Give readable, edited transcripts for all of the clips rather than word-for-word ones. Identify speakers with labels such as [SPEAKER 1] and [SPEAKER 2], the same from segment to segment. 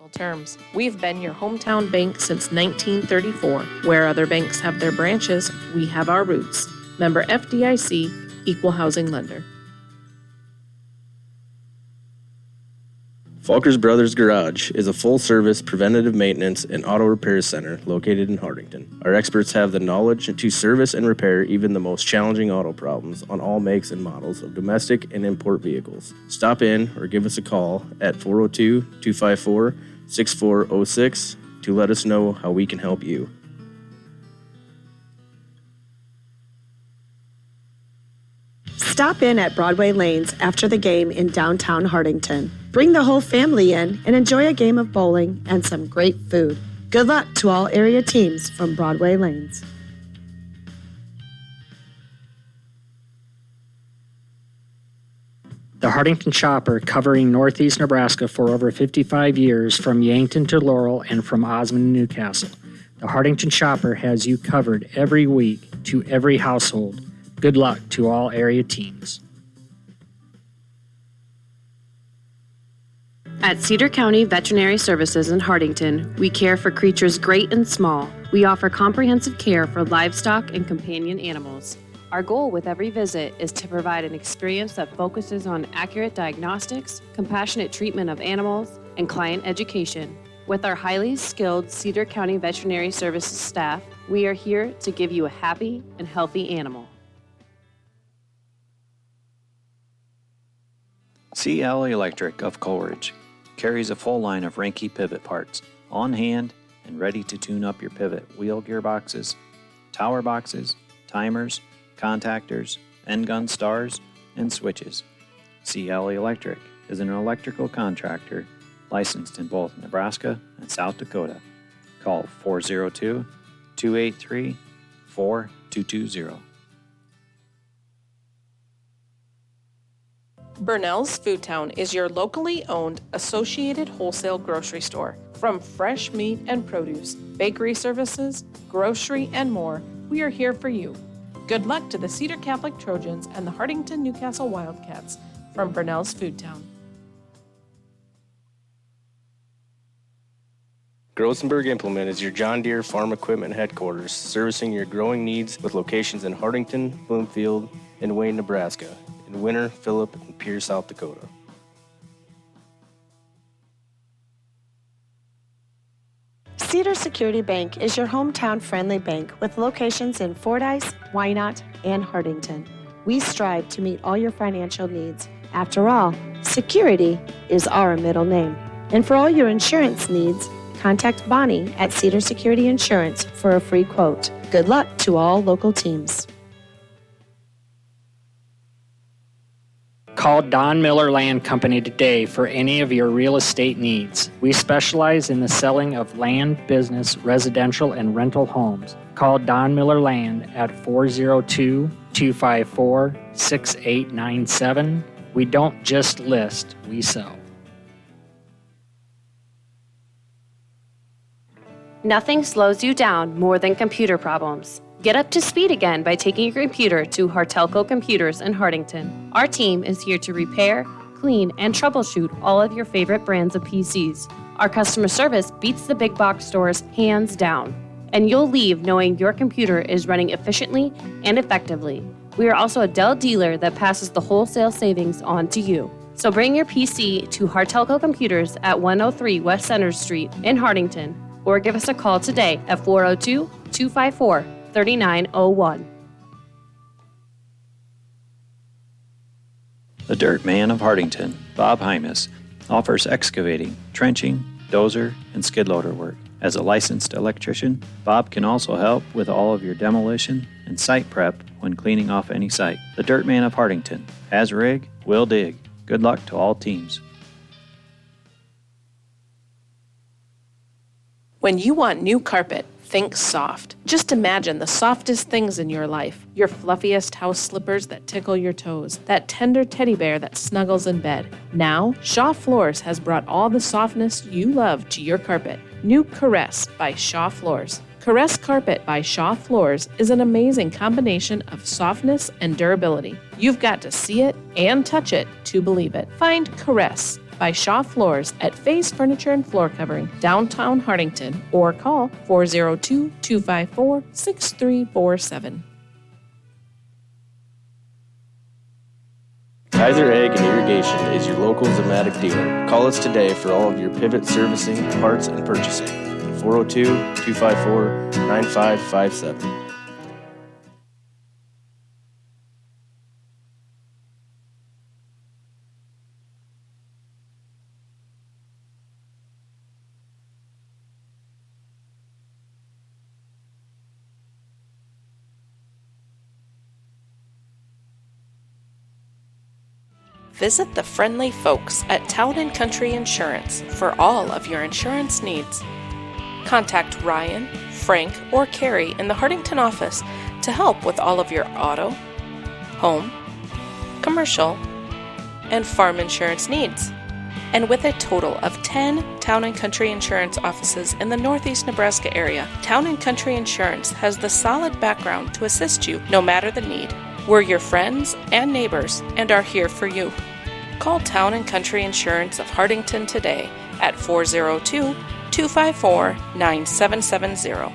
[SPEAKER 1] terms. We've been your hometown bank since 1934. Where other banks have their branches, we have our roots. Member FDIC, Equal Housing Lender.
[SPEAKER 2] Falkers Brothers Garage is a full-service preventative maintenance and auto repair center located in Hartington. Our experts have the knowledge to service and repair even the most challenging auto problems on all makes and models of domestic and import vehicles. Stop in or give us a call at 402-254-6406 to let us know how we can help you.
[SPEAKER 3] Stop in at Broadway Lanes after the game in downtown Hartington. Bring the whole family in and enjoy a game of bowling and some great food. Good luck to all area teams from Broadway Lanes.
[SPEAKER 4] The Hartington Shopper, covering northeast Nebraska for over 55 years, from Yankton to Laurel and from Osmond to Newcastle. The Hartington Shopper has you covered every week to every household. Good luck to all area teams.
[SPEAKER 5] At Cedar County Veterinary Services in Hartington, we care for creatures great and small. We offer comprehensive care for livestock and companion animals. Our goal with every visit is to provide an experience that focuses on accurate diagnostics, compassionate treatment of animals, and client education. With our highly skilled Cedar County Veterinary Services staff, we are here to give you a happy and healthy animal.
[SPEAKER 6] CL Electric of Coleridge carries a full line of Ranke pivot parts on hand and ready to tune up your pivot wheel gearboxes, tower boxes, timers, contactors, end gun stars, and switches. CL Electric is an electrical contractor licensed in both Nebraska and South Dakota. Call 402-283-4220.
[SPEAKER 1] Burnell's Foodtown is your locally owned associated wholesale grocery store. From fresh meat and produce, bakery services, grocery, and more, we are here for you. Good luck to the Cedar Catholic Trojans and the Hartington-Newcastle Wildcats from Burnell's Foodtown.
[SPEAKER 2] Grosenberg Implement is your John Deere farm equipment headquarters, servicing your growing needs with locations in Hartington, Bloomfield, and Wayne, Nebraska. In Winter, Phillip, and Pierce, South Dakota.
[SPEAKER 3] Cedar Security Bank is your hometown friendly bank with locations in Fordyce, Wynot, and Hartington. We strive to meet all your financial needs. After all, security is our middle name. And for all your insurance needs, contact Bonnie at Cedar Security Insurance for a free quote. Good luck to all local teams.
[SPEAKER 4] Call Don Miller Land Company today for any of your real estate needs. We specialize in the selling of land, business, residential, and rental homes. Call Don Miller Land at 402-254-6897. We don't just list, we sell.
[SPEAKER 5] Nothing slows you down more than computer problems. Get up to speed again by taking your computer to Hartelco Computers in Hartington. Our team is here to repair, clean, and troubleshoot all of your favorite brands of PCs. Our customer service beats the big box stores hands down, and you'll leave knowing your computer is running efficiently and effectively. We are also a Dell dealer that passes the wholesale savings on to you. So bring your PC to Hartelco Computers at 103 West Center Street in Hartington, or give us a call today at 402-254-3901.
[SPEAKER 6] The Dirt Man of Hartington, Bob Hymas, offers excavating, trenching, dozer, and skid loader work. As a licensed electrician, Bob can also help with all of your demolition and site prep when cleaning off any site. The Dirt Man of Hartington has rig, will dig. Good luck to all teams.
[SPEAKER 1] When you want new carpet, think soft. Just imagine the softest things in your life. Your fluffiest house slippers that tickle your toes. That tender teddy bear that snuggles in bed. Now, Shaw Floors has brought all the softness you love to your carpet. New Caress by Shaw Floors. Caress Carpet by Shaw Floors is an amazing combination of softness and durability. You've got to see it and touch it to believe it. Find Caress by Shaw Floors at Faye's Furniture and Floor Covering, downtown Hartington, or call 402-254-6347.
[SPEAKER 2] Kaiser Ag and Irrigation is your local Zematic dealer. Call us today for all of your pivot servicing, parts, and purchasing. 402-254-9557.
[SPEAKER 1] Visit the friendly folks at Town & Country Insurance for all of your insurance needs. Contact Ryan, Frank, or Carrie in the Hartington office to help with all of your auto, home, commercial, and farm insurance needs. And with a total of 10 Town & Country Insurance offices in the Northeast Nebraska area, Town & Country Insurance has the solid background to assist you no matter the need. We're your friends and neighbors and are here for you. Call Town & Country Insurance of Hartington today at 402-254-9770.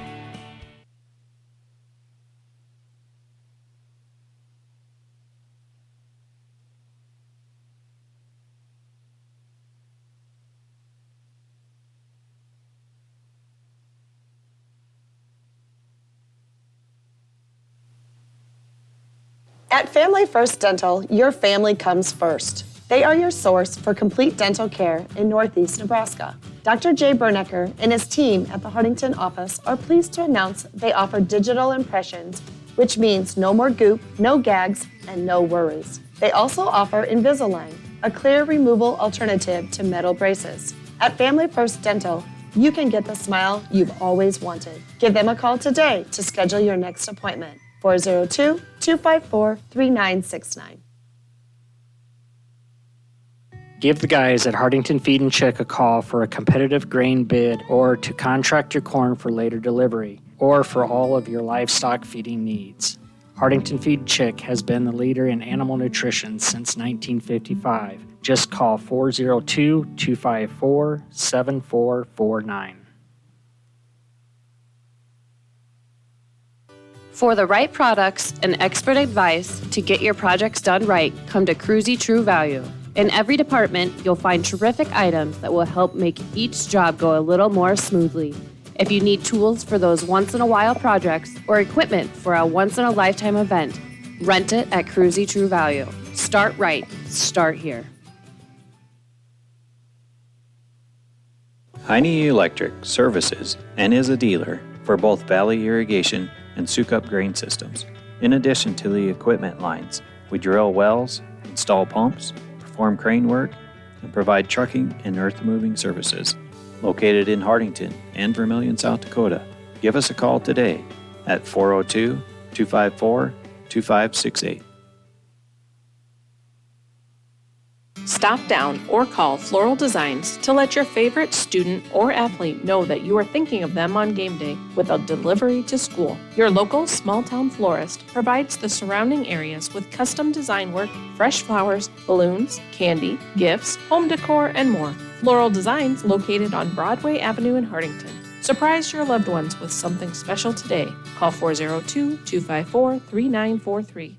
[SPEAKER 3] At Family First Dental, your family comes first. They are your source for complete dental care in Northeast Nebraska. Dr. Jay Bernecker and his team at the Hartington office are pleased to announce they offer digital impressions, which means no more goop, no gags, and no worries. They also offer Invisalign, a clear removal alternative to metal braces. At Family First Dental, you can get the smile you've always wanted. Give them a call today to schedule your next appointment. 402-254-3969.
[SPEAKER 4] Give the guys at Hartington Feed and Chick a call for a competitive grain bid or to contract your corn for later delivery or for all of your livestock feeding needs. Hartington Feed and Chick has been the leader in animal nutrition since 1955. Just call 402-254-7449.
[SPEAKER 5] For the right products and expert advice to get your projects done right, come to Cruzy True Value. In every department, you'll find terrific items that will help make each job go a little more smoothly. If you need tools for those once-in-a-while projects or equipment for a once-in-a-lifetime event, rent it at Cruzy True Value. Start right. Start here.
[SPEAKER 6] Heine Electric services and is a dealer for both Valley Irrigation and Sukup Grain Systems. In addition to the equipment lines, we drill wells, install pumps, perform crane work, and provide trucking and earth-moving services. Located in Hartington and Vermilion, South Dakota, give us a call today at 402-254-2568.
[SPEAKER 1] Stop down or call Floral Designs to let your favorite student or athlete know that you are thinking of them on game day with a delivery to school. Your local small-town florist provides the surrounding areas with custom design work, fresh flowers, balloons, candy, gifts, home decor, and more. Floral Designs, located on Broadway Avenue in Hartington. Surprise your loved ones with something special today. Call 402-254-3943.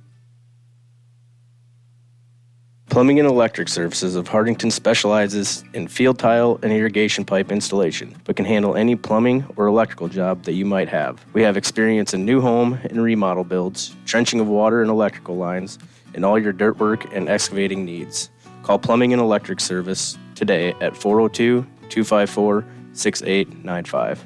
[SPEAKER 2] Plumbing and Electric Services of Hartington specializes in field tile and irrigation pipe installation, but can handle any plumbing or electrical job that you might have. We have experience in new home and remodel builds, trenching of water and electrical lines, and all your dirt work and excavating needs. Call Plumbing and Electric Service today at 402-254-6895.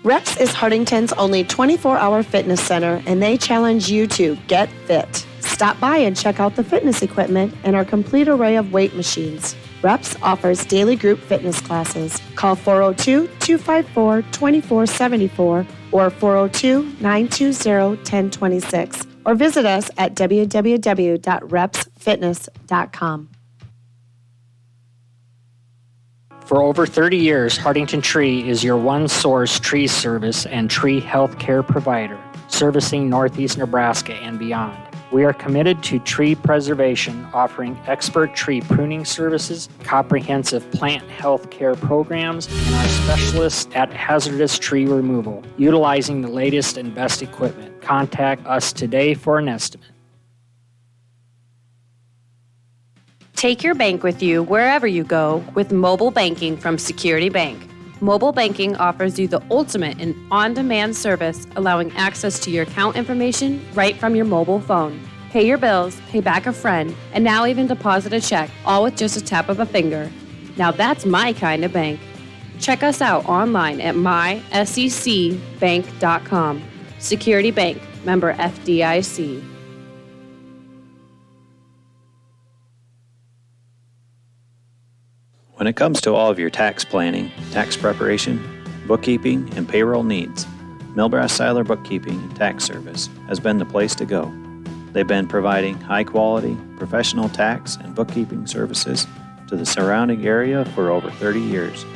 [SPEAKER 3] Reps is Hartington's only 24-hour fitness center, and they challenge you to get fit. Stop by and check out the fitness equipment and our complete array of weight machines. Reps offers daily group fitness classes. Call 402-254-2474 or 402-920-1026 or visit us at www.repsfitness.com.
[SPEAKER 4] For over 30 years, Hartington Tree is your one-source tree service and tree health care provider, servicing Northeast Nebraska and beyond. We are committed to tree preservation, offering expert tree pruning services, comprehensive plant health care programs, and our specialists at hazardous tree removal, utilizing the latest and best equipment. Contact us today for an estimate.
[SPEAKER 5] Take your bank with you wherever you go with mobile banking from Security Bank. Mobile banking offers you the ultimate in on-demand service, allowing access to your account information right from your mobile phone. Pay your bills, pay back a friend, and now even deposit a check, all with just a tap of a finger. Now that's my kind of bank. Check us out online at mysecbank.com. Security Bank, member FDIC.
[SPEAKER 6] When it comes to all of your tax planning, tax preparation, bookkeeping, and payroll needs, Milbrass Seiler Bookkeeping and Tax Service has been the place to go. They've been providing high-quality, professional tax and bookkeeping services to the surrounding area for over 30 years.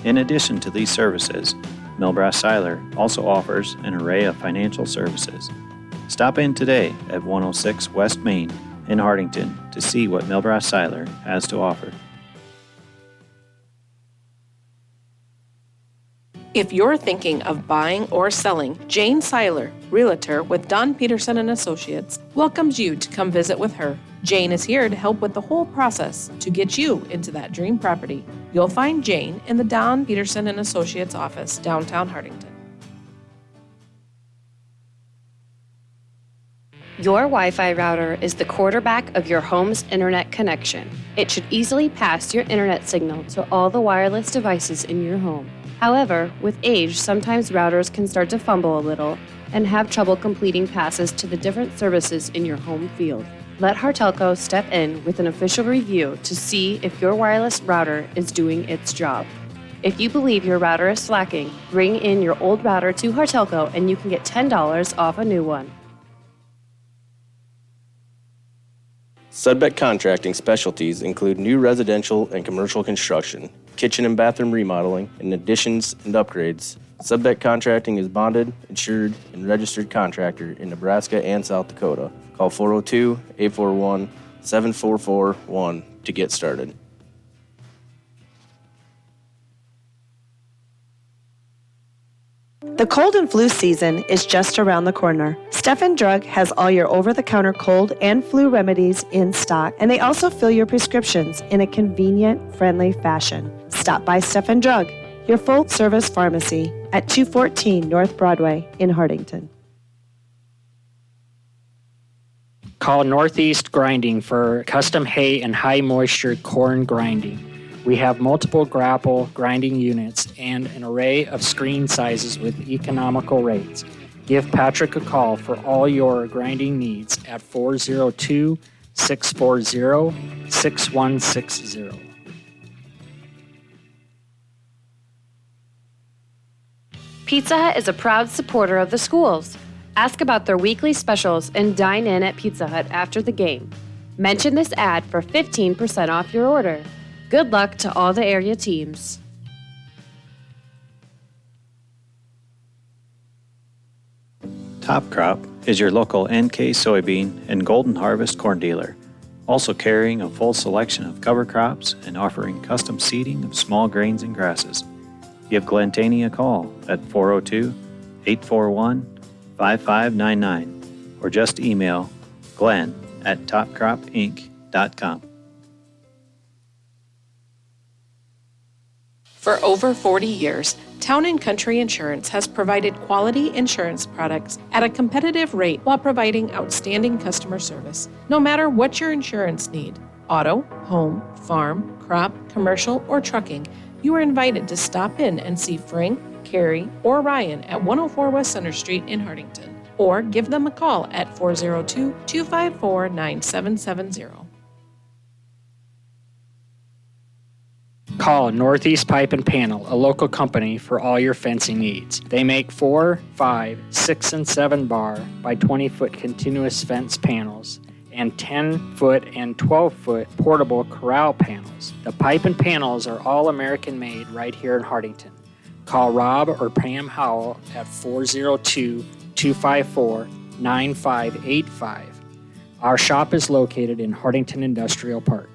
[SPEAKER 6] In addition to these services, Milbrass Seiler also offers an array of financial services. Stop in today at 106 West Main in Hartington to see what Milbrass Seiler has to offer.
[SPEAKER 1] If you're thinking of buying or selling, Jane Seiler, Realtor with Don Peterson and Associates, welcomes you to come visit with her. Jane is here to help with the whole process to get you into that dream property. You'll find Jane in the Don Peterson and Associates office, downtown Hartington.
[SPEAKER 5] Your Wi-Fi router is the quarterback of your home's internet connection. It should easily pass your internet signal to all the wireless devices in your home. However, with age, sometimes routers can start to fumble a little and have trouble completing passes to the different services in your home field. Let Hartelco step in with an official review to see if your wireless router is doing its job. If you believe your router is slacking, bring in your old router to Hartelco and you can get $10 off a new one.
[SPEAKER 2] Sudbeck Contracting specialties include new residential and commercial construction, kitchen and bathroom remodeling, and additions and upgrades. Sudbeck Contracting is bonded, insured, and registered contractor in Nebraska and South Dakota. Call 402-841-7441 to get started.
[SPEAKER 3] The cold and flu season is just around the corner. Stephen Drug has all your over-the-counter cold and flu remedies in stock, and they also fill your prescriptions in a convenient, friendly fashion. Stop by Stephen Drug, your full-service pharmacy at 214 North Broadway in Hartington.
[SPEAKER 4] Call Northeast Grinding for custom hay and high-moisture corn grinding. We have multiple grapple grinding units and an array of screen sizes with economical rates. Give Patrick a call for all your grinding needs at 402-640-6160.
[SPEAKER 5] Pizza Hut is a proud supporter of the schools. Ask about their weekly specials and dine in at Pizza Hut after the game. Mention this ad for 15% off your order. Good luck to all the area teams.
[SPEAKER 6] Top Crop is your local NK soybean and Golden Harvest corn dealer, also carrying a full selection of cover crops and offering custom seeding of small grains and grasses. Give Glenn Taney a call at 402-841-5599 or just email glenn@topcropinc.com.
[SPEAKER 1] For over 40 years, Town & Country Insurance has provided quality insurance products at a competitive rate while providing outstanding customer service. No matter what your insurance need, auto, home, farm, crop, commercial, or trucking, you are invited to stop in and see Frank, Carrie, or Ryan at 104 West Center Street in Hartington, or give them a call at 402-254-9770.
[SPEAKER 4] Call Northeast Pipe and Panel, a local company for all your fencing needs. They make 4, 5, 6, and 7 bar by 20-foot continuous fence panels and 10-foot and 12-foot portable corral panels. The pipe and panels are all American made right here in Hartington. Call Rob or Pam Howell at 402-254-9585. Our shop is located in Hartington Industrial Park.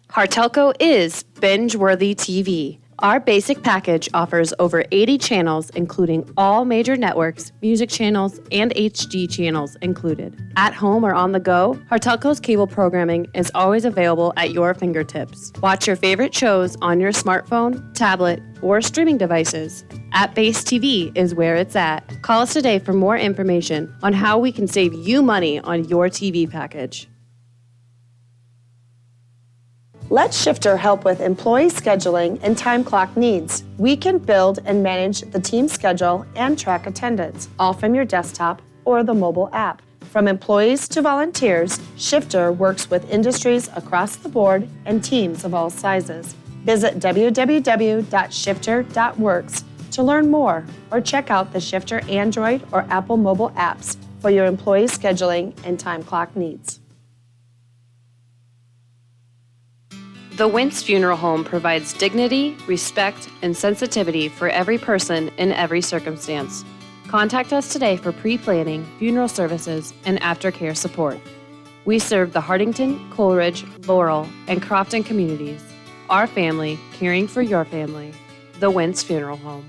[SPEAKER 5] Hartelco is binge-worthy TV. Our basic package offers over 80 channels, including all major networks, music channels, and HD channels included. At home or on the go, Hartelco's cable programming is always available at your fingertips. Watch your favorite shows on your smartphone, tablet, or streaming devices. App-based TV is where it's at. Call us today for more information on how we can save you money on your TV package.
[SPEAKER 3] Let Shifter help with employee scheduling and time clock needs. We can build and manage the team schedule and track attendance, all from your desktop or the mobile app. From employees to volunteers, Shifter works with industries across the board and teams of all sizes. Visit www.shifter.works to learn more or check out the Shifter Android or Apple mobile apps for your employee scheduling and time clock needs.
[SPEAKER 5] The Wintz Funeral Home provides dignity, respect, and sensitivity for every person in every circumstance. Contact us today for pre-planning, funeral services, and aftercare support. We serve the Hartington, Coleridge, Laurel, and Crofton communities. Our family, caring for your family. The Wintz Funeral Home.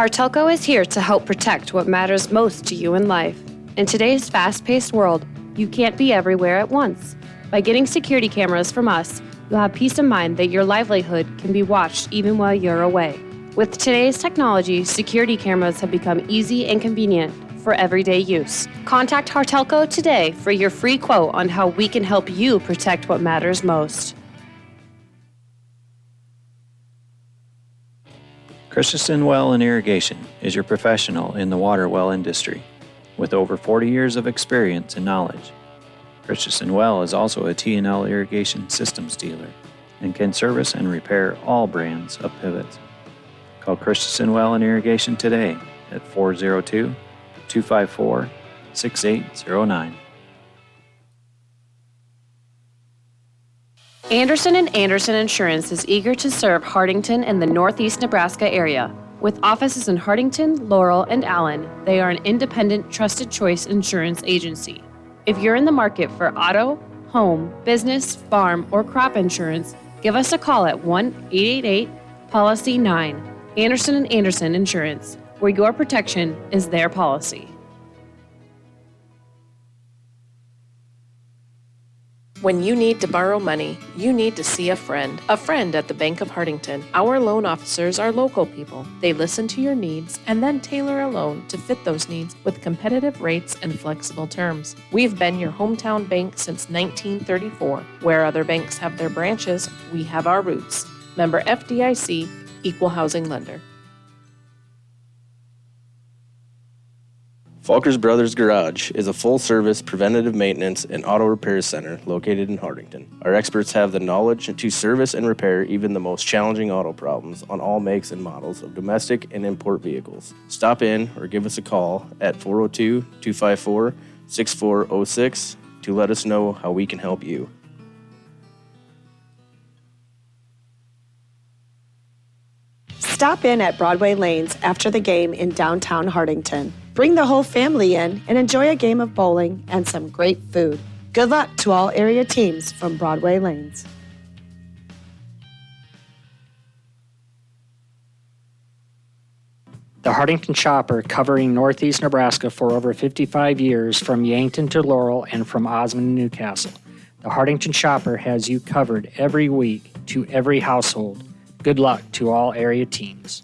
[SPEAKER 5] Hartelco is here to help protect what matters most to you in life. In today's fast-paced world, you can't be everywhere at once. By getting security cameras from us, you'll have peace of mind that your livelihood can be watched even while you're away. With today's technology, security cameras have become easy and convenient for everyday use. Contact Hartelco today for your free quote on how we can help you protect what matters most.
[SPEAKER 6] Christensen Well and Irrigation is your professional in the water well industry with over 40 years of experience and knowledge. Christensen Well is also a T&L irrigation systems dealer and can service and repair all brands of pivots. Call Christensen Well and Irrigation today at 402-254-6809.
[SPEAKER 5] Anderson & Anderson Insurance is eager to serve Hartington and the Northeast Nebraska area. With offices in Hartington, Laurel, and Allen, they are an independent, trusted choice insurance agency. If you're in the market for auto, home, business, farm, or crop insurance, give us a call at 1-888-POLICY-9. Anderson & Anderson Insurance, where your protection is their policy.
[SPEAKER 1] When you need to borrow money, you need to see a friend at the Bank of Hartington. Our loan officers are local people. They listen to your needs and then tailor a loan to fit those needs with competitive rates and flexible terms. We've been your hometown bank since 1934. Where other banks have their branches, we have our roots. Member FDIC, Equal Housing Lender.
[SPEAKER 2] Falkers Brothers Garage is a full-service preventative maintenance and auto repair center located in Hartington. Our experts have the knowledge to service and repair even the most challenging auto problems on all makes and models of domestic and import vehicles. Stop in or give us a call at 402-254-6406 to let us know how we can help you.
[SPEAKER 3] Stop in at Broadway Lanes after the game in downtown Hartington. Bring the whole family in and enjoy a game of bowling and some great food. Good luck to all area teams from Broadway Lanes.
[SPEAKER 4] The Hartington Shopper, covering Northeast Nebraska for over 55 years from Yankton to Laurel and from Osmond-Newcastle. The Hartington Shopper has you covered every week to every household. Good luck to all area teams.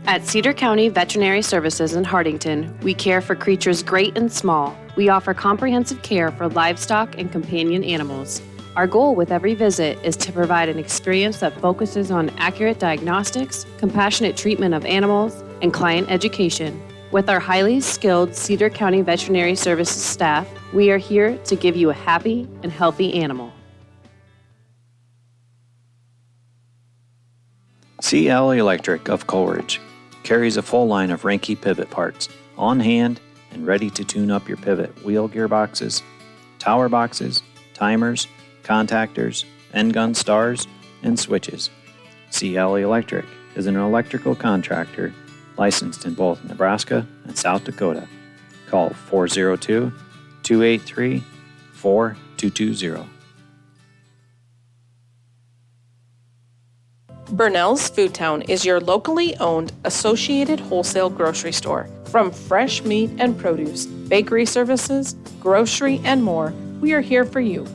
[SPEAKER 5] At Cedar County Veterinary Services in Hartington, we care for creatures great and small. We offer comprehensive care for livestock and companion animals. Our goal with every visit is to provide an experience that focuses on accurate diagnostics, compassionate treatment of animals, and client education. With our highly skilled Cedar County Veterinary Services staff, we are here to give you a happy and healthy animal.
[SPEAKER 6] CL Electric of Coleridge carries a full line of Ranke pivot parts on hand and ready to tune up your pivot wheel gearboxes, tower boxes, timers, contactors, end gun stars, and switches. CL Electric is an electrical contractor licensed in both Nebraska and South Dakota. Call 402-283-4220.
[SPEAKER 1] Burnell's Food Town is your locally owned associated wholesale grocery store. From fresh meat and produce, bakery services, grocery, and more, we are here for you.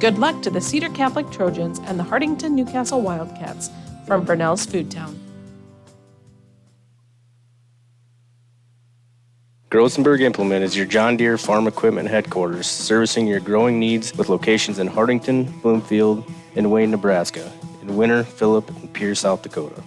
[SPEAKER 1] Good luck to the Cedar Catholic Trojans and the Hartington-Newcastle Wildcats from Burnell's Food Town.
[SPEAKER 2] Grosenberg Implement is your John Deere farm equipment headquarters, servicing your growing needs with locations in Hartington, Bloomfield, and Wayne, Nebraska, in Winter, Phillip, and Pierre, South Dakota.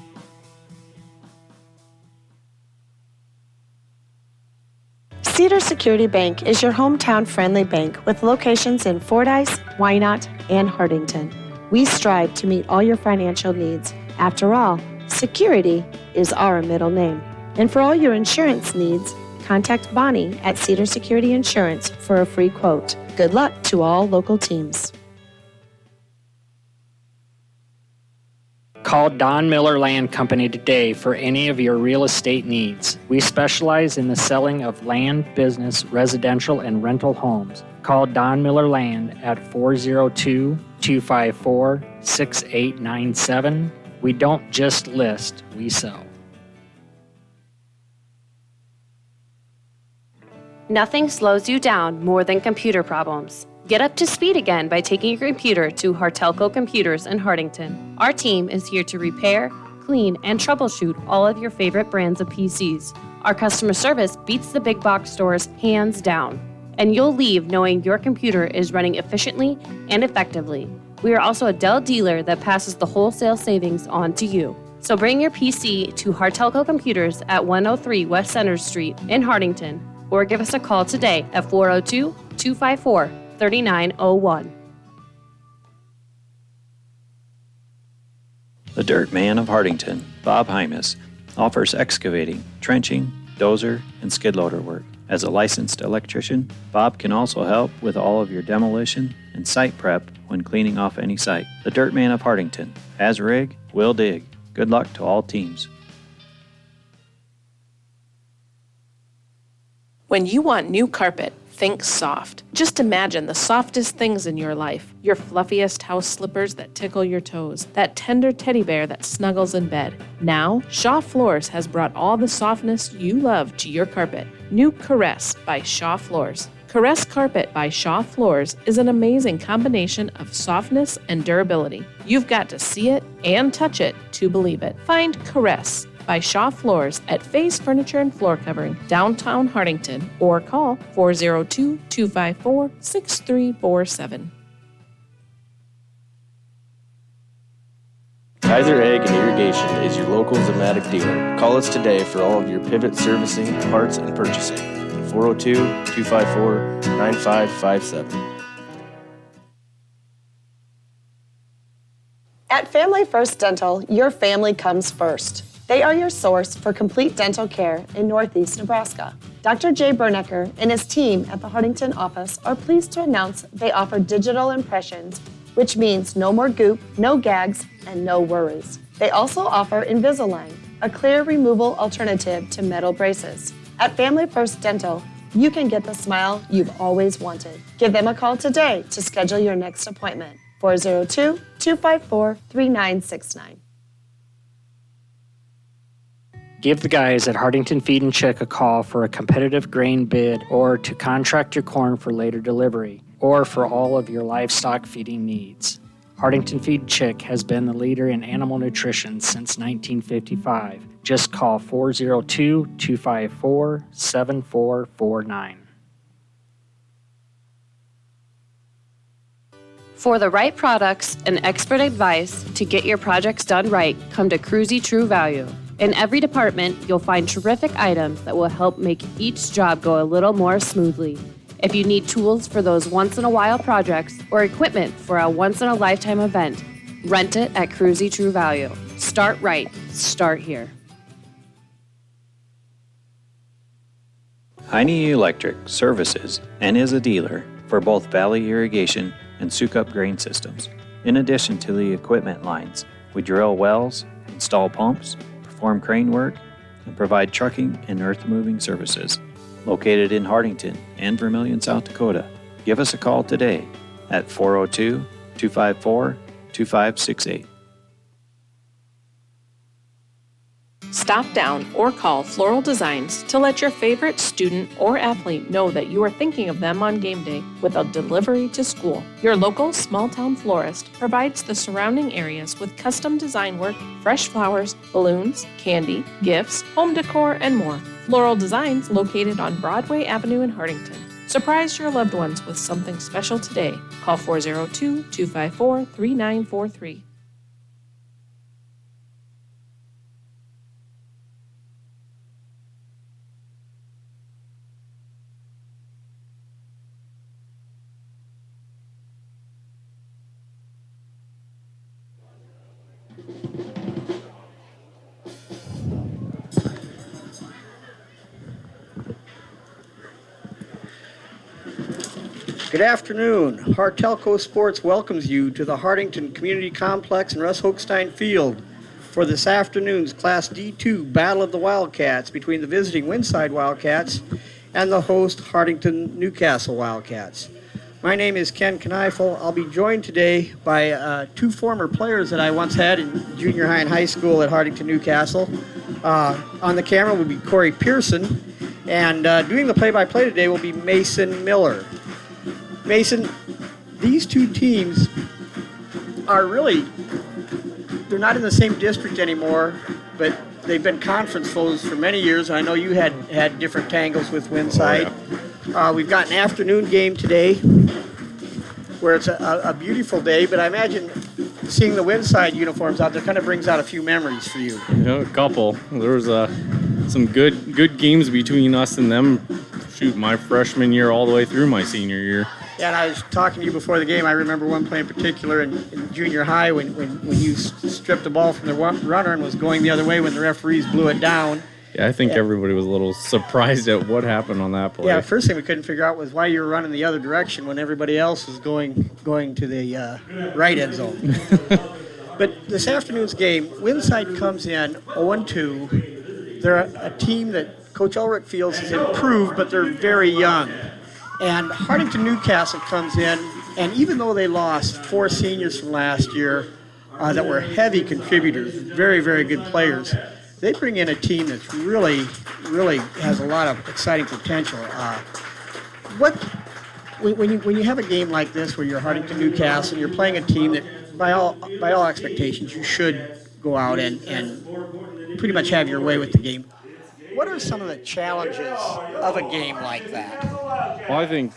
[SPEAKER 3] Cedar Security Bank is your hometown friendly bank with locations in Fordyce, Wynot, and Hartington. We strive to meet all your financial needs. After all, security is our middle name. And for all your insurance needs, contact Bonnie at Cedar Security Insurance for a free quote. Good luck to all local teams.
[SPEAKER 4] Call Don Miller Land Company today for any of your real estate needs. We specialize in the selling of land, business, residential, and rental homes. Call Don Miller Land at 402-254-6897. We don't just list, we sell.
[SPEAKER 5] Nothing slows you down more than computer problems. Get up to speed again by taking your computer to Hartelco Computers in Hartington. Our team is here to repair, clean, and troubleshoot all of your favorite brands of PCs. Our customer service beats the big box stores hands down, and you'll leave knowing your computer is running efficiently and effectively. We are also a Dell dealer that passes the wholesale savings on to you. So bring your PC to Hartelco Computers at 103 West Center Street in Hartington, or give us a call today at 402-254-3901.
[SPEAKER 6] The Dirt Man of Hartington, Bob Hymas, offers excavating, trenching, dozer, and skid loader work. As a licensed electrician, Bob can also help with all of your demolition and site prep when cleaning off any site. The Dirt Man of Hartington has a rig, will dig. Good luck to all teams.
[SPEAKER 1] When you want new carpet, think soft. Just imagine the softest things in your life. Your fluffiest house slippers that tickle your toes. That tender teddy bear that snuggles in bed. Now, Shaw Floors has brought all the softness you love to your carpet. New Caress by Shaw Floors. Caress Carpet by Shaw Floors is an amazing combination of softness and durability. You've got to see it and touch it to believe it. Find Caress by Shaw Floors at Faye's Furniture and Floor Covering, downtown Hartington, or call 402-254-6347.
[SPEAKER 2] Kaiser Ag and Irrigation is your local Zematic dealer. Call us today for all of your pivot servicing, parts, and purchasing. 402-254-9557.
[SPEAKER 3] At Family First Dental, your family comes first. They are your source for complete dental care in Northeast Nebraska. Dr. Jay Bernecker and his team at the Hartington office are pleased to announce they offer digital impressions, which means no more goop, no gags, and no worries. They also offer Invisalign, a clear removal alternative to metal braces. At Family First Dental, you can get the smile you've always wanted. Give them a call today to schedule your next appointment. 402-254-3969.
[SPEAKER 4] Give the guys at Hartington Feed and Chick a call for a competitive grain bid, or to contract your corn for later delivery, or for all of your livestock feeding needs. Hartington Feed and Chick has been the leader in animal nutrition since 1955. Just call 402-254-7449.
[SPEAKER 5] For the right products and expert advice to get your projects done right, come to Cruzy True Value. In every department, you'll find terrific items that will help make each job go a little more smoothly. If you need tools for those once-in-a-while projects or equipment for a once-in-a-lifetime event, rent it at Cruzy True Value. Start right. Start here.
[SPEAKER 6] Heine Electric services and is a dealer for both Valley Irrigation and Sukup Grain Systems. In addition to the equipment lines, we drill wells, install pumps, perform crane work, and provide trucking and earth-moving services. Located in Hartington and Vermilion, South Dakota, give us a call today at 402-254-2568.
[SPEAKER 1] Stop down or call Floral Designs to let your favorite student or athlete know that you are thinking of them on game day with a delivery to school. Your local small-town florist provides the surrounding areas with custom design work, fresh flowers, balloons, candy, gifts, home decor, and more. Floral Designs, located on Broadway Avenue in Hartington. Surprise your loved ones with something special today. Call 402-254-3943.
[SPEAKER 7] Good afternoon. Hartelco Sports welcomes you to the Hartington Community Complex in Russ Hochstein Field for this afternoon's Class D2 Battle of the Wildcats between the visiting Winside Wildcats and the host Hartington-Newcastle Wildcats. My name is Ken Kneifel. I'll be joined today by two former players that I once had in junior high and high school at Hartington-Newcastle. On the camera will be Corey Pearson, and doing the play-by-play today will be Mason Miller. Mason, these two teams are really, they're not in the same district anymore, but they've been conference foes for many years. I know you had different tangles with Winside.
[SPEAKER 2] Oh, yeah.
[SPEAKER 7] We've got an afternoon game today. where it's a beautiful day, but I imagine seeing the Winside uniforms out there kind of brings out a few memories for you.
[SPEAKER 8] A couple. There was some good games between us and them. Shoot, my freshman year all the way through my senior year.
[SPEAKER 7] Yeah, and I was talking to you before the game. I remember one play in particular in junior high when you stripped the ball from the runner and was going the other way when the referees blew it down.
[SPEAKER 8] Yeah, I think everybody was a little surprised at what happened on that play.
[SPEAKER 7] Yeah, first thing we couldn't figure out was why you were running the other direction when everybody else was going to the right end zone. But this afternoon's game, Winside comes in 0-2. They're a team that Coach Ulrich feels has improved, but they're very young. And Hartington-Newcastle comes in, and even though they lost 4 seniors from last year that were heavy contributors, very, very good players, they bring in a team that's really has a lot of exciting potential. When you have a game like this where you're Hartington-Newcastle, you're playing a team that by all expectations you should go out and pretty much have your way with the game. What are some of the challenges of a game like that?
[SPEAKER 8] Well, I think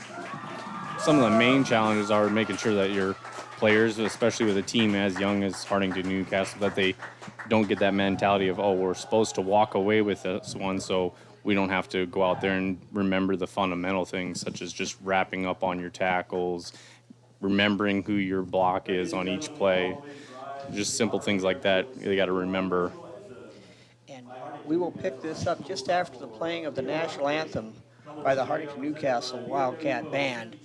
[SPEAKER 8] some of the main challenges are making sure that your players, especially with a team as young as Hartington-Newcastle, that they don't get that mentality of, oh, we're supposed to walk away with this one, so we don't have to go out there and remember the fundamental things, such as just wrapping up on your tackles, remembering who your block is on each play. Just simple things like that they got to remember.
[SPEAKER 7] And we will pick this up just after the playing of the national anthem by the Hartington-Newcastle Wildcat Band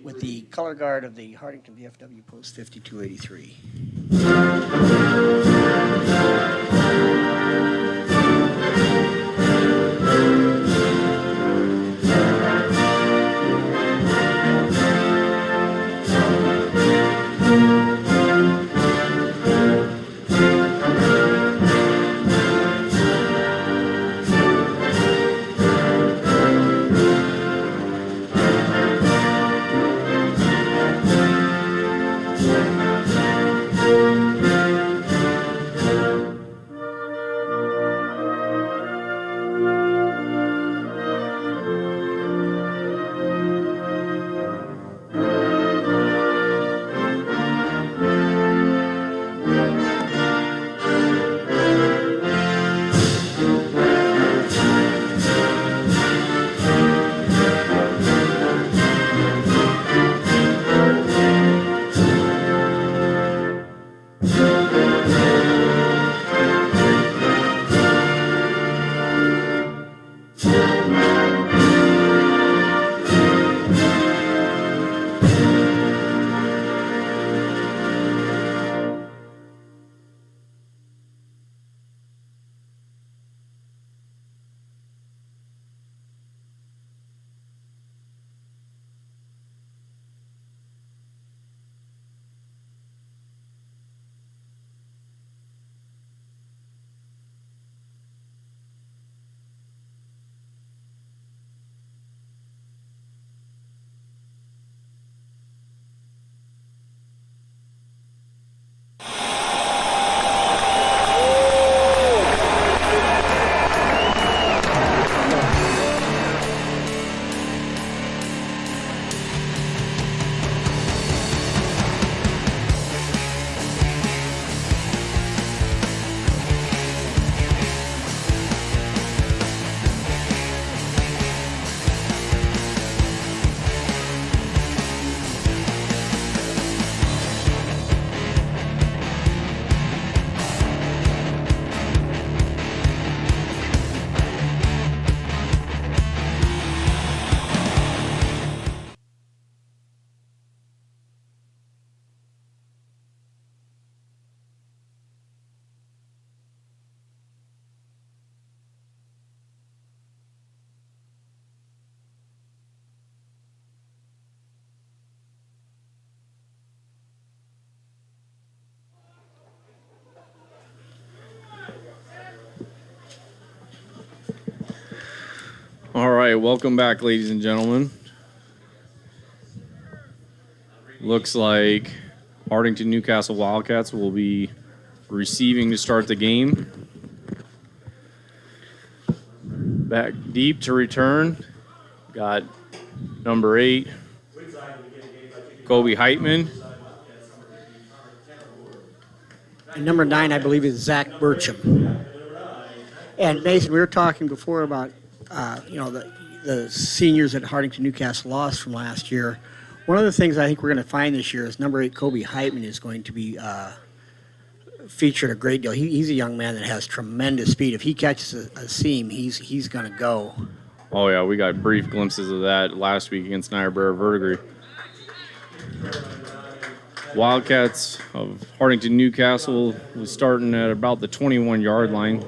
[SPEAKER 7] with the color guard of the Hartington VFW Post 5283.
[SPEAKER 8] All right, welcome back, ladies and gentlemen. Looks like Hartington-Newcastle Wildcats will be receiving to start the game. Back deep to return. Got number 8. Kobe Heitman.
[SPEAKER 7] And number 9, I believe, is Zach Burcham. And Mason, we were talking before about, the seniors at Hartington-Newcastle lost from last year. One of the things I think we're going to find this year is number 8, Kobe Heitman, is going to be featured a great deal. He's a young man that has tremendous speed. If he catches a seam, he's going to go.
[SPEAKER 8] Oh, yeah, we got brief glimpses of that last week against Niobrara Verdigris. Wildcats of Hartington-Newcastle was starting at about the 21-yard line.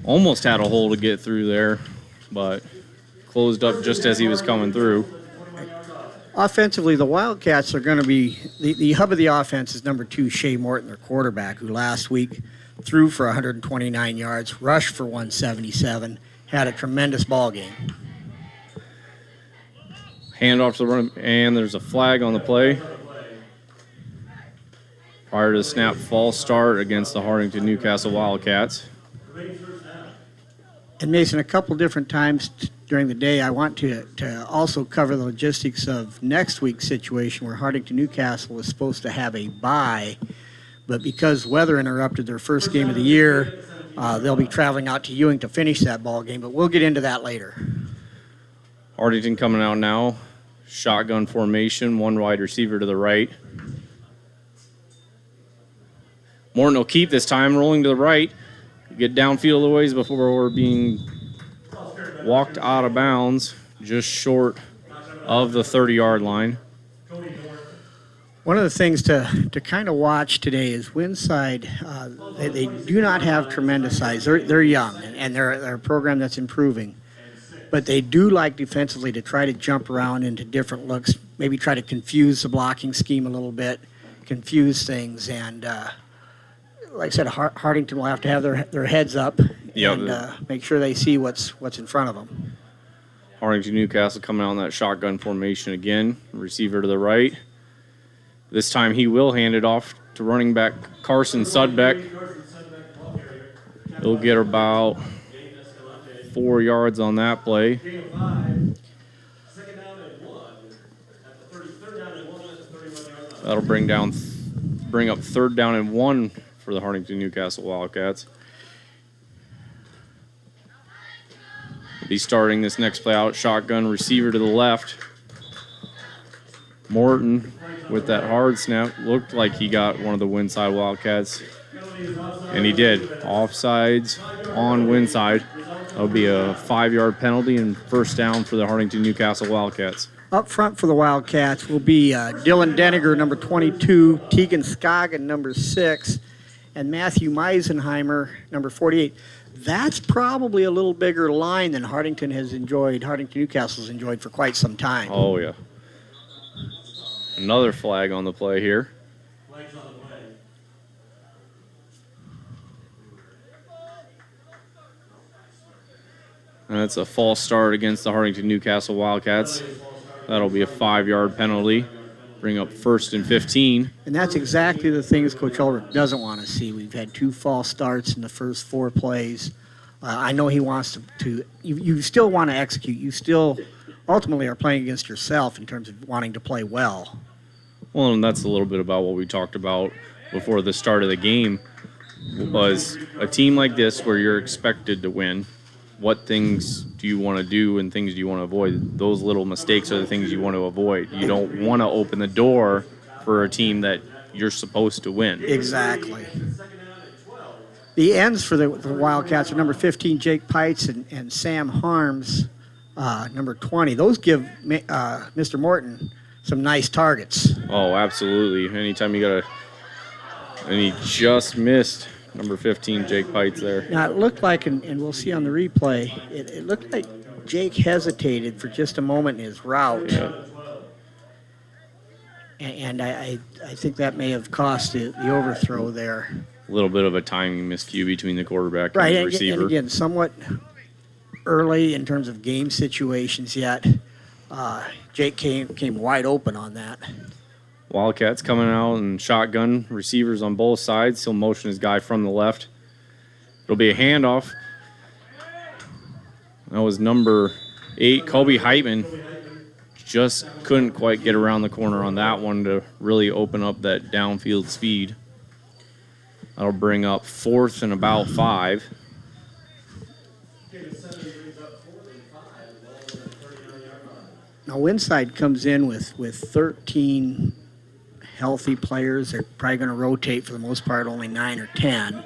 [SPEAKER 8] Almost had a hole to get through there, but closed up just as he was coming through.
[SPEAKER 7] Offensively, the Wildcats are going to be the hub of the offense is number 2, Shea Morton, their quarterback, who last week threw for 129 yards, rushed for 177, had a tremendous ball game.
[SPEAKER 8] Handoff to the run, and there's a flag on the play. Prior to the snap, false start against the Hartington-Newcastle Wildcats.
[SPEAKER 7] And Mason, a couple different times during the day, I want to also cover the logistics of next week's situation where Hartington-Newcastle was supposed to have a bye, but because weather interrupted their first game of the year, they'll be traveling out to Ewing to finish that ball game, but we'll get into that later.
[SPEAKER 8] Hartington coming out now. Shotgun formation, 1 wide receiver to the right. Morton will keep this time, rolling to the right. Get downfield a ways before we're being walked out of bounds, just short of the 30-yard line.
[SPEAKER 7] One of the things to kind of watch today is Winside. They do not have tremendous size. They're young, and they're a program that's improving. But they do like defensively to try to jump around into different looks, maybe try to confuse the blocking scheme a little bit, confuse things. And like I said, Hartington will have to have their heads up and make sure they see what's in front of them.
[SPEAKER 8] Hartington-Newcastle coming out in that shotgun formation again. Receiver to the right. This time he will hand it off to running back Carson Sudbeck. He'll get about 4 yards on that play. That'll bring up 3rd down and 1 for the Hartington-Newcastle Wildcats. We'll be starting this next play out. Shotgun receiver to the left. Morton with that hard snap. Looked like he got one of the Winside Wildcats. And he did. Offsides on Winside. That'll be a 5-yard penalty and 1st down for the Hartington-Newcastle Wildcats.
[SPEAKER 7] Up front for the Wildcats will be Dylan Deniger, number 22, Tegan Scoggin, number 6, and Matthew Meisenheimer, number 48. That's probably a little bigger line than Hartington-Newcastle has enjoyed for quite some time.
[SPEAKER 8] Oh, yeah. Another flag on the play here. And it's a false start against the Hartington-Newcastle Wildcats. That'll be a 5-yard penalty. Bring up 1st and 15.
[SPEAKER 7] And that's exactly the things Coach Ulrich doesn't want to see. We've had 2 false starts in the first 4 plays. I know he wants to you still want to execute. You still ultimately are playing against yourself in terms of wanting to play well.
[SPEAKER 8] Well, and that's a little bit about what we talked about before the start of the game, was a team like this where you're expected to win. What things do you want to do and things do you want to avoid? Those little mistakes are the things you want to avoid. You don't want to open the door for a team that you're supposed to win.
[SPEAKER 7] Exactly. The ends for the Wildcats are number 15, Jake Pites, and Sam Harms, number 20. Those give Mr. Morton some nice targets.
[SPEAKER 8] Oh, absolutely. Anytime you got and he just missed number 15, Jake Pites there.
[SPEAKER 7] Now, it looked like, and we'll see on the replay, it looked like Jake hesitated for just a moment in his route.
[SPEAKER 8] Yeah.
[SPEAKER 7] And I think that may have cost the overthrow there.
[SPEAKER 8] A little bit of a timing miscue between the quarterback and the receiver.
[SPEAKER 7] And again, somewhat early in terms of game situations yet. Jake came wide open on that.
[SPEAKER 8] Wildcats coming out and shotgun, receivers on both sides. He'll motion his guy from the left. It'll be a handoff. That was number 8, Kobe Heitman. just couldn't quite get around the corner on that one to really open up that downfield speed. That'll bring up 4th and about 5.
[SPEAKER 7] Now, Winside comes in with 13 healthy players. They're probably going to rotate for the most part, only 9 or 10.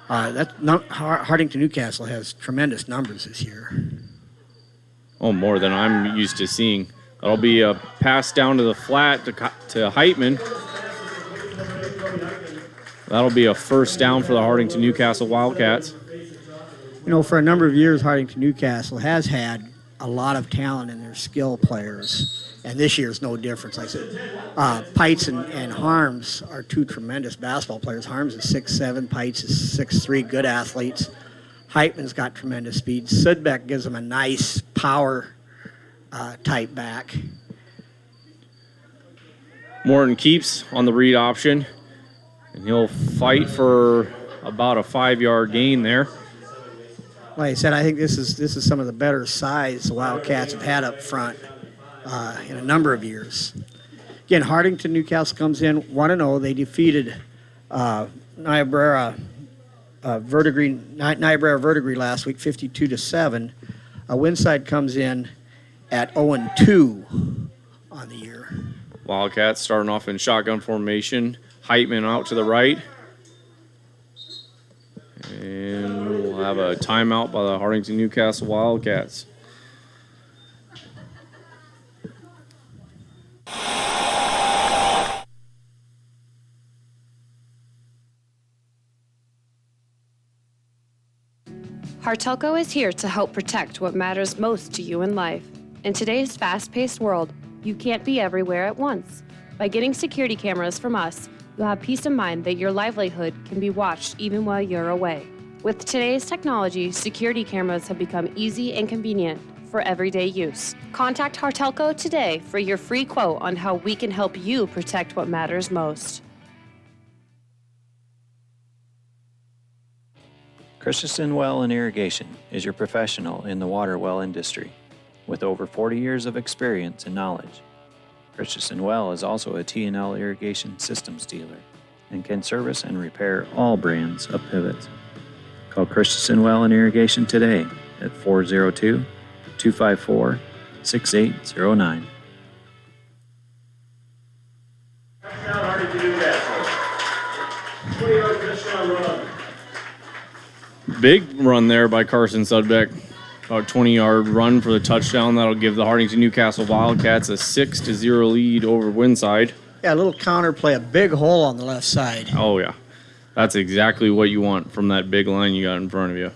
[SPEAKER 7] Hartington-Newcastle has tremendous numbers this year.
[SPEAKER 8] Oh, more than I'm used to seeing. That'll be a pass down to the flat to Heitman. That'll be a first down for the Hartington-Newcastle Wildcats.
[SPEAKER 7] You know, for a number of years, Hartington-Newcastle has had a lot of talent in their skill players, and this year is no difference. Like I said, Pites and Harms are two tremendous basketball players. Harms is 6'7", Pites is 6'3", good athletes. Heitman's got tremendous speed. Sudbeck gives him a nice power type back.
[SPEAKER 8] Morton keeps on the read option, and he'll fight for about a 5-yard gain there.
[SPEAKER 7] Like I said, I think this is some of the better size the Wildcats have had up front in a number of years. Again, Hartington-Newcastle comes in 1-0. They defeated Niobrara Verdigris last week, 52-7. Winside comes in at 0-2 on the year.
[SPEAKER 8] Wildcats starting off in shotgun formation. Heitman out to the right. And we'll have a timeout by the Hartington-Newcastle Wildcats.
[SPEAKER 5] Hartelco is here to help protect what matters most to you in life. In today's fast-paced world, you can't be everywhere at once. By getting security cameras from us, you'll have peace of mind that your livelihood can be watched even while you're away. With today's technology, security cameras have become easy and convenient for everyday use. Contact Hartelco today for your free quote on how we can help you protect what matters most.
[SPEAKER 6] Christensen Well and Irrigation is your professional in the water well industry. With over 40 years of experience and knowledge, Christensen Well is also a T&L irrigation systems dealer and can service and repair all brands of pivots. Call Christensen Well and Irrigation today at 402-254-6809.
[SPEAKER 8] Big run there by Carson Sudbeck. About 20-yard run for the touchdown. That'll give the Hartington-Newcastle Wildcats a 6-0 lead over Winside.
[SPEAKER 7] Yeah, a little counter play, a big hole on the left side.
[SPEAKER 8] Oh, yeah. That's exactly what you want from that big line you got in front of you.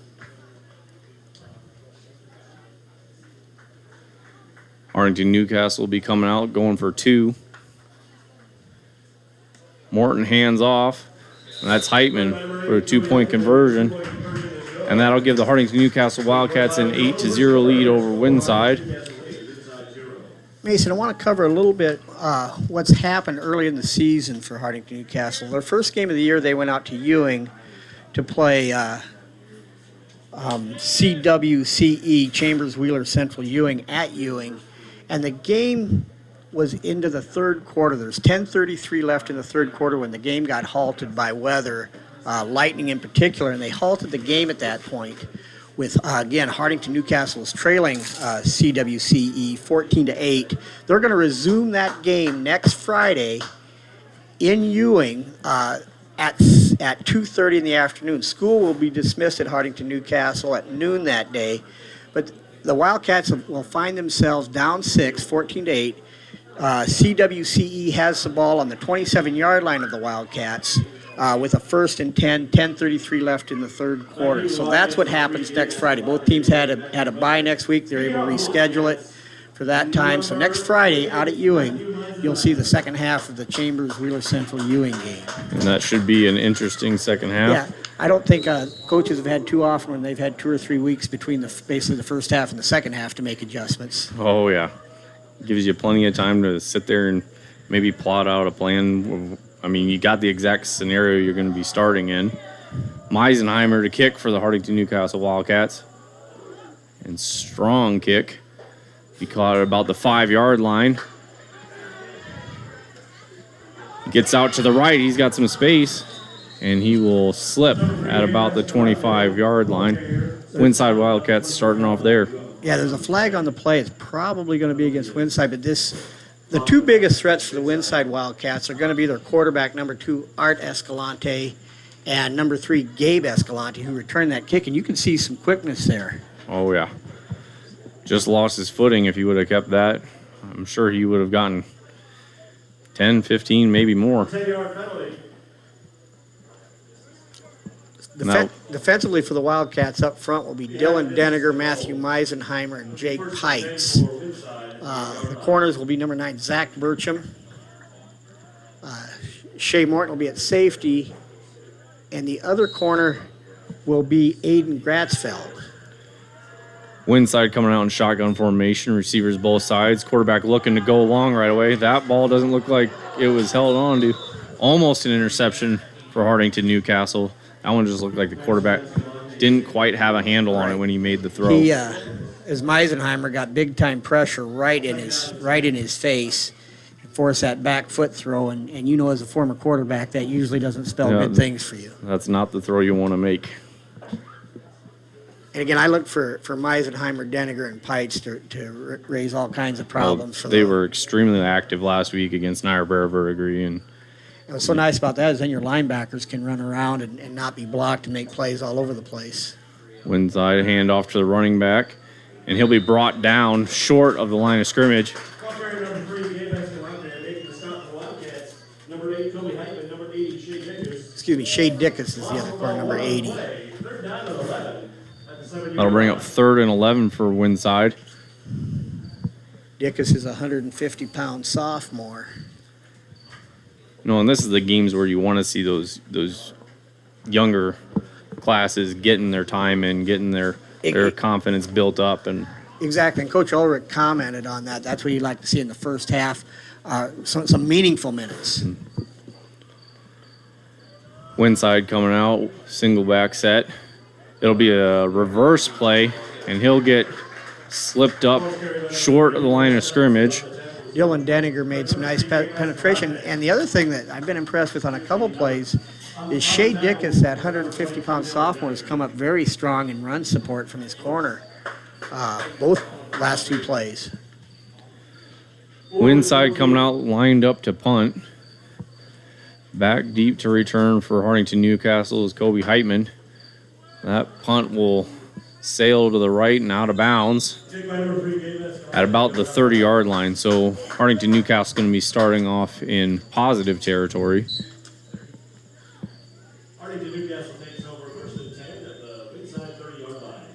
[SPEAKER 8] Hartington-Newcastle will be coming out, going for 2. Morton hands off, and that's Heitman for a 2-point conversion. And that'll give the Hartington-Newcastle Wildcats an 8-0 lead over Winside.
[SPEAKER 7] Mason, I want to cover a little bit what's happened early in the season for Hartington-Newcastle. Their first game of the year, they went out to Ewing to play CWCE, Chambers Wheeler Central Ewing, at Ewing. And the game was into the third quarter. There's 10:33 left in the third quarter when the game got halted by weather, lightning in particular, and they halted the game at that point with, again, Hartington-Newcastle is trailing CWCE 14-8. They're going to resume that game next Friday in Ewing at 2:30 in the afternoon. School will be dismissed at Hartington-Newcastle at noon that day, but the Wildcats will find themselves down 6, 14-8. CWCE has the ball on the 27-yard line of the Wildcats with a 1st and 10, 10:33 left in the third quarter. So that's what happens next Friday. Both teams had a bye next week. They're able to reschedule it for that time. So next Friday out at Ewing, you'll see the second half of the Chambers Wheeler Central Ewing game.
[SPEAKER 8] And that should be an interesting second half.
[SPEAKER 7] Yeah, I don't think coaches have had too often when they've had 2 or 3 weeks between basically the first half and the second half to make adjustments.
[SPEAKER 8] Oh, yeah. Gives you plenty of time to sit there and maybe plot out a plan. I mean, you got the exact scenario you're going to be starting in. Meisenheimer to kick for the Hartington-Newcastle Wildcats. And strong kick. He caught it about the 5-yard line. Gets out to the right. He's got some space, and he will slip at about the 25-yard line. Winside Wildcats starting off there.
[SPEAKER 7] Yeah, there's a flag on the play. It's probably going to be against Winside, but the two biggest threats for the Winside Wildcats are going to be their quarterback, number 2, Art Escalante, and number 3, Gabe Escalante, who returned that kick, and you can see some quickness there.
[SPEAKER 8] Oh, yeah. Just lost his footing. If he would have kept that, I'm sure he would have gotten 10, 15, maybe more.
[SPEAKER 7] Defensively for the Wildcats up front will be Dylan Deniger, Matthew Meisenheimer, and Jake Pikes. The corners will be number 9, Zach Burcham. Shea Morton will be at safety. And the other corner will be Aiden Gratzfeld.
[SPEAKER 8] Winside coming out in shotgun formation, receivers both sides. Quarterback looking to go long right away. That ball doesn't look like it was held on to. Almost an interception for Hartington-Newcastle. That one just looked like the quarterback didn't quite have a handle on it when he made the throw.
[SPEAKER 7] He, as Meisenheimer got big-time pressure right in his face, forced that back foot throw, and you know as a former quarterback that usually doesn't spell good things for you.
[SPEAKER 8] That's not the throw you want to make.
[SPEAKER 7] And again, I look for Meisenheimer, Deniger, and Pikes to raise all kinds of problems.
[SPEAKER 8] Well, they were extremely active last week against Niobrara Verdigris. And
[SPEAKER 7] what's so nice about that is then your linebackers can run around and not be blocked and make plays all over the place.
[SPEAKER 8] Winside handoff to the running back, and he'll be brought down short of the line of scrimmage.
[SPEAKER 7] Excuse me, Shea Dickus is the other corner, number 80.
[SPEAKER 8] That'll bring up 3rd and 11 for Winside.
[SPEAKER 7] Dickus is a 150-pound sophomore.
[SPEAKER 8] No, and this is the games where you want to see those younger classes getting their time and getting their confidence built up. And
[SPEAKER 7] exactly, and Coach Ulrich commented on that. That's what he'd like to see in the first half, some meaningful minutes.
[SPEAKER 8] Winside coming out, single back set. It'll be a reverse play, and he'll get slipped up short of the line of scrimmage.
[SPEAKER 7] Dylan Deniger made some nice penetration. And the other thing that I've been impressed with on a couple plays is Shea Dickus, that 150-pound sophomore, has come up very strong in run support from his corner, both last 2 plays.
[SPEAKER 8] Winside coming out, lined up to punt. Back deep to return for Hartington-Newcastle is Kobe Heitman. That punt will sail to the right and out of bounds at about the 30-yard line. So Hartington-Newcastle is going to be starting off in positive territory.
[SPEAKER 9] Hartington-Newcastle takes over first and 10 at the Winside 30-yard line.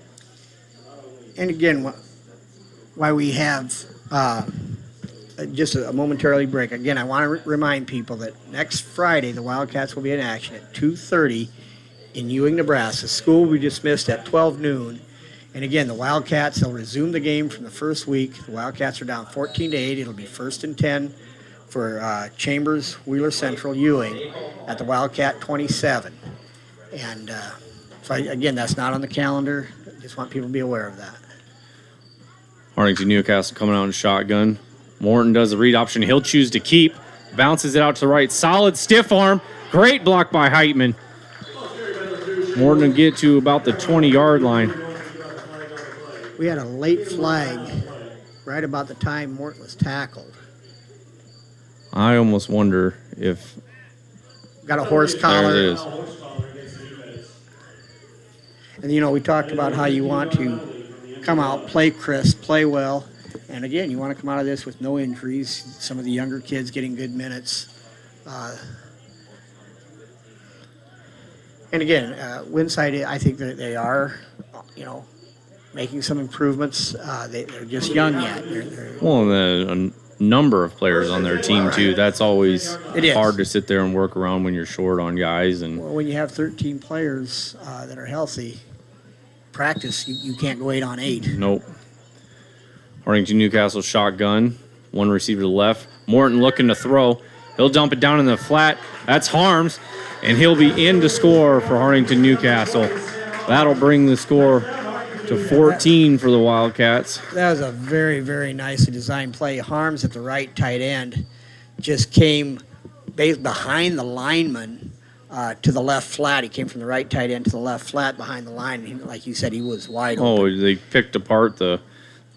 [SPEAKER 7] And again, why we have just a momentarily break. Again, I want to remind people that next Friday the Wildcats will be in action at 2:30 in Ewing, Nebraska. School will be dismissed at 12 noon. And again, the Wildcats, they'll resume the game from the first week. The Wildcats are down 14-8. It'll be 1st and 10 for Chambers, Wheeler Central, Ewing at the Wildcat 27. And again, that's not on the calendar. I just want people to be aware of that.
[SPEAKER 8] Hartington-Newcastle coming out in shotgun. Morton does the read option. He'll choose to keep. Bounces it out to the right. Solid stiff arm. Great block by Heitman. Morton will get to about the 20-yard line.
[SPEAKER 7] We had a late flag right about the time Morton was tackled.
[SPEAKER 8] I almost wonder if...
[SPEAKER 7] Got a horse collar.
[SPEAKER 8] There it is.
[SPEAKER 7] And, we talked about how you want to come out, play crisp, play well. And, again, you want to come out of this with no injuries. Some of the younger kids getting good minutes. And, again, Winside, I think that they are, making some improvements. They're just young yet.
[SPEAKER 8] Well, and a number of players on their team, too. That's always hard to sit there and work around when you're short on guys. And
[SPEAKER 7] when you have 13 players that are healthy, practice, you can't go 8 on 8.
[SPEAKER 8] Nope. Hartington-Newcastle shotgun. One receiver to the left. Morton looking to throw. He'll dump it down in the flat. That's Harms. And he'll be in to score for Hartington-Newcastle. That'll bring the score
[SPEAKER 2] to 14 for the Wildcats.
[SPEAKER 7] That was a very, very nicely designed play. Harms at the right tight end just came behind the lineman to the left flat. He came from the right tight end to the left flat behind the line. And like you said, he was wide open.
[SPEAKER 2] Oh, they picked apart the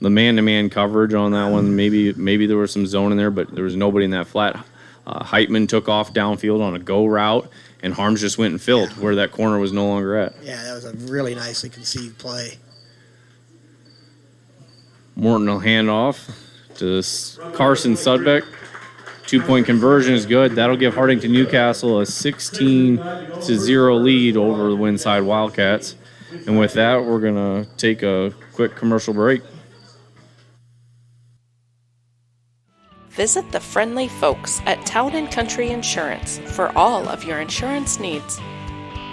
[SPEAKER 2] man-to-man coverage on that one. Maybe there was some zone in there, but there was nobody in that flat. Heitman took off downfield on a go route, and Harms just went and filled where that corner was no longer at.
[SPEAKER 7] Yeah, that was a really nicely conceived play.
[SPEAKER 2] Morton will hand off to Carson Sudbeck. 2-point conversion is good. That'll give Hartington-Newcastle a 16-0 lead over the Winside Wildcats. And with that, we're going to take a quick commercial break.
[SPEAKER 1] Visit the friendly folks at Town & Country Insurance for all of your insurance needs.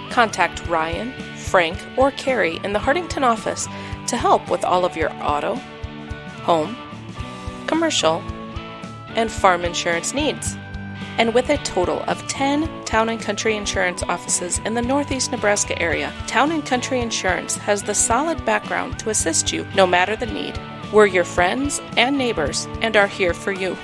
[SPEAKER 1] Contact Ryan, Frank, or Carrie in the Hartington office to help with all of your auto, home, commercial, and farm insurance needs. And with a total of 10 Town & Country Insurance offices in the Northeast Nebraska area, Town & Country Insurance has the solid background to assist you no matter the need. We're your friends and neighbors and are here for you.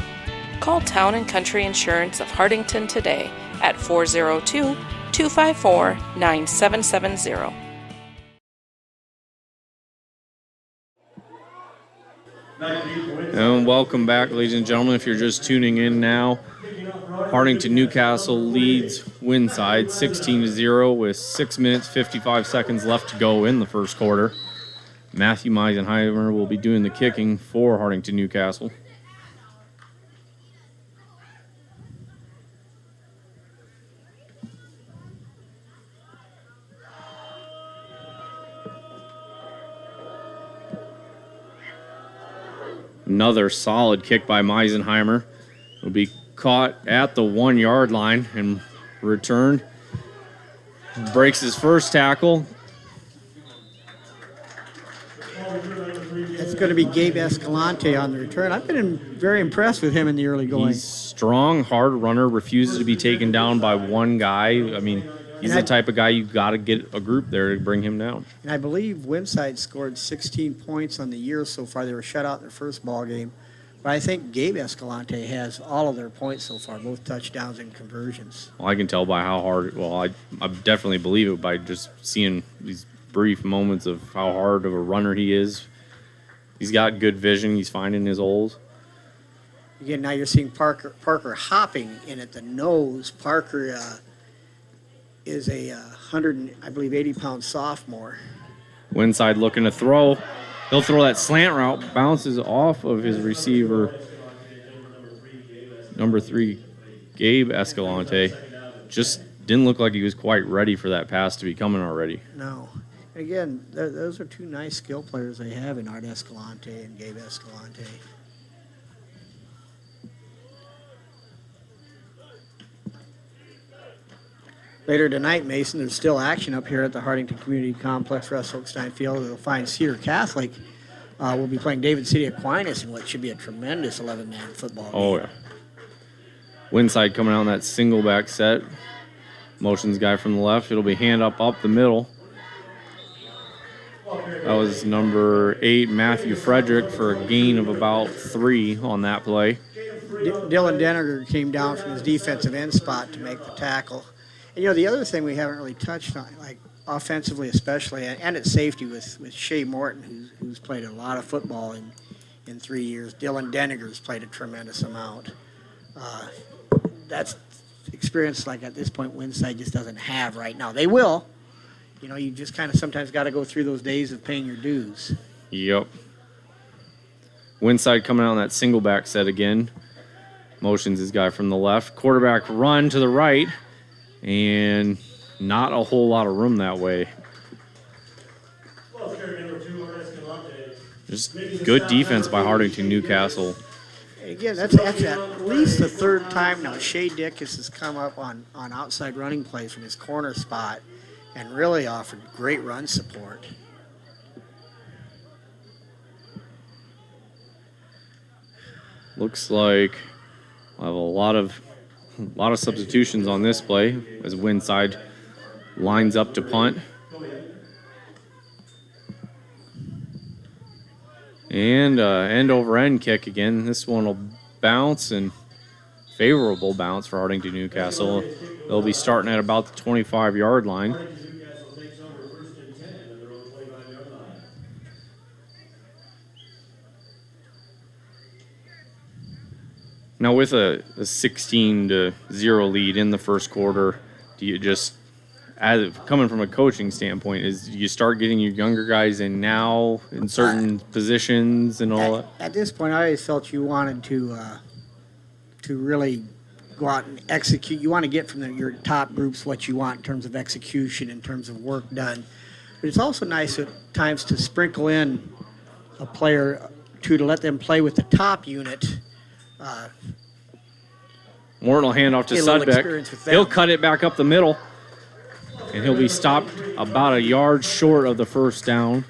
[SPEAKER 1] Call Town & Country Insurance of Hartington today at 402-254-9770.
[SPEAKER 2] And welcome back, ladies and gentlemen. If you're just tuning in now, Hartington-Newcastle leads Winside 16-0 with 6 minutes, 55 seconds left to go in the first quarter. Matthew Meisenheimer will be doing the kicking for Hartington-Newcastle. Another solid kick by Meisenheimer. Will be caught at the 1 yard line and returned. Breaks his first tackle.
[SPEAKER 7] It's going to be Gabe Escalante on the return. I've been very impressed with him in the early going.
[SPEAKER 2] He's strong, hard runner, refuses to be taken down by one guy. I mean, he's the type of guy you got to get a group there to bring him down.
[SPEAKER 7] And I believe Winside scored 16 points on the year so far. They were shut out in their first ball game. But I think Gabe Escalante has all of their points so far, both touchdowns and conversions.
[SPEAKER 2] Well, I can tell by how hard, I definitely believe it by just seeing these brief moments of how hard of a runner he is. He's got good vision. He's finding his holes.
[SPEAKER 7] Again, now you're seeing Parker hopping in at the nose. Parker is a 80-pound sophomore.
[SPEAKER 2] Winside looking to throw. He'll throw that slant route, bounces off of his receiver. Number 3, Gabe Escalante. Just didn't look like he was quite ready for that pass to be coming already.
[SPEAKER 7] No. And again, those are two nice skill players they have in Art Escalante and Gabe Escalante. Later tonight, Mason, there's still action up here at the Hartington Community Complex, Russ Hochstein Field. They'll find Cedar Catholic will be playing David City Aquinas in what should be a tremendous 11-man football game.
[SPEAKER 2] Oh, yeah. Winside coming out in that single back set. Motions guy from the left. It'll be hand up the middle. That was number 8, Matthew Frederick, for a gain of about 3 on that play.
[SPEAKER 7] Dylan Denninger came down from his defensive end spot to make the tackle. And, the other thing we haven't really touched on, like offensively especially, and at safety with Shea Morton, who's played a lot of football in 3 years. Dylan Denninger's played a tremendous amount. That's experience like at this point Winside just doesn't have right now. They will. You just kind of sometimes got to go through those days of paying your dues.
[SPEAKER 2] Yep. Winside coming out on that single back set again. Motions his guy from the left. Quarterback run to the right. And not a whole lot of room that way. Just good defense by Hartington-Newcastle.
[SPEAKER 7] Again, that's at least the third time now Shea Dickus has come up on outside running plays from his corner spot and really offered great run support.
[SPEAKER 2] Looks like we'll have a lot of substitutions on this play as Winside lines up to punt.
[SPEAKER 8] And end over end kick again. This one will bounce, and favorable bounce for Hartington-Newcastle. They'll be starting at about the 25-yard line.
[SPEAKER 9] Newcastle takes over first and 10 at their own 25-yard line.
[SPEAKER 8] Now with a 16-0 lead in the first quarter, do you just, coming from a coaching standpoint, is you start getting your younger guys in now in certain positions and all that?
[SPEAKER 7] At this point, I always felt you wanted to really go out and execute. You want to get from your top groups what you want in terms of execution, in terms of work done. But it's also nice at times to sprinkle in a player to let them play with the top unit.
[SPEAKER 8] Morton will hand off to
[SPEAKER 7] Get a little experience with
[SPEAKER 8] Sudbeck.
[SPEAKER 7] them.
[SPEAKER 8] He'll cut it back up the middle, and he'll be stopped about a yard short of the first down.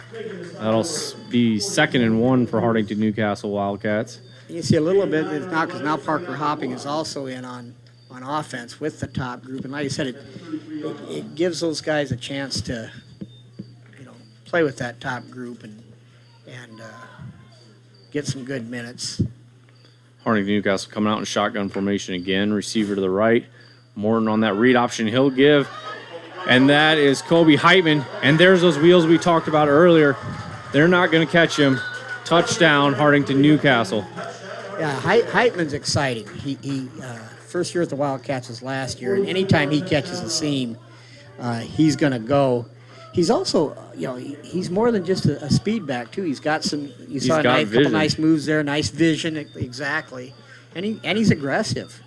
[SPEAKER 8] That'll be 2nd and 1 for Hartington-Newcastle Wildcats.
[SPEAKER 7] You see a little bit now because now Parker Hopping is also in on offense with the top group, and like I said, it gives those guys a chance to play with that top group and get some good minutes.
[SPEAKER 8] Hartington-Newcastle coming out in shotgun formation again. Receiver to the right. Morton on that read option. He'll give. And that is Kobe Heitman. And there's those wheels we talked about earlier. They're not going to catch him. Touchdown, Hartington-Newcastle.
[SPEAKER 7] Yeah, Heitman's exciting. He first year at the Wildcats was last year, and anytime he catches a seam, he's going to go. He's also, he's more than just a speed back too. He's got some. You saw a couple nice moves there, nice vision, exactly, and he's aggressive.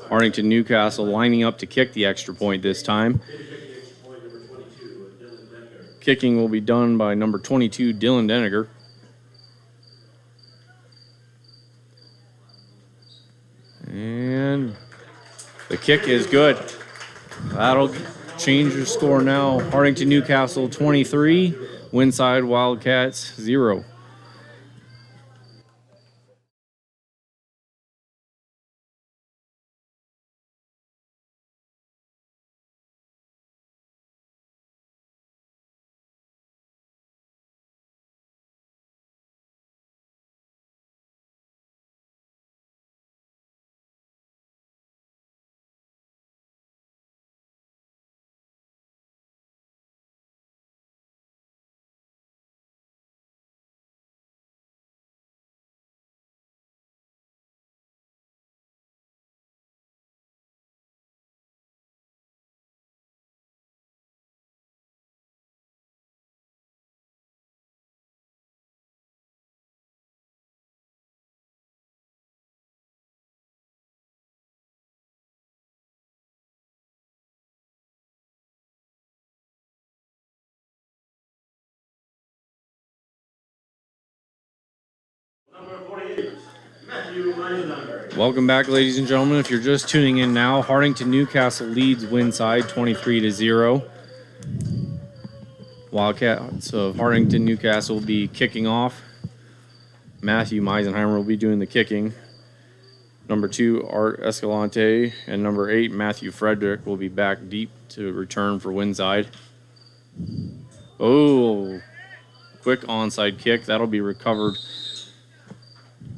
[SPEAKER 8] Hartington-Newcastle lining up to kick the extra point this time. Kicking will be done by number 22, Dylan Deniger. And the kick is good. That'll change your score now. Hartington-Newcastle 23, Winside Wildcats 0.
[SPEAKER 9] Number 48, Matthew Eisenberg.
[SPEAKER 8] Welcome back, ladies and gentlemen. If you're just tuning in now, Hartington-Newcastle leads Winside 23-0. Wildcats of Hartington-Newcastle will be kicking off. Matthew Meisenheimer will be doing the kicking. Number 2, Art Escalante, and number 8, Matthew Frederick, will be back deep to return for Winside. Oh, quick onside kick. That'll be recovered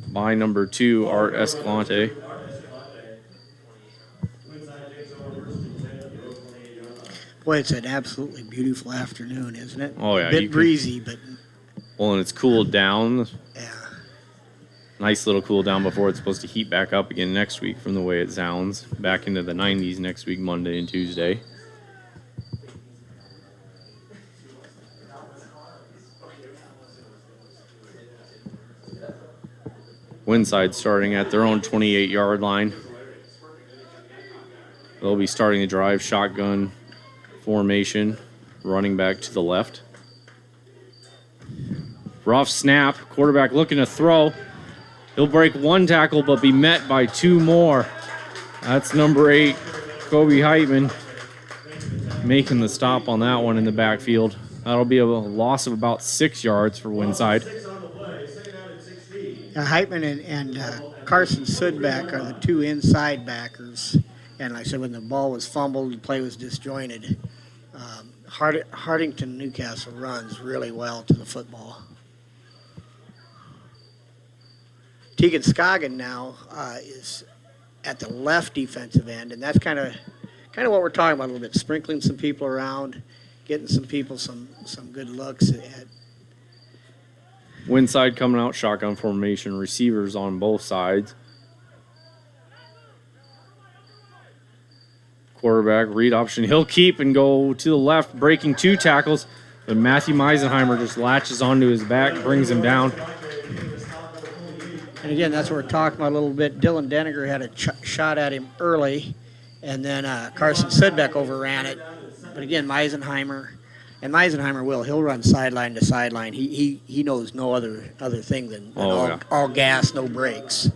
[SPEAKER 8] by number 2, Art Escalante.
[SPEAKER 7] Boy, it's an absolutely beautiful afternoon, isn't it?
[SPEAKER 8] Oh, yeah.
[SPEAKER 7] A bit breezy, but
[SPEAKER 8] Well, and it's cooled down.
[SPEAKER 7] yeah.
[SPEAKER 8] Nice little cool down before it's supposed to heat back up again next week from the way it sounds. Back into the 90s next week, Monday and Tuesday. Winside starting at their own 28-yard line. They'll be starting the drive shotgun formation, running back to the left. Rough snap, quarterback looking to throw. He'll break one tackle but be met by 2 more. That's number 8, Kobe Heitman, making the stop on that one in the backfield. That'll be a loss of about 6 yards for Winside.
[SPEAKER 7] Heitman and Carson Sudbeck are the 2 inside backers. And like I said, when the ball was fumbled, the play was disjointed. Hartington-Newcastle runs really well to the football. Tegan Scoggin now is at the left defensive end, and that's kind of what we're talking about a little bit, sprinkling some people around, getting some people some good looks at.
[SPEAKER 8] Winside coming out, shotgun formation, receivers on both sides. Quarterback, read option. He'll keep and go to the left, breaking 2 tackles. But Matthew Meisenheimer just latches onto his back, brings him down.
[SPEAKER 7] And again, that's what we're talking about a little bit. Dylan Deniger had a shot at him early, and then Carson Sidbeck overran it. But again, Meisenheimer he'll run sideline to sideline. He knows no other thing than all gas, no brakes.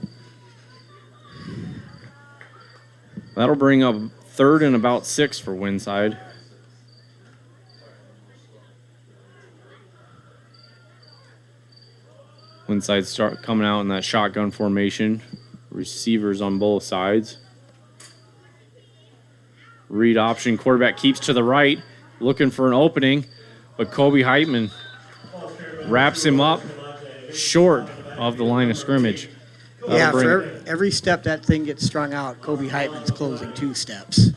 [SPEAKER 8] That'll bring up 3rd and about 6 for Winside. Winside start coming out in that shotgun formation. Receivers on both sides. Read option. Quarterback keeps to the right, looking for an opening, but Kobe Heitman wraps him up short of the line of scrimmage.
[SPEAKER 7] For every step that thing gets strung out, Kobe Heitman's closing 2 steps.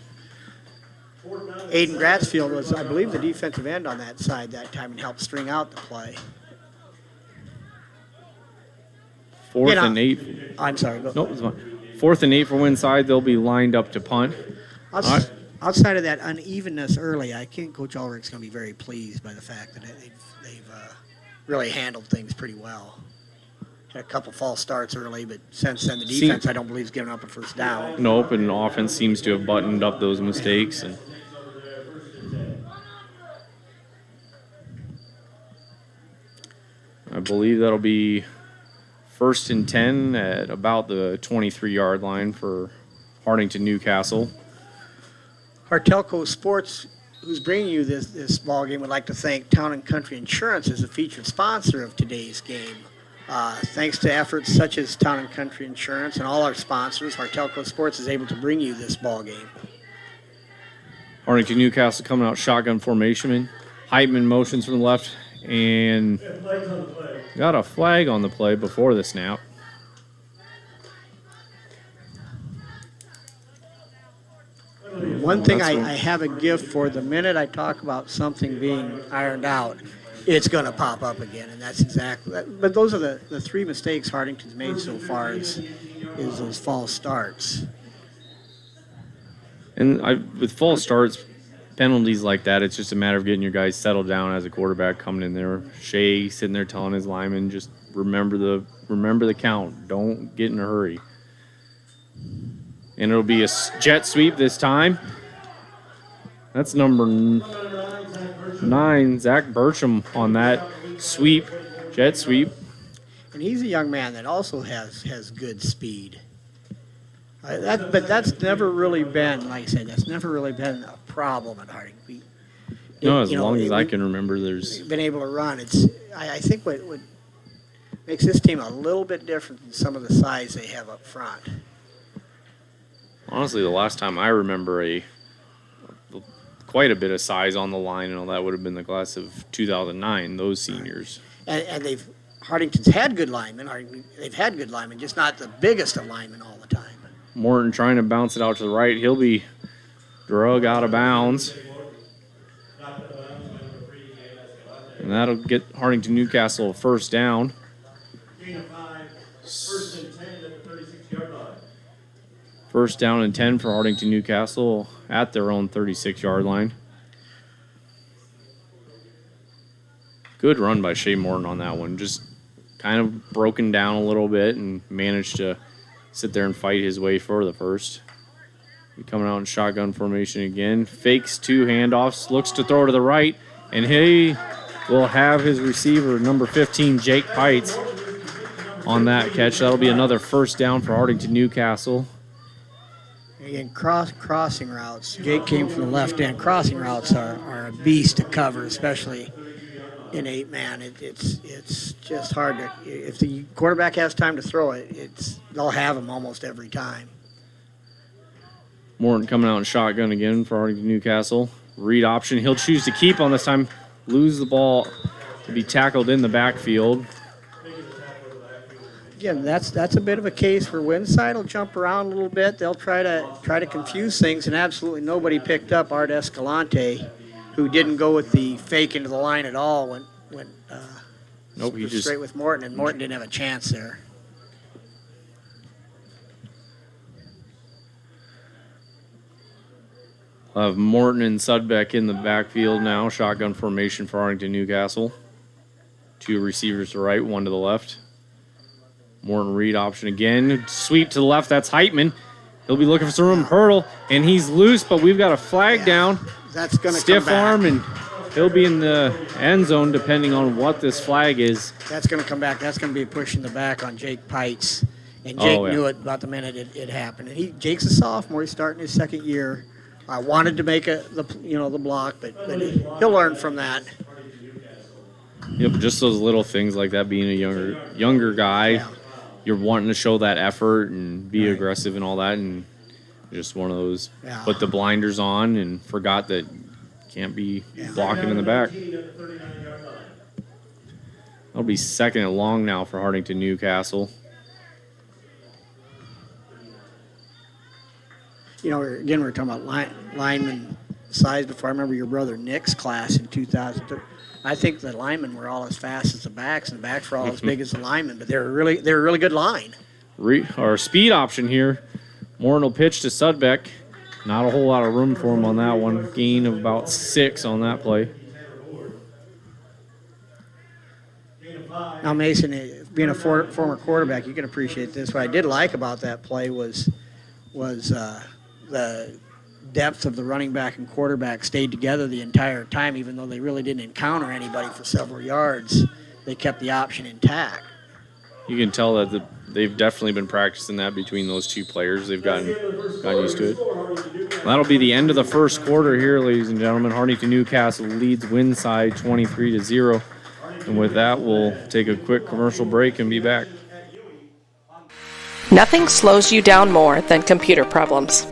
[SPEAKER 7] Aiden Gratzfield was, I believe, the defensive end on that side that time and helped string out the play.
[SPEAKER 8] 4th and 8.
[SPEAKER 7] I'm sorry.
[SPEAKER 8] Nope, it's fine. 4th and 8 for Winside. They'll be lined up to punt.
[SPEAKER 7] Outside of that unevenness early, I think Coach Ulrich's going to be very pleased by the fact that they've really handled things pretty well. Had a couple false starts early, but since then the defense, I don't believe, has given up a first down.
[SPEAKER 8] Nope, and offense seems to have buttoned up those mistakes. And I believe that'll be 1st and 10 at about the 23-yard line for Hartington-Newcastle.
[SPEAKER 7] Hartelco Sports, who's bringing you this ball game, would like to thank Town & Country Insurance as a featured sponsor of today's game. Thanks to efforts such as Town & Country Insurance and all our sponsors, Hartelco Sports is able to bring you this ball game.
[SPEAKER 8] Hartington-Newcastle coming out shotgun formation. Heitman motions from the left and got a flag on the play before the snap.
[SPEAKER 7] One thing I have a gift for, the minute I talk about something being ironed out, it's going to pop up again, and that's exactly that. But those are the 3 mistakes Hartington's made so far is those false starts.
[SPEAKER 8] And with false starts, penalties like that, it's just a matter of getting your guys settled down as a quarterback coming in there. Shea sitting there telling his lineman, just remember the count. Don't get in a hurry. And it'll be a jet sweep this time. That's number 9, Zach Burcham, on that sweep, jet sweep.
[SPEAKER 7] And he's a young man that also has good speed. But that's never really been, like I said, that's never really been a problem at Harding.
[SPEAKER 8] As long as I can remember, there's
[SPEAKER 7] been able to run. I think what makes this team a little bit different than some of the size they have up front.
[SPEAKER 8] Honestly, the last time I remember quite a bit of size on the line and all that would have been the class of 2009, those seniors.
[SPEAKER 7] And Hartington's had good linemen. They've had good linemen, just not the biggest of linemen all the time.
[SPEAKER 8] Morton trying to bounce it out to the right. He'll be drug out of bounds. And that'll get Hartington-Newcastle a first down.
[SPEAKER 9] Gain of 5, 1st and 10 at the 36-yard line.
[SPEAKER 8] First down and 10 for Hartington-Newcastle at their own 36-yard line. Good run by Shea Morton on that one. Just kind of broken down a little bit and managed to sit there and fight his way for the first. Coming out in shotgun formation again. Fakes 2 handoffs, looks to throw to the right, and he will have his receiver, number 15, Jake Pites, on that catch. That'll be another first down for Hartington-Newcastle.
[SPEAKER 7] Again, crossing routes. Jake came from the left end. Crossing routes are a beast to cover, especially in 8-man. It's just hard to. If the quarterback has time to throw it, they'll have him almost every time.
[SPEAKER 8] Morton coming out in shotgun again for Hartington-Newcastle. Read option. He'll choose to keep on this time. Lose the ball to be tackled in the backfield.
[SPEAKER 7] Again, that's a bit of a case where Winside will jump around a little bit. They'll try to confuse things, and absolutely nobody picked up Art Escalante, who didn't go with the fake into the line at all when
[SPEAKER 8] Nope, he just
[SPEAKER 7] straight with Morton, and Morton didn't have a chance there.
[SPEAKER 8] have Morton and Sudbeck in the backfield now. Shotgun formation for Hartington-Newcastle. 2 receivers to the right, 1 to the left. Morton read option again. Sweep to the left. That's Heitman. He'll be looking for some room. Hurdle, and he's loose, but we've got a flag down.
[SPEAKER 7] That's going to
[SPEAKER 8] stiff
[SPEAKER 7] come back.
[SPEAKER 8] arm, and he'll be in the end zone depending on what this flag is.
[SPEAKER 7] That's going to come back. That's going to be pushing the back on Jake Pites. And Jake knew it about the minute it happened. And Jake's a sophomore. He's starting his second year. I wanted to make the block, but he'll learn from that.
[SPEAKER 8] Yep, just those little things like that. Being a younger guy, you're wanting to show that effort and be aggressive and all that, and just one of those. Put the blinders on and forgot that can't be blocking in the back. That'll be 2nd and long now for Hartington-Newcastle.
[SPEAKER 7] Again, we were talking about lineman size before. I remember your brother Nick's class in 2003. I think the linemen were all as fast as the backs, and the backs were all as big as the linemen. But they were a really good line.
[SPEAKER 8] Our speed option here. Morton will pitch to Sudbeck. Not a whole lot of room for him on that one. Gain of about 6 on that play.
[SPEAKER 7] Now, Mason, being a former quarterback, you can appreciate this. What I did like about that play was the depth of the running back and quarterback stayed together the entire time, even though they really didn't encounter anybody for several yards. They kept the option intact.
[SPEAKER 8] You can tell that they've definitely been practicing that between those 2 players. They've gotten used to it. That'll be the end of the first quarter here, ladies and gentlemen. Hartington-Newcastle leads Winside 23-0. And with that, we'll take a quick commercial break and be back.
[SPEAKER 1] Nothing slows you down more than computer problems.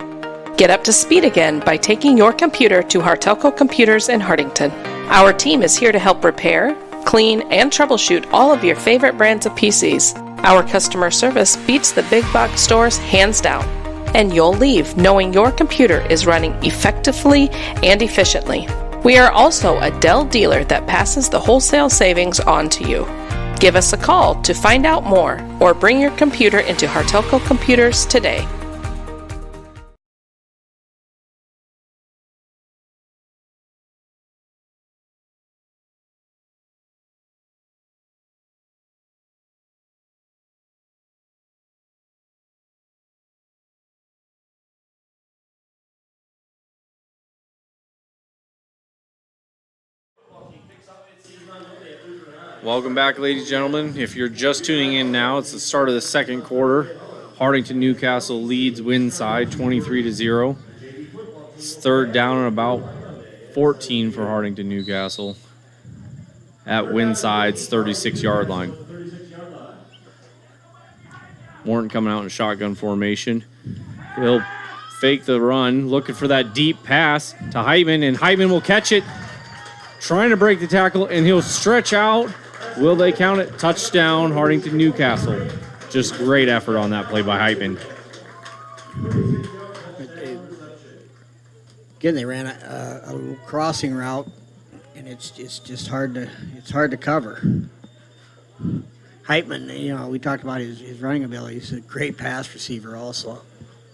[SPEAKER 1] Get up to speed again by taking your computer to Hartelco Computers in Hartington. Our team is here to help repair, clean, and troubleshoot all of your favorite brands of PCs. Our customer service beats the big box stores hands down. And you'll leave knowing your computer is running effectively and efficiently. We are also a Dell dealer that passes the wholesale savings on to you. Give us a call to find out more or bring your computer into Hartelco Computers today.
[SPEAKER 8] Welcome back, ladies and gentlemen. If you're just tuning in now, it's the start of the second quarter. Hartington-Newcastle leads Winside 23-0. It's 3rd down and about 14 for Hartington-Newcastle at Winside's 36-yard line. Morton coming out in shotgun formation. He'll fake the run, looking for that deep pass to Heitman, and Heitman will catch it, trying to break the tackle, and he'll stretch out. Will they count it? Touchdown, Hartington-Newcastle. Just great effort on that play by Heitman.
[SPEAKER 7] Again, they ran a little crossing route, and it's just hard to cover. Heitman, we talked about his running ability. He's a great pass receiver also.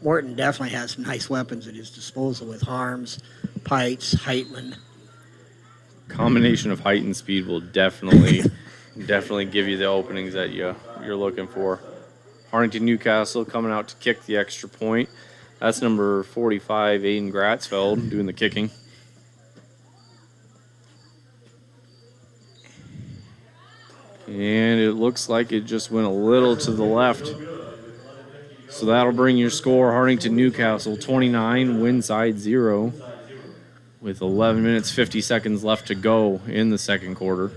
[SPEAKER 7] Morton definitely has some nice weapons at his disposal with Harms, Pites, Heitman.
[SPEAKER 8] Combination of height and speed will definitely give you the openings that you're looking for. Hartington-Newcastle coming out to kick the extra point. That's number 45, Aiden Gratzfeld, doing the kicking. And it looks like it just went a little to the left. So that'll bring your score, Hartington-Newcastle 29, Winside 0. With 11 minutes, 50 seconds left to go in the second quarter.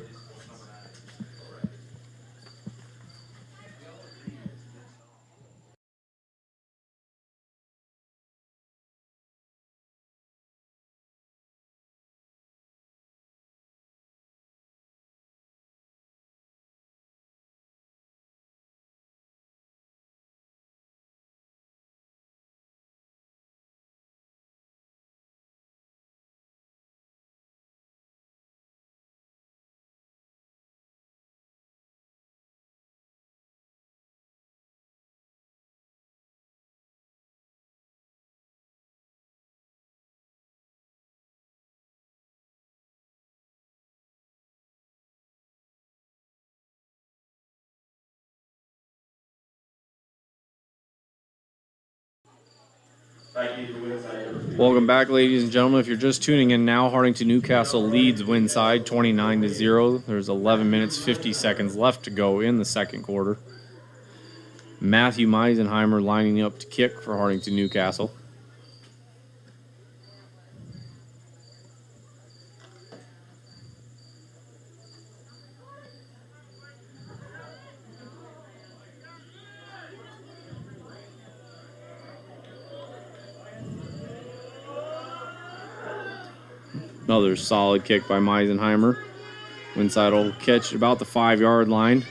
[SPEAKER 8] Welcome back, ladies and gentlemen. If you're just tuning in now, Hartington-Newcastle leads Winside 29-0. There's 11 minutes, 50 seconds left to go in the second quarter. Matthew Meisenheimer lining up to kick for Hartington-Newcastle. Another solid kick by Meisenheimer. Winside will catch about the 5-yard line.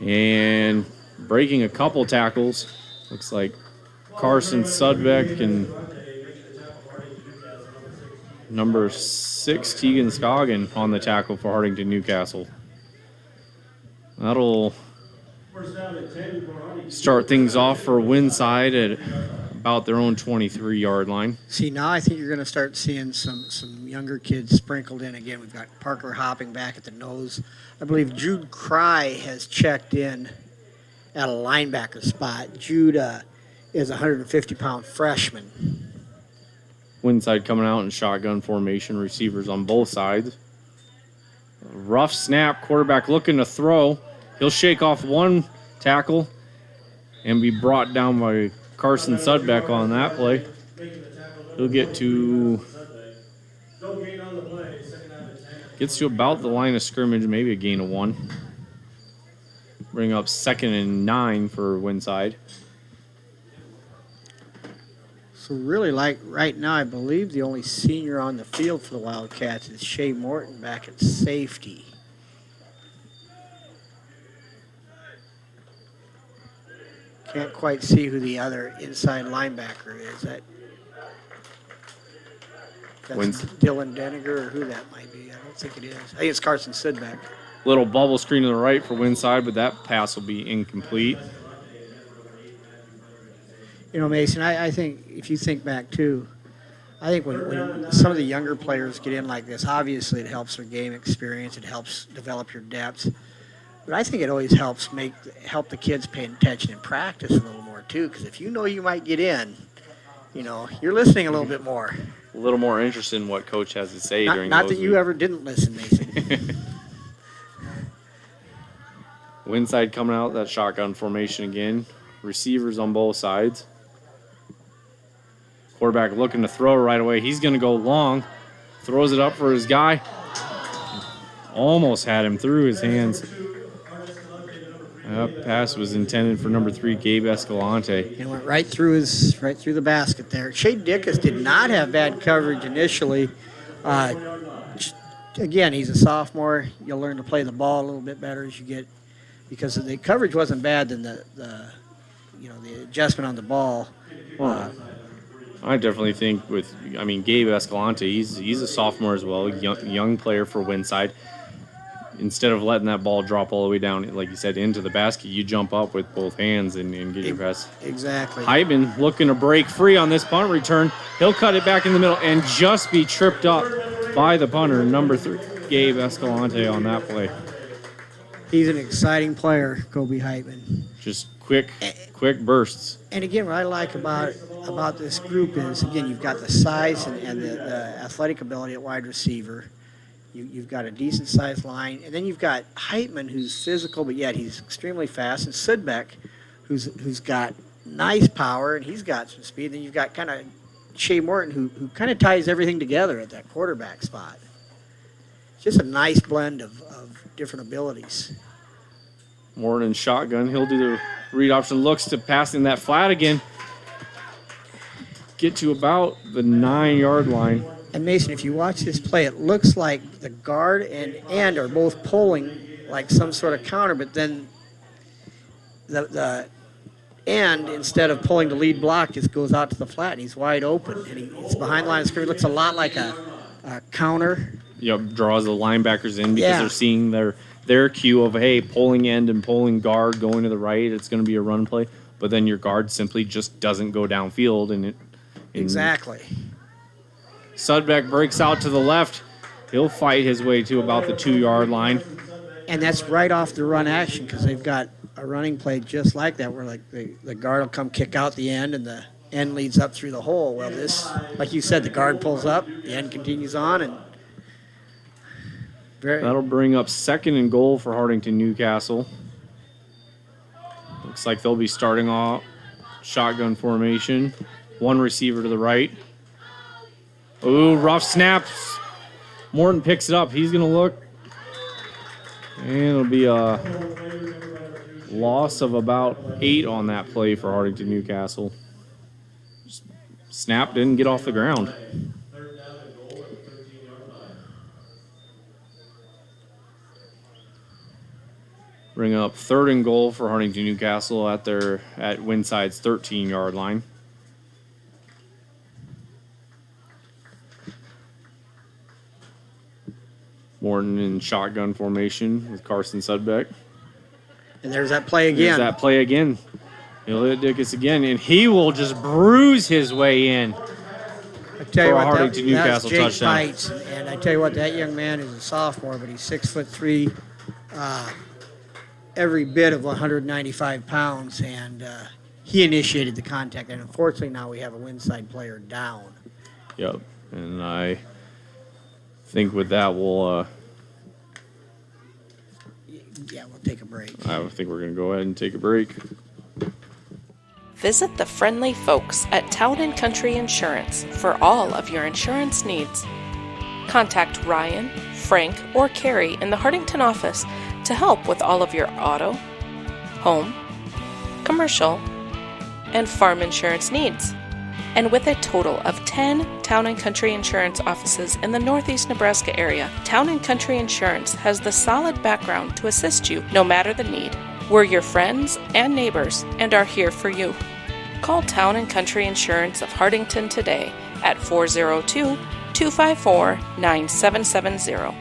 [SPEAKER 8] And breaking a couple tackles. Looks like Carson Sudbeck and number 6, Tegan Scoggin, on the tackle for Hartington-Newcastle. That'll start things off for Winside at about their own 23-yard line.
[SPEAKER 7] See, now I think you're going to start seeing some younger kids sprinkled in again. We've got Parker Hopping back at the nose. I believe Jude Cry has checked in at a linebacker spot. Jude is a 150-pound freshman.
[SPEAKER 8] Winside coming out in shotgun formation, receivers on both sides. Rough snap, quarterback looking to throw. He'll shake off one tackle and be brought down by Carson Sudbeck on that play. He'll get to about the line of scrimmage, maybe a gain of 1. Bring up 2nd and 9 for Winside.
[SPEAKER 7] So really, like right now, I believe the only senior on the field for the Wildcats is Shea Morton back at safety. Can't quite see who the other inside linebacker is. That's Dylan Deniger or who that might be. I don't think it is. I think it's Carson Sidback.
[SPEAKER 8] Little bubble screen to the right for Winside, but that pass will be incomplete.
[SPEAKER 7] You know, Mason, I think if you think back too, I think when some of the younger players get in like this, obviously it helps their game experience. It helps develop your depth. But I think it always helps help the kids pay attention in practice a little more too, because if you know you might get in, you know, you're listening a little bit more.
[SPEAKER 8] A little more interested in what coach has to say during
[SPEAKER 7] Not
[SPEAKER 8] those
[SPEAKER 7] that you
[SPEAKER 8] weeks.
[SPEAKER 7] ever didn't listen, Mason.
[SPEAKER 8] Winside coming out, that shotgun formation again. Receivers on both sides. Quarterback looking to throw right away. He's going to go long. Throws it up for his guy. Almost had him through his hands. That pass was intended for number 3, Gabe Escalante.
[SPEAKER 7] And went right through the basket there. Shea Dickus did not have bad coverage initially. Again, he's a sophomore. You'll learn to play the ball a little bit better as you get, because the coverage wasn't bad. Then the adjustment on the ball.
[SPEAKER 8] I definitely think Gabe Escalante, he's a sophomore as well, young player for Winside. Instead of letting that ball drop all the way down, like you said, into the basket, you jump up with both hands and get your pass.
[SPEAKER 7] Exactly.
[SPEAKER 8] Hyben looking to break free on this punt return. He'll cut it back in the middle and just be tripped up by the punter, number 3, Gabe Escalante, on that play.
[SPEAKER 7] He's an exciting player, Kobe Hyben.
[SPEAKER 8] Just quick bursts.
[SPEAKER 7] And again, what I like about this group is, again, you've got the size and the athletic ability at wide receiver. You've got a decent-sized line. And then you've got Heitman, who's physical, but yet he's extremely fast. And Sidbeck, who's got nice power, and he's got some speed. And then you've got kind of Shea Morton, who kind of ties everything together at that quarterback spot. It's just a nice blend of different abilities.
[SPEAKER 8] Morton shotgun. He'll do the read option. Looks to pass in that flat again. Get to about the 9-yard line.
[SPEAKER 7] And Mason, if you watch this play, it looks like the guard and end are both pulling like some sort of counter, but then the end, instead of pulling the lead block, just goes out to the flat, and he's wide open. And it's behind the line of scrimmage. It looks a lot like a counter.
[SPEAKER 8] Draws the linebackers in because they're seeing their cue of, hey, pulling end and pulling guard going to the right. It's going to be a run play. But then your guard simply just doesn't go downfield.
[SPEAKER 7] Exactly.
[SPEAKER 8] Sudbeck breaks out to the left. He'll fight his way to about the 2-yard line.
[SPEAKER 7] And that's right off the run action, because they've got a running play just like that, where like the guard will come kick out the end and the end leads up through the hole. Well, this, like you said, the guard pulls up, the end continues on, and
[SPEAKER 8] That'll bring up 2nd and goal for Hartington-Newcastle. Looks like they'll be starting off shotgun formation. One receiver to the right. Ooh, rough snaps. Morton picks it up. He's going to look. And it'll be a loss of about 8 on that play for Hartington-Newcastle. Snap didn't get off the ground.
[SPEAKER 9] Third down and goal at the 13-yard line.
[SPEAKER 8] Bring up 3rd and goal for Hartington-Newcastle at Winside's 13-yard line. Morton in shotgun formation with Carson Sudbeck.
[SPEAKER 7] And there's that play again.
[SPEAKER 8] There's that play again. He'll hit Dickus again, and he will just bruise his way in
[SPEAKER 7] I tell you
[SPEAKER 8] for a
[SPEAKER 7] what,
[SPEAKER 8] Hartington-Newcastle
[SPEAKER 7] Jake
[SPEAKER 8] touchdown.
[SPEAKER 7] Pites, and I tell you what, that young man is a sophomore, but he's 6'3", every bit of 195 pounds, and he initiated the contact. And unfortunately, now we have a Winside player down.
[SPEAKER 8] Yep, and I think with that we'll.
[SPEAKER 7] Yeah, we'll take a break.
[SPEAKER 8] I think we're going to go ahead and take a break.
[SPEAKER 1] Visit the friendly folks at Town and Country Insurance for all of your insurance needs. Contact Ryan, Frank, or Carrie in the Hartington office to help with all of your auto, home, commercial, and farm insurance needs. And with a total of 10 Town and Country Insurance offices in the Northeast Nebraska area, Town and Country Insurance has the solid background to assist you no matter the need. We're your friends and neighbors and are here for you. Call Town and Country Insurance of Hartington today at 402-254-9770.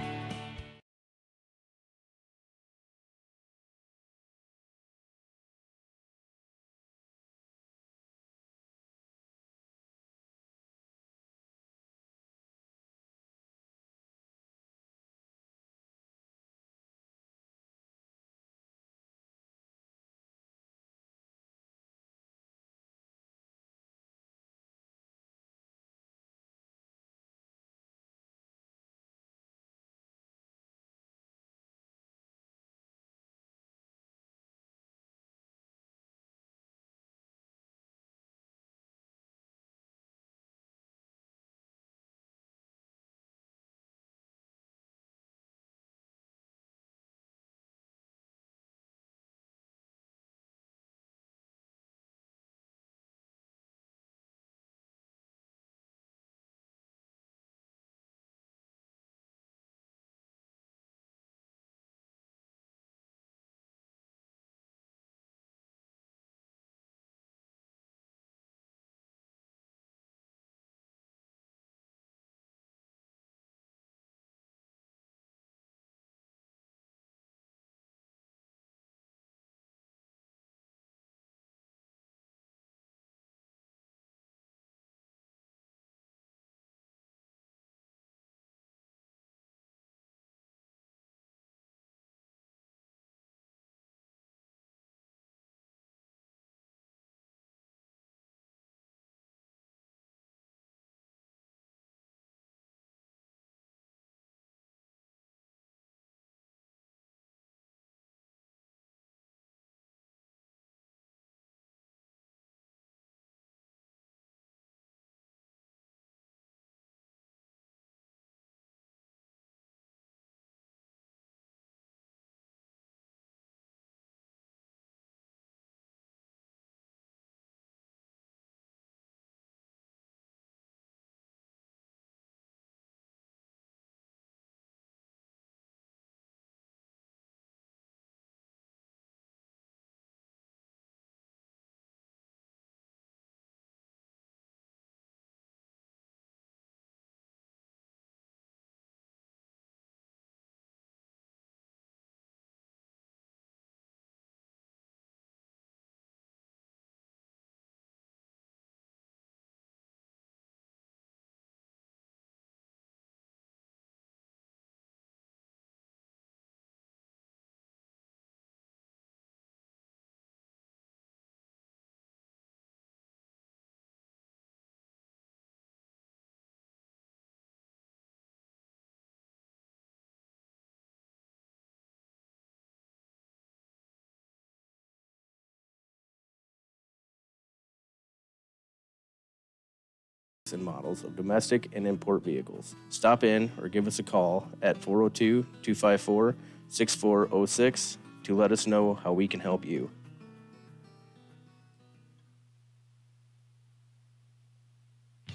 [SPEAKER 2] makes and models of domestic and import vehicles. Stop in or give us a call at 402-254-6406 to let us know how we can help you.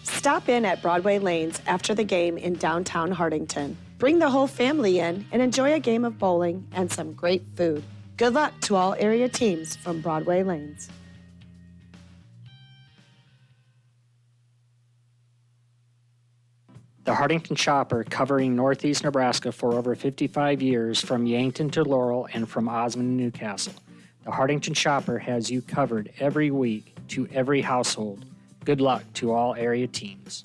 [SPEAKER 3] Stop in at Broadway Lanes after the game in downtown Hartington. Bring the whole family in and enjoy a game of bowling and some great food. Good luck to all area teams from Broadway Lanes.
[SPEAKER 4] The Hartington Shopper, covering northeast Nebraska for over 55 years from Yankton to Laurel and from Osmond-Newcastle. The Hartington Shopper has you covered every week to every household. Good luck to all area teams.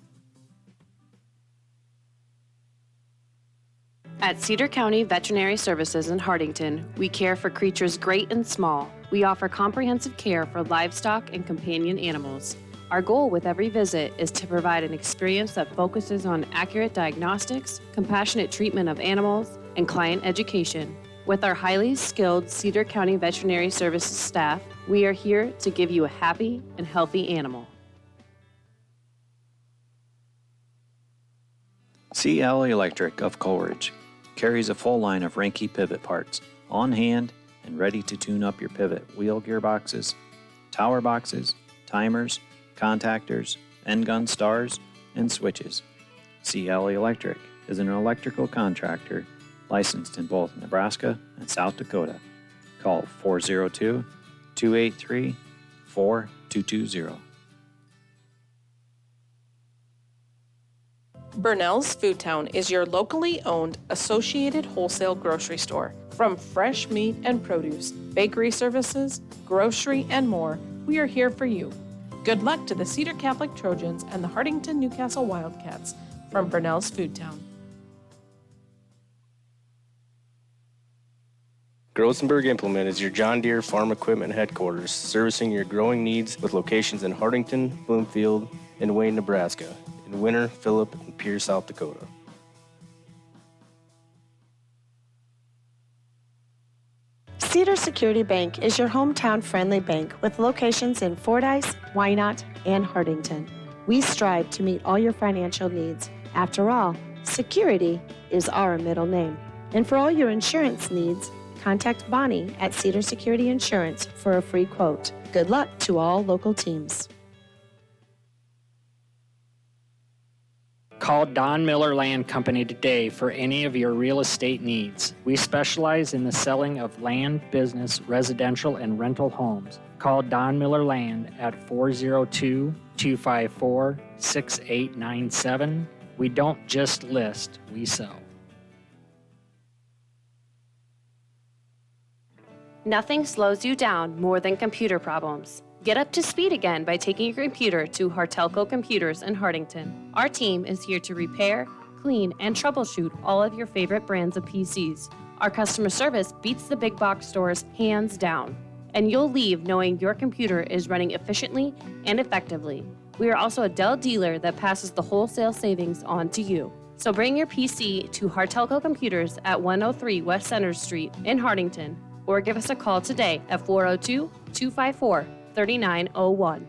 [SPEAKER 5] At Cedar County Veterinary Services in Hartington, we care for creatures great and small. We offer comprehensive care for livestock and companion animals. Our goal with every visit is to provide an experience that focuses on accurate diagnostics, compassionate treatment of animals, and client education. With our highly skilled Cedar County Veterinary Services staff, we are here to give you a happy and healthy animal.
[SPEAKER 6] CL Electric of Coleridge carries a full line of Ranke pivot parts on hand and ready to tune up your pivot wheel gearboxes, tower boxes, timers, contactors, end gun stars, and switches. CL Electric is an electrical contractor licensed in both Nebraska and South Dakota. Call 402-283-4220.
[SPEAKER 1] Burnell's Food Town is your locally owned associated wholesale grocery store. From fresh meat and produce, bakery services, grocery, and more, we are here for you. Good luck to the Cedar Catholic Trojans and the Hartington-Newcastle Wildcats from Burnell's Food Town.
[SPEAKER 2] Grosenberg Implement is your John Deere farm equipment headquarters, servicing your growing needs with locations in Hartington, Bloomfield, and Wayne, Nebraska, in Winter, Phillip, and Pierce, South Dakota.
[SPEAKER 3] Cedar Security Bank is your hometown friendly bank with locations in Fordyce, Wynot, and Hartington. We strive to meet all your financial needs. After all, security is our middle name. And for all your insurance needs, contact Bonnie at Cedar Security Insurance for a free quote. Good luck to all local teams.
[SPEAKER 4] Call Don Miller Land Company today for any of your real estate needs. We specialize in the selling of land, business, residential, and rental homes. Call Don Miller Land at 402-254-6897. We don't just list, we sell.
[SPEAKER 5] Nothing slows you down more than computer problems. Get up to speed again by taking your computer to Hartelco Computers in Hartington. Our team is here to repair, clean, and troubleshoot all of your favorite brands of PCs. Our customer service beats the big box stores hands down, and you'll leave knowing your computer is running efficiently and effectively. We are also a Dell dealer that passes the wholesale savings on to you. So bring your PC to Hartelco Computers at 103 West Center Street in Hartington, or give us a call today at 402-254-3901.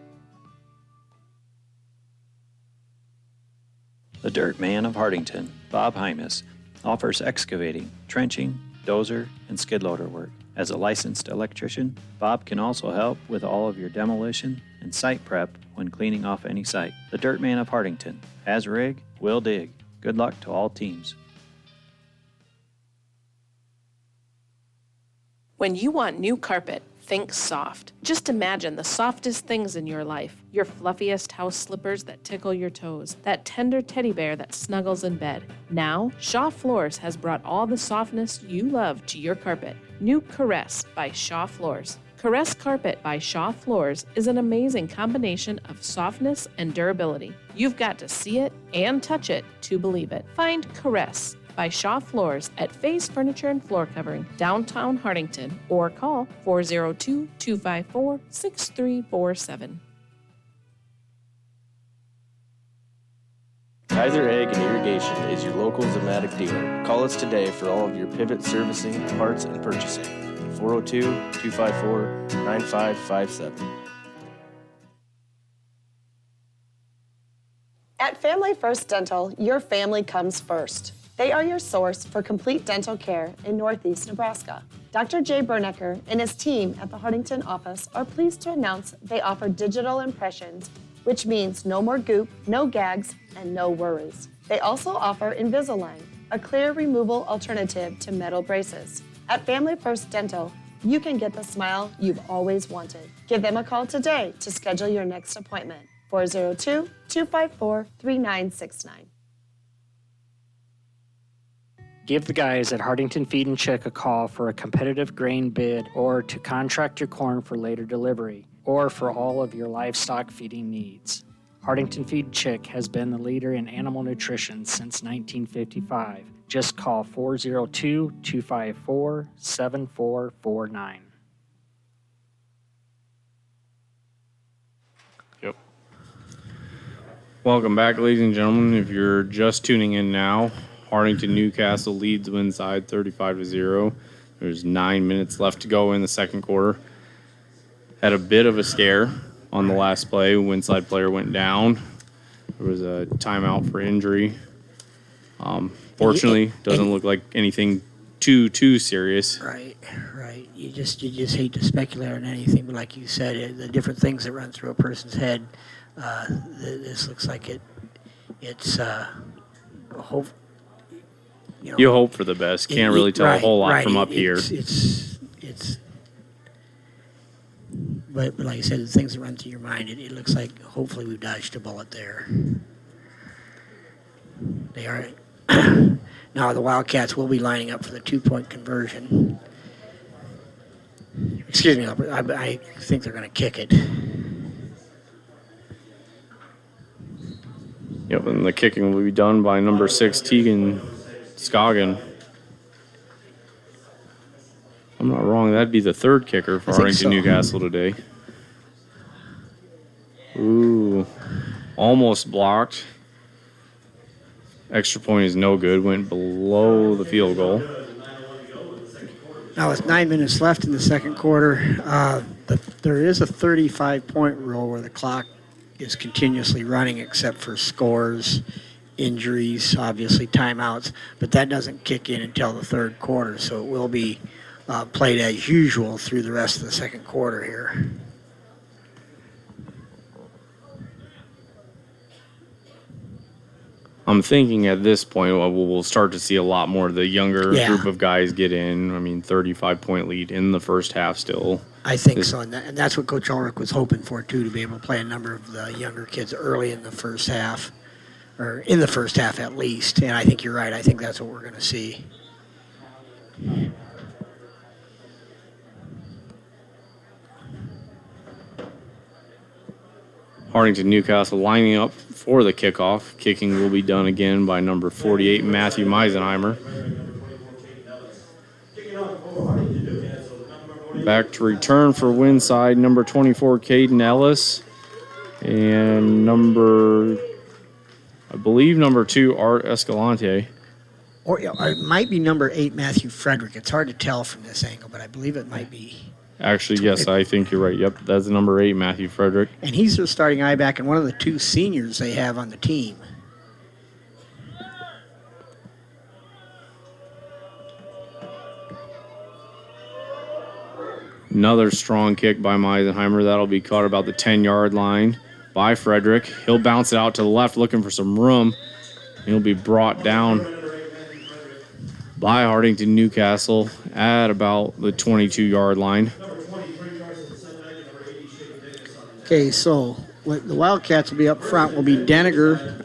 [SPEAKER 6] The Dirt Man of Hartington, Bob Hymas, offers excavating, trenching, dozer, and skid loader work. As a licensed electrician, Bob can also help with all of your demolition and site prep when cleaning off any site. The Dirt Man of Hartington has a rig, will dig. Good luck to all teams.
[SPEAKER 1] When you want new carpet, think soft. Just imagine the softest things in your life. Your fluffiest house slippers that tickle your toes. That tender teddy bear that snuggles in bed. Now, Shaw Floors has brought all the softness you love to your carpet. New Caress by Shaw Floors. Caress Carpet by Shaw Floors is an amazing combination of softness and durability. You've got to see it and touch it to believe it. Find Caress by Shaw Floors at Faye's Furniture and Floor Covering, downtown Hartington, or call 402-254-6347.
[SPEAKER 2] Kaiser Ag and Irrigation is your local Zematic dealer. Call us today for all of your pivot servicing, parts, and purchasing. 402-254-9557.
[SPEAKER 3] Family First Dental, your family comes first. They are your source for complete dental care in Northeast Nebraska. Dr. Jay Bernecker and his team at the Hartington office are pleased to announce they offer digital impressions, which means no more goop, no gags, and no worries. They also offer Invisalign, a clear removal alternative to metal braces. At Family First Dental, you can get the smile you've always wanted. Give them a call today to schedule your next appointment. 402-254-3969.
[SPEAKER 4] Give the guys at Hartington Feed and Chick a call for a competitive grain bid or to contract your corn for later delivery or for all of your livestock feeding needs. Hartington Feed and Chick has been the leader in animal nutrition since 1955. Just call 402-254-7449.
[SPEAKER 8] Yep. Welcome back, ladies and gentlemen. If you're just tuning in now, Hartington-Newcastle leads Winside 35-0. There's 9 minutes left to go in the second quarter. Had a bit of a scare on the last play. Winside player went down. There was a timeout for injury. Fortunately, doesn't look like anything too serious.
[SPEAKER 10] Right. You just hate to speculate on anything, but like you said, the different things that run through a person's head. This looks like it's hope.
[SPEAKER 8] You hope for the best. Can't really tell a whole lot from up here.
[SPEAKER 10] But like I said, the things that run through your mind, it looks like hopefully we've dodged a bullet there. They are. Now the Wildcats will be lining up for the 2-point conversion. Excuse me, I think they're going to kick it.
[SPEAKER 8] Yep, and the kicking will be done by number 6, Tegan Scoggin. I'm not wrong, that'd be the third kicker for Hartington-Newcastle today. Ooh, almost blocked. Extra point is no good, went below the field goal.
[SPEAKER 10] Now with 9 minutes left in the second quarter, there is a 35-point rule where the clock is continuously running except for scores, injuries, obviously timeouts, but that doesn't kick in until the third quarter, so it will be played as usual through the rest of the second quarter here.
[SPEAKER 8] I'm thinking at this point we'll start to see a lot more of the younger group of guys get in. I mean, 35-point lead in the first half still.
[SPEAKER 10] I think so, and that's what Coach Ulrich was hoping for, too, to be able to play a number of the younger kids early in the first half, or in the first half at least, and I think you're right. I think that's what we're going to see.
[SPEAKER 8] Hartington-Newcastle lining up for the kickoff. Kicking will be done again by number 48, Matthew Meisenheimer. Back to return for Winside, number 24, Caden Ellis. And I believe number 2, Art Escalante.
[SPEAKER 10] Or it might be number 8, Matthew Frederick. It's hard to tell from this angle, but I believe it might be.
[SPEAKER 8] Actually, yes, I think you're right. Yep, that's number 8, Matthew Frederick.
[SPEAKER 10] And he's the starting I-back and one of the 2 seniors they have on the team.
[SPEAKER 8] Another strong kick by Meisenheimer. That'll be caught about the 10-yard line by Frederick. He'll bounce it out to the left looking for some room. He'll be brought down by Hartington-Newcastle at about the 22-yard line.
[SPEAKER 10] Okay, so the Wildcats will be up front will be Deniger,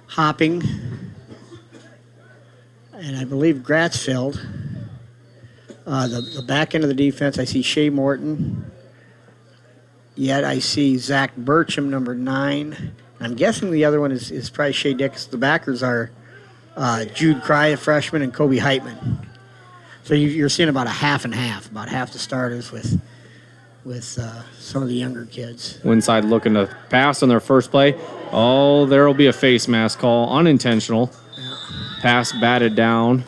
[SPEAKER 10] Hopping, and I believe Gratzfeld. The back end of the defense, I see Shea Morton. Yet I see Zach Burcham, number 9. I'm guessing the other one is probably Shea Dix. The backers are Jude Cry, a freshman, and Kobe Heitman. So you're seeing about a half and half, about half the starters with some of the younger kids.
[SPEAKER 8] Winside looking to pass on their first play. Oh, there will be a face mask call, unintentional. Yeah. Pass batted down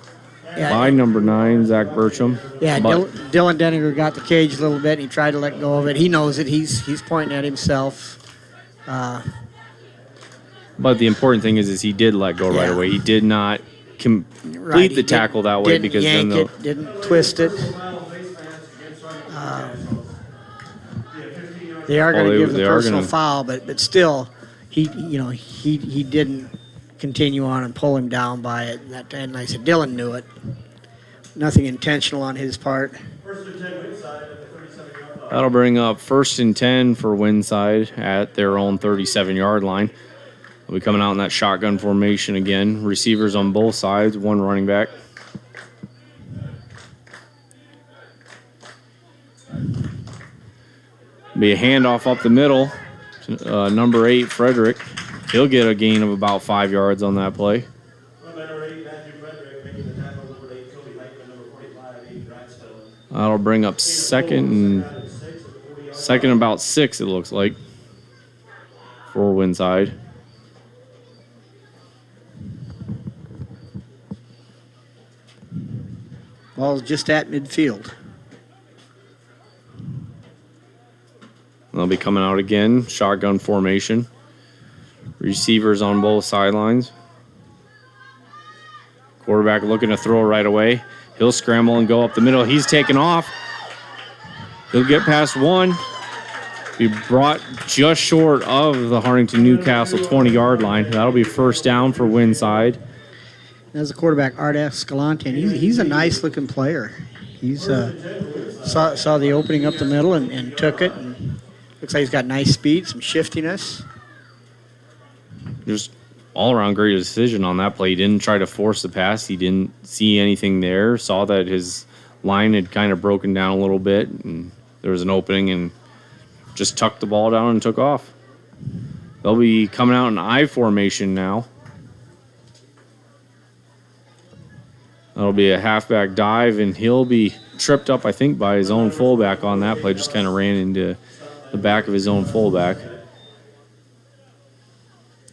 [SPEAKER 8] by number 9, Zach Burcham.
[SPEAKER 10] Yeah, Dylan Deniger got the cage a little bit, and he tried to let go of it. He knows it. He's pointing at himself.
[SPEAKER 8] But the important thing is he did let go right
[SPEAKER 10] Yeah.
[SPEAKER 8] away. He did not complete the tackle that way,
[SPEAKER 10] Didn't
[SPEAKER 8] because then
[SPEAKER 10] yank it, didn't twist it. They are going to give the personal foul, but still, he didn't continue on and pull him down by it. And I said Dylan knew it. Nothing intentional on his part.
[SPEAKER 8] that'll bring up 1st and 10 for Winside at their own 37-yard line. They'll be coming out in that shotgun formation again. Receivers on both sides, one running back. Be a handoff up the middle. Number 8, Frederick. He'll get a gain of about 5 yards on that play. That'll bring up second about 6, it looks like, for Winside.
[SPEAKER 10] Ball's just at midfield.
[SPEAKER 8] They'll be coming out again, shotgun formation. Receivers on both sidelines. Quarterback looking to throw right away. He'll scramble and go up the middle. He's taken off. He'll get past one. Be brought just short of the Hartington-Newcastle 20-yard line. That'll be 1st down for Winside.
[SPEAKER 10] As a quarterback, Art Escalante, and he's a nice-looking player. He's saw the opening up the middle and took it. And looks like he's got nice speed, some shiftiness.
[SPEAKER 8] Just all-around great decision on that play. He didn't try to force the pass. He didn't see anything there. Saw that his line had kind of broken down a little bit, and there was an opening, and just tucked the ball down and took off. They'll be coming out in I formation now. That'll be a halfback dive, and he'll be tripped up, I think, by his own fullback on that play. Just kind of ran into the back of his own fullback.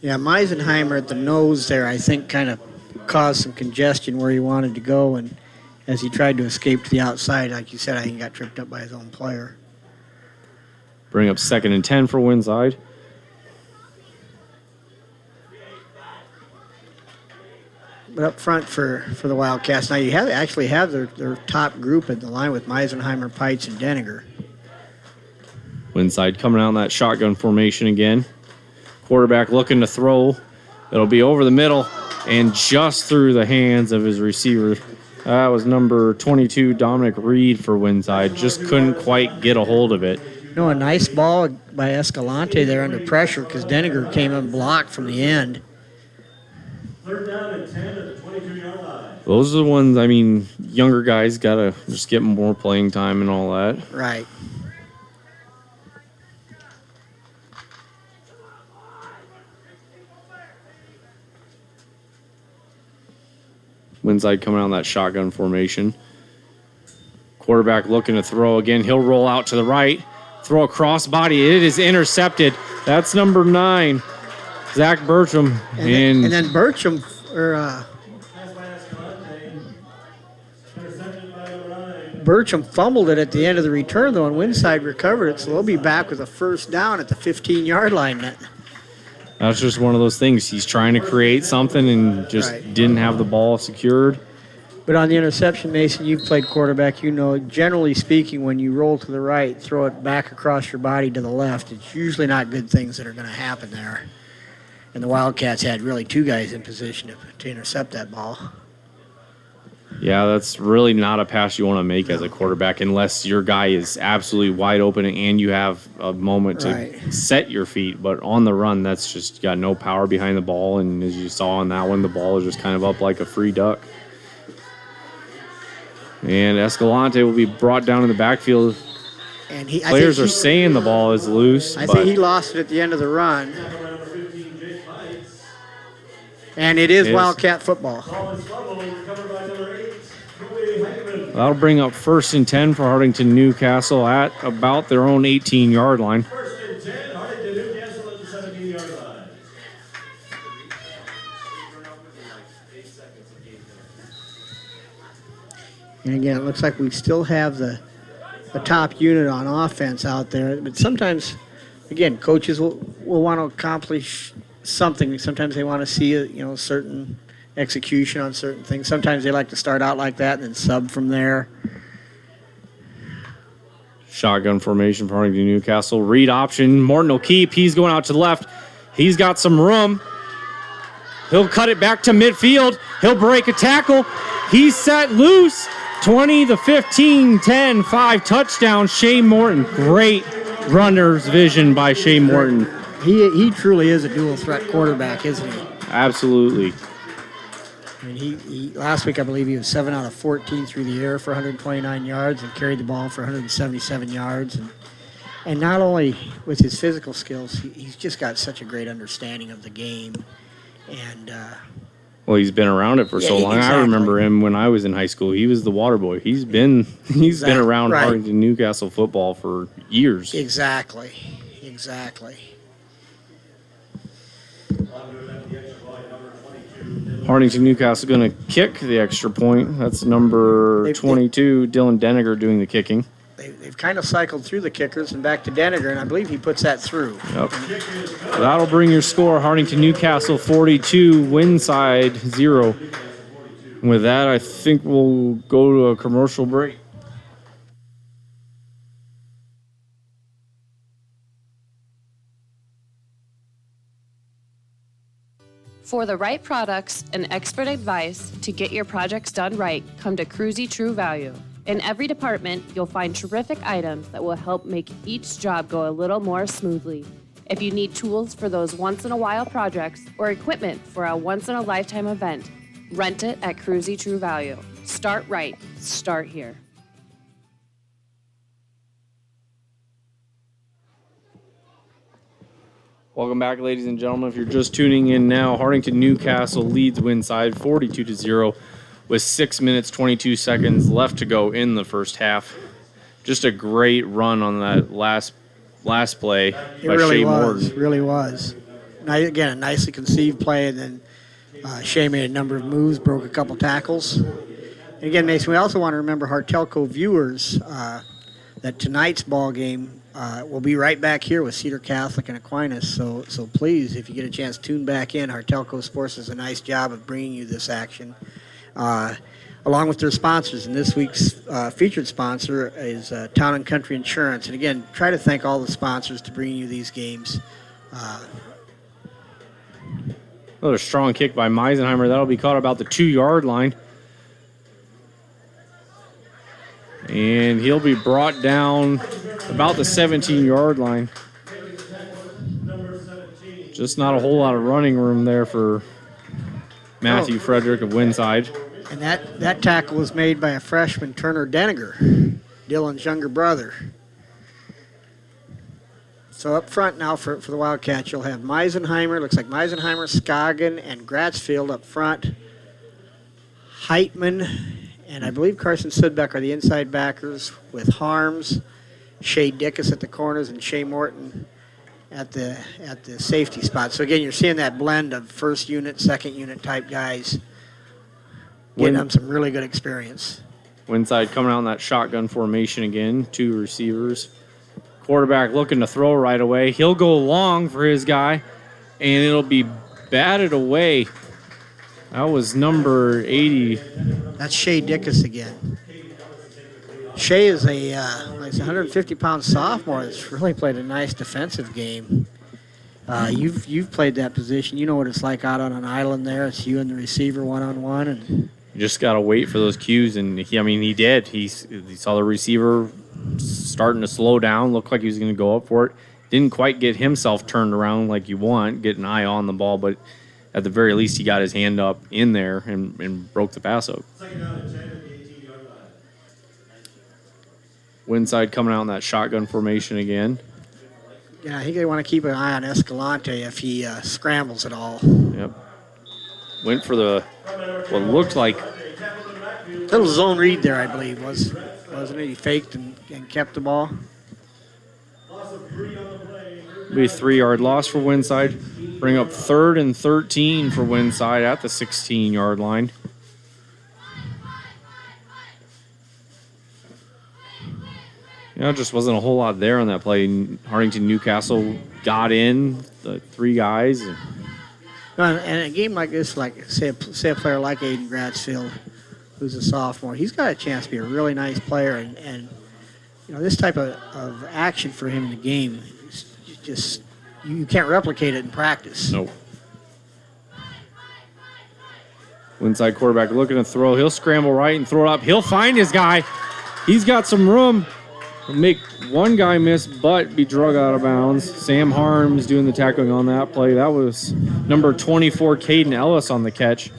[SPEAKER 10] Yeah, Meisenheimer at the nose there, I think, kind of caused some congestion where he wanted to go, and as he tried to escape to the outside, like you said, I think he got tripped up by his own player.
[SPEAKER 8] Bring up 2nd and 10 for Winside.
[SPEAKER 10] But up front for the Wildcats, now you actually have their top group in the line with Meisenheimer, Pites, and Deniger.
[SPEAKER 8] Winside coming out in that shotgun formation again. Quarterback looking to throw. It'll be over the middle and just through the hands of his receiver. That was number 22, Dominic Reed for Winside. Just couldn't quite get a hold of it.
[SPEAKER 10] A nice ball by Escalante there under pressure because Deniger came and blocked from the end.
[SPEAKER 9] 3rd down and 10 at the 22-yard line.
[SPEAKER 8] Those are the ones, I mean, younger guys got to just get more playing time and all that.
[SPEAKER 10] Right.
[SPEAKER 8] Winside coming out in that shotgun formation. Quarterback looking to throw again. He'll roll out to the right. Throw a crossbody. It is intercepted. That's number 9, Zach Bertram.
[SPEAKER 10] And then Bertram, Bertram fumbled it at the end of the return, though, and Winside recovered it, so they'll be back with a 1st down at the 15-yard line.
[SPEAKER 8] That's just one of those things. He's trying to create something and just didn't have the ball secured.
[SPEAKER 10] But on the interception, Mason, you've played quarterback. You know, generally speaking, when you roll to the right, throw it back across your body to the left, it's usually not good things that are going to happen there. And the Wildcats had really 2 guys in position to intercept that ball.
[SPEAKER 8] Yeah, that's really not a pass you want to make as a quarterback unless your guy is absolutely wide open and you have a moment to set your feet. But on the run, that's just got no power behind the ball. And as you saw on that one, the ball is just kind of up like a free duck. And Escalante will be brought down in the backfield.
[SPEAKER 10] And
[SPEAKER 8] players are saying the ball is loose.
[SPEAKER 10] I think he lost it at the end of the run. And it is Wildcat football.
[SPEAKER 8] That'll bring up 1st and 10 for Hartington-Newcastle at about their own 18-yard line.
[SPEAKER 9] 1st and 10, Hartington-Newcastle at the 17-yard line.
[SPEAKER 10] And again, it looks like we still have the top unit on offense out there. But sometimes, again, coaches will want to accomplish something. Sometimes they want to see a certain execution on certain things. Sometimes they like to start out like that and then sub from there.
[SPEAKER 8] Shotgun formation for Hartington-Newcastle. Read option. Morton will keep. He's going out to the left. He's got some room. He'll cut it back to midfield. He'll break a tackle. He's set loose. 20 to 15, 10, 5 touchdown. Shea Morton. Great runner's vision by Shea Morton.
[SPEAKER 10] He truly is a dual threat quarterback, isn't he?
[SPEAKER 8] Absolutely.
[SPEAKER 10] I mean, he last week I believe he was 7 out of 14 through the air for 129 yards and carried the ball for 177 yards. And not only with his physical skills, he's just got such a great understanding of the game. And
[SPEAKER 8] well, he's been around it for so long.
[SPEAKER 10] Exactly.
[SPEAKER 8] I remember him when I was in high school. He was the water boy. He's been around
[SPEAKER 10] right.
[SPEAKER 8] Hartington-Newcastle football for years.
[SPEAKER 10] Exactly.
[SPEAKER 8] Hartington-Newcastle going to kick the extra point. That's number 22, Dylan Deniger, doing the kicking.
[SPEAKER 10] They've kind of cycled through the kickers and back to Deniger, and I believe he puts that through.
[SPEAKER 8] Yep. That'll bring your score, Hartington-Newcastle 42, Winside 0. And with that, I think we'll go to a commercial break.
[SPEAKER 5] For the right products and expert advice to get your projects done right, come to Cruzy True Value. In every department, you'll find terrific items that will help make each job go a little more smoothly. If you need tools for those once-in-a-while projects or equipment for a once-in-a-lifetime event, rent it at Cruzy True Value. Start right. Start here.
[SPEAKER 8] Welcome back, ladies and gentlemen. If you're just tuning in now, Hartington-Newcastle leads Winside 42-0 with 6 minutes, 22 seconds left to go in the first half. Just a great run on that last play by Shea Morton.
[SPEAKER 10] It really was. Again, a nicely conceived play, and then Shea made a number of moves, broke a couple tackles. And again, Mason, we also want to remember Hartelco viewers that tonight's ball game we'll be right back here with Cedar Catholic and Aquinas. So please, if you get a chance, tune back in. Hartelco Sports does a nice job of bringing you this action, along with their sponsors. And this week's featured sponsor is Town and Country Insurance. And again, try to thank all the sponsors to bring you these games.
[SPEAKER 8] Another strong kick by Meisenheimer. That'll be caught about the 2-yard line. And he'll be brought down about the 17-yard line. Just not a whole lot of running room there for Matthew Frederick of Winside.
[SPEAKER 10] And that tackle was made by a freshman, Turner Deniger, Dylan's younger brother. So up front now for the Wildcats, you'll have Meisenheimer. Looks like Meisenheimer, Scoggin, and Gratzfield up front. Heitman and I believe Carson Sudbeck are the inside backers, with Harms, Shea Dickus at the corners, and Shea Morton at the safety spot. So again, you're seeing that blend of first unit, second unit type guys, getting them some really good experience.
[SPEAKER 8] Winside coming out in that shotgun formation again, 2 receivers. Quarterback looking to throw right away. He'll go long for his guy, and it'll be batted away. That was number 80.
[SPEAKER 10] That's Shea Dickus again. Shea is a 150-pound sophomore that's really played a nice defensive game. You've played that position. You know what it's like out on an island there. It's you and the receiver one-on-one. And
[SPEAKER 8] you just got to wait for those cues, and he did. He saw the receiver starting to slow down, looked like he was going to go up for it. Didn't quite get himself turned around like you want, get an eye on the ball, but at the very least he got his hand up in there and broke the pass out. Winside coming out in that shotgun formation again.
[SPEAKER 10] Yeah, I think they want to keep an eye on Escalante if he scrambles at all.
[SPEAKER 8] Yep. Went for what looked like
[SPEAKER 10] little zone read there, I believe, wasn't it? He faked and kept the ball.
[SPEAKER 8] Be a 3-yard loss for Winside. Bring up 3rd and 13 for Winside at the 16-yard line. Just wasn't a whole lot there on that play. Hartington-Newcastle got in, the 3 guys.
[SPEAKER 10] And a game like this, like say a player like Aiden Gratzfield, who's a sophomore, he's got a chance to be a really nice player, and this type of action for him in the game is just you can't replicate it in practice.
[SPEAKER 8] Nope. Winside quarterback looking to throw. He'll scramble right and throw it up. He'll find his guy. He's got some room. He'll make one guy miss, but be drug out of bounds. Sam Harms doing the tackling on that play. That was number 24, Caden Ellis, on the catch.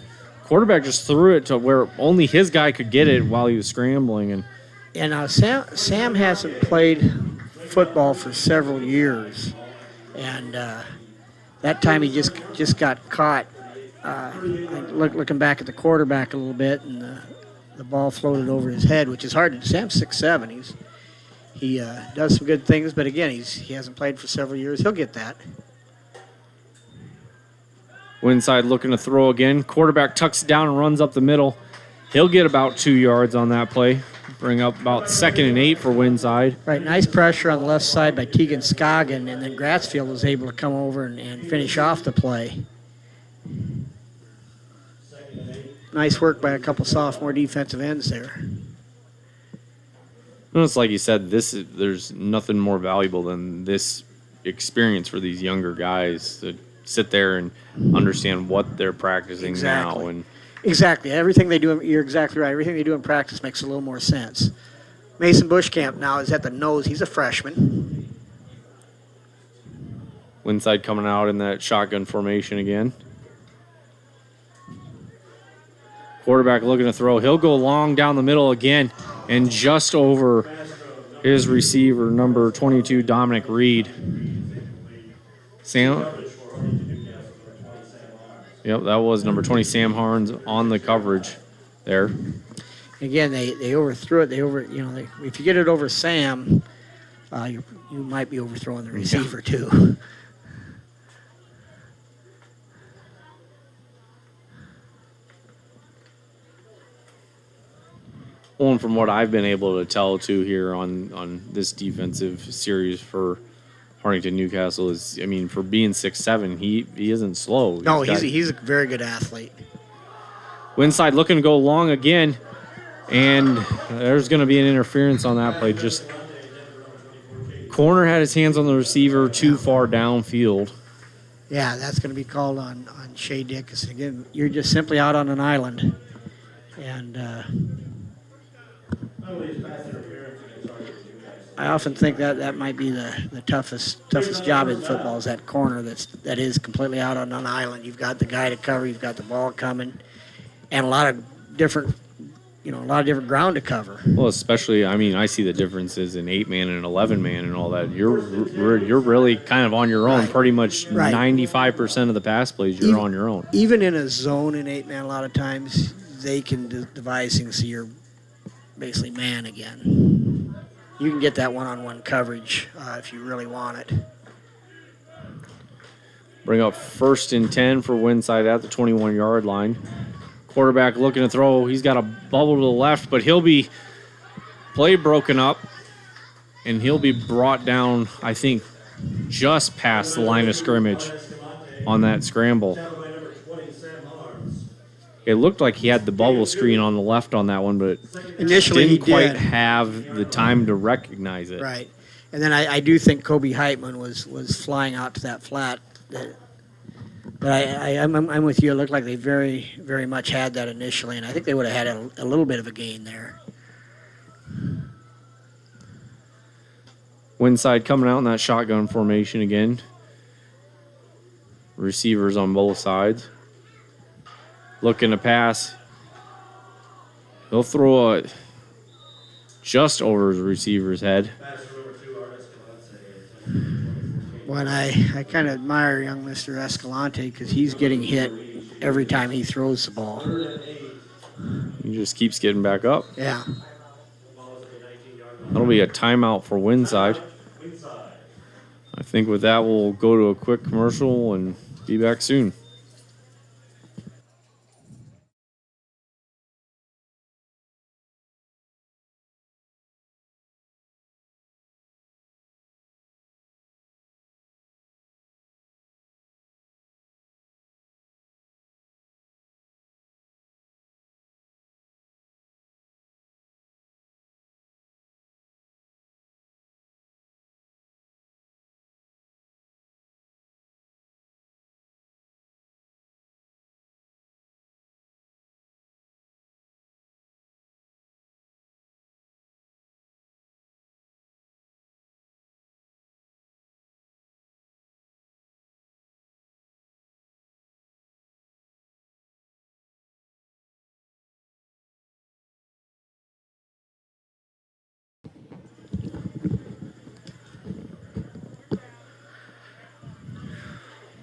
[SPEAKER 8] Quarterback just threw it to where only his guy could get it while he was scrambling.
[SPEAKER 10] And Sam hasn't played football for several years, and that time he just got caught. Looking back at the quarterback a little bit, and the ball floated over his head, which is hard to do. Sam's 6'7". He does some good things, but again, he hasn't played for several years. He'll get that.
[SPEAKER 8] Winside looking to throw again. Quarterback tucks it down and runs up the middle. He'll get about 2 yards on that play. Bring up about 2nd and 8 for Winside.
[SPEAKER 10] Right, nice pressure on the left side by Tegan Scoggin, and then Gratzfield was able to come over and finish off the play. Nice work by a couple sophomore defensive ends there.
[SPEAKER 8] And it's like you said, there's nothing more valuable than this experience for these younger guys to sit there and understand what they're practicing now. And
[SPEAKER 10] exactly. Everything they do, you're exactly right. Everything they do in practice makes a little more sense. Mason Bushcamp now is at the nose. He's a freshman.
[SPEAKER 8] Winside coming out in that shotgun formation again. Quarterback looking to throw. He'll go long down the middle again and just over his receiver, number 22, Dominic Reed. Sam? Yep, that was number 20, Sam Harns, on the coverage there.
[SPEAKER 10] Again, they overthrew it. If you get it over Sam, you might be overthrowing the receiver too.
[SPEAKER 8] Well, and from what I've been able to tell too here on this defensive series for Hartington-Newcastle is, I mean, for being 6'7", he isn't slow.
[SPEAKER 10] No, he's a very good athlete.
[SPEAKER 8] Winside looking to go long again, and there's going to be an interference on that play. Just corner had his hands on the receiver too far downfield.
[SPEAKER 10] Yeah, that's going to be called on Shea Dickinson. Again, you're just simply out on an island. And I often think that might be the toughest job in football is that corner that is completely out on an island. You've got the guy to cover, you've got the ball coming, and a lot of different ground to cover.
[SPEAKER 8] Well, especially, I mean, I see the differences in 8-man and 11-man and all that. You're really kind of on your own.
[SPEAKER 10] Right.
[SPEAKER 8] Pretty much
[SPEAKER 10] Right.
[SPEAKER 8] 95% of the pass plays you're on your own.
[SPEAKER 10] Even in a zone in 8-man, a lot of times they can devise things so you're basically man again. You can get that one-on-one coverage if you really want it.
[SPEAKER 8] Bring up 1st and 10 for Winside at the 21-yard line. Quarterback looking to throw. He's got a bubble to the left, but he'll be play broken up, and he'll be brought down, I think, just past the line of scrimmage on that scramble. It looked like he had the bubble screen on the left on that one, but
[SPEAKER 10] Initially
[SPEAKER 8] didn't
[SPEAKER 10] he
[SPEAKER 8] quite
[SPEAKER 10] did.
[SPEAKER 8] have the time to recognize it.
[SPEAKER 10] Right. And then I do think Kobe Heitman was flying out to that flat. But I'm with you. It looked like they very, very much had that initially, and I think they would have had a little bit of a gain there.
[SPEAKER 8] Winside coming out in that shotgun formation again. Receivers on both sides. Looking to pass. He'll throw it just over his receiver's head.
[SPEAKER 10] Well, I kind of admire young Mr. Escalante because he's getting hit every time he throws the ball.
[SPEAKER 8] He just keeps getting back up.
[SPEAKER 10] Yeah.
[SPEAKER 8] That'll be a timeout for Winside. I think with that, we'll go to a quick commercial and be back soon.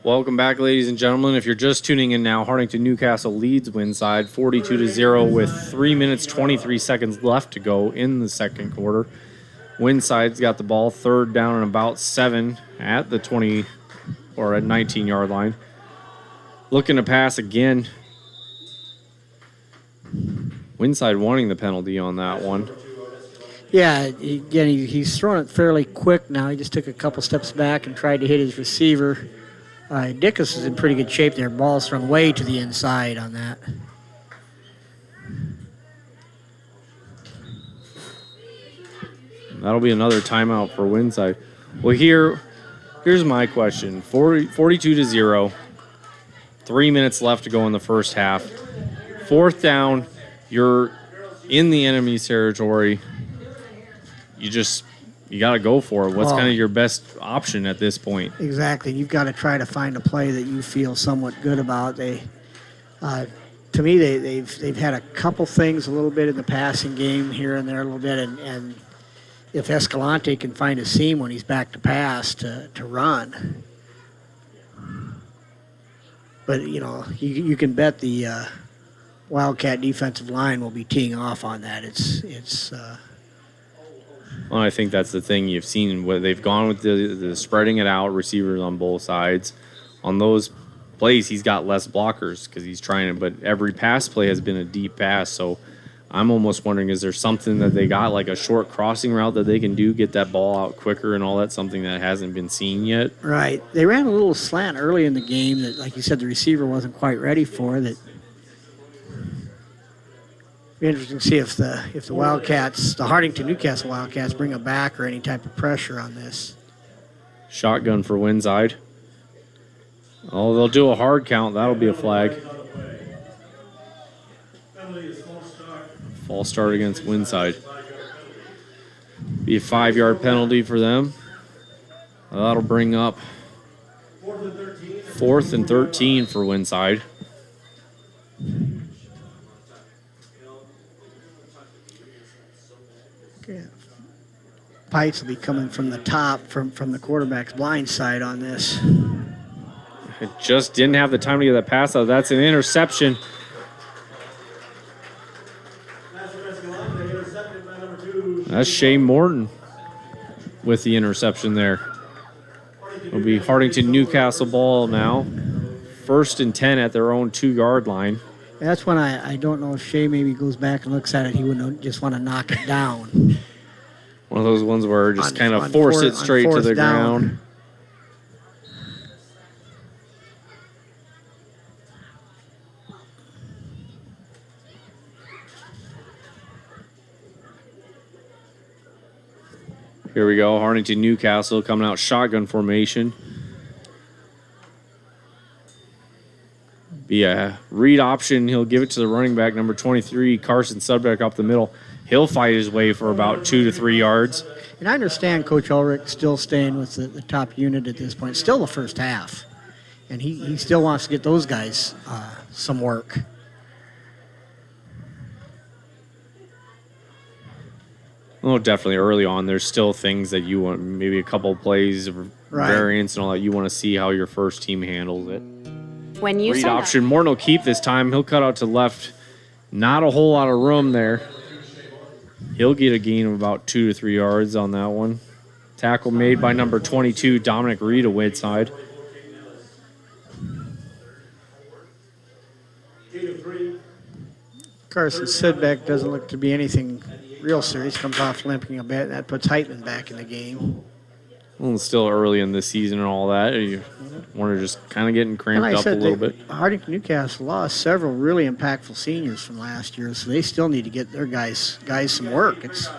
[SPEAKER 8] Welcome back, ladies and gentlemen. If you're just tuning in now, Hartington-Newcastle leads Winside 42-0 with 3 minutes 23 seconds left to go in the second quarter. Winside's got the ball, third down and about 7 at the 20 or at 19-yard line. Looking to pass again. Winside wanting the penalty on that one.
[SPEAKER 10] Yeah, again, he's throwing it fairly quick now. He just took a couple steps back and tried to hit his receiver. Dickus is in pretty good shape there. Ball's thrown way to the inside on that.
[SPEAKER 8] That'll be another timeout for Winside. Well, here's my question. 42-0. 3 minutes left to go in the first half. Fourth down, you're in the enemy's territory. You got to go for it. What's kind of your best option at this point?
[SPEAKER 10] Exactly. You've got to try to find a play that you feel somewhat good about. To me, they've had a couple things a little bit in the passing game here and there a little bit, and if Escalante can find a seam when he's back to pass to run. But, you can bet the Wildcat defensive line will be teeing off on that.
[SPEAKER 8] Well, I think that's the thing you've seen. They've gone with the spreading it out, receivers on both sides. On those plays, he's got less blockers because he's trying to, but every pass play has been a deep pass. So I'm almost wondering, is there something that they got, like a short crossing route that they can do, get that ball out quicker and all that, something that hasn't been seen yet?
[SPEAKER 10] Right. They ran a little slant early in the game that, like you said, the receiver wasn't quite ready for. That be interesting to see if the Wildcats, the Hartington-Newcastle Wildcats, bring a back or any type of pressure on this.
[SPEAKER 8] Shotgun for Winside. Oh, they'll do a hard count. That'll be a flag. False start against Winside. Be a 5-yard penalty for them. That'll bring up 4th and 13 for Winside.
[SPEAKER 10] Pikes will be coming from the top, from the quarterback's blind side on this.
[SPEAKER 8] It just didn't have the time to get that pass out. That's an interception. That's Shea Morton with the interception there. It'll be Hartington-Newcastle ball now. 1st and 10 at their own 2-yard line.
[SPEAKER 10] That's when I don't know if Shea maybe goes back and looks at it. He wouldn't just want to knock it down.
[SPEAKER 8] One of those ones where just kind of force it straight to the ground. Here we go, Hartington-Newcastle coming out shotgun formation. Be a read option. He'll give it to the running back, number 23, Carson Sudbeck up the middle. He'll fight his way for about 2 to 3 yards.
[SPEAKER 10] And I understand Coach Ulrich still staying with the top unit at this point. Still the first half. And he still wants to get those guys some work.
[SPEAKER 8] Oh, definitely early on. There's still things that you want, maybe a couple of plays, variants and all that. You want to see how your first team handles it.
[SPEAKER 5] When you
[SPEAKER 8] Read option. Morton will keep this time. He'll cut out to left. Not a whole lot of room there. He'll get a gain of about 2 to 3 yards on that one. Tackle made by number 22, Dominic Reed, a Winside.
[SPEAKER 10] Carson Sidbeck doesn't look to be anything real serious. Comes off limping a bit, and that puts Heitman back in the game.
[SPEAKER 8] Well, it's still early in the season and all that. You want to just kind of getting cramped up a little bit.
[SPEAKER 10] Hartington-Newcastle lost several really impactful seniors from last year, so they still need to get their guys some work. It's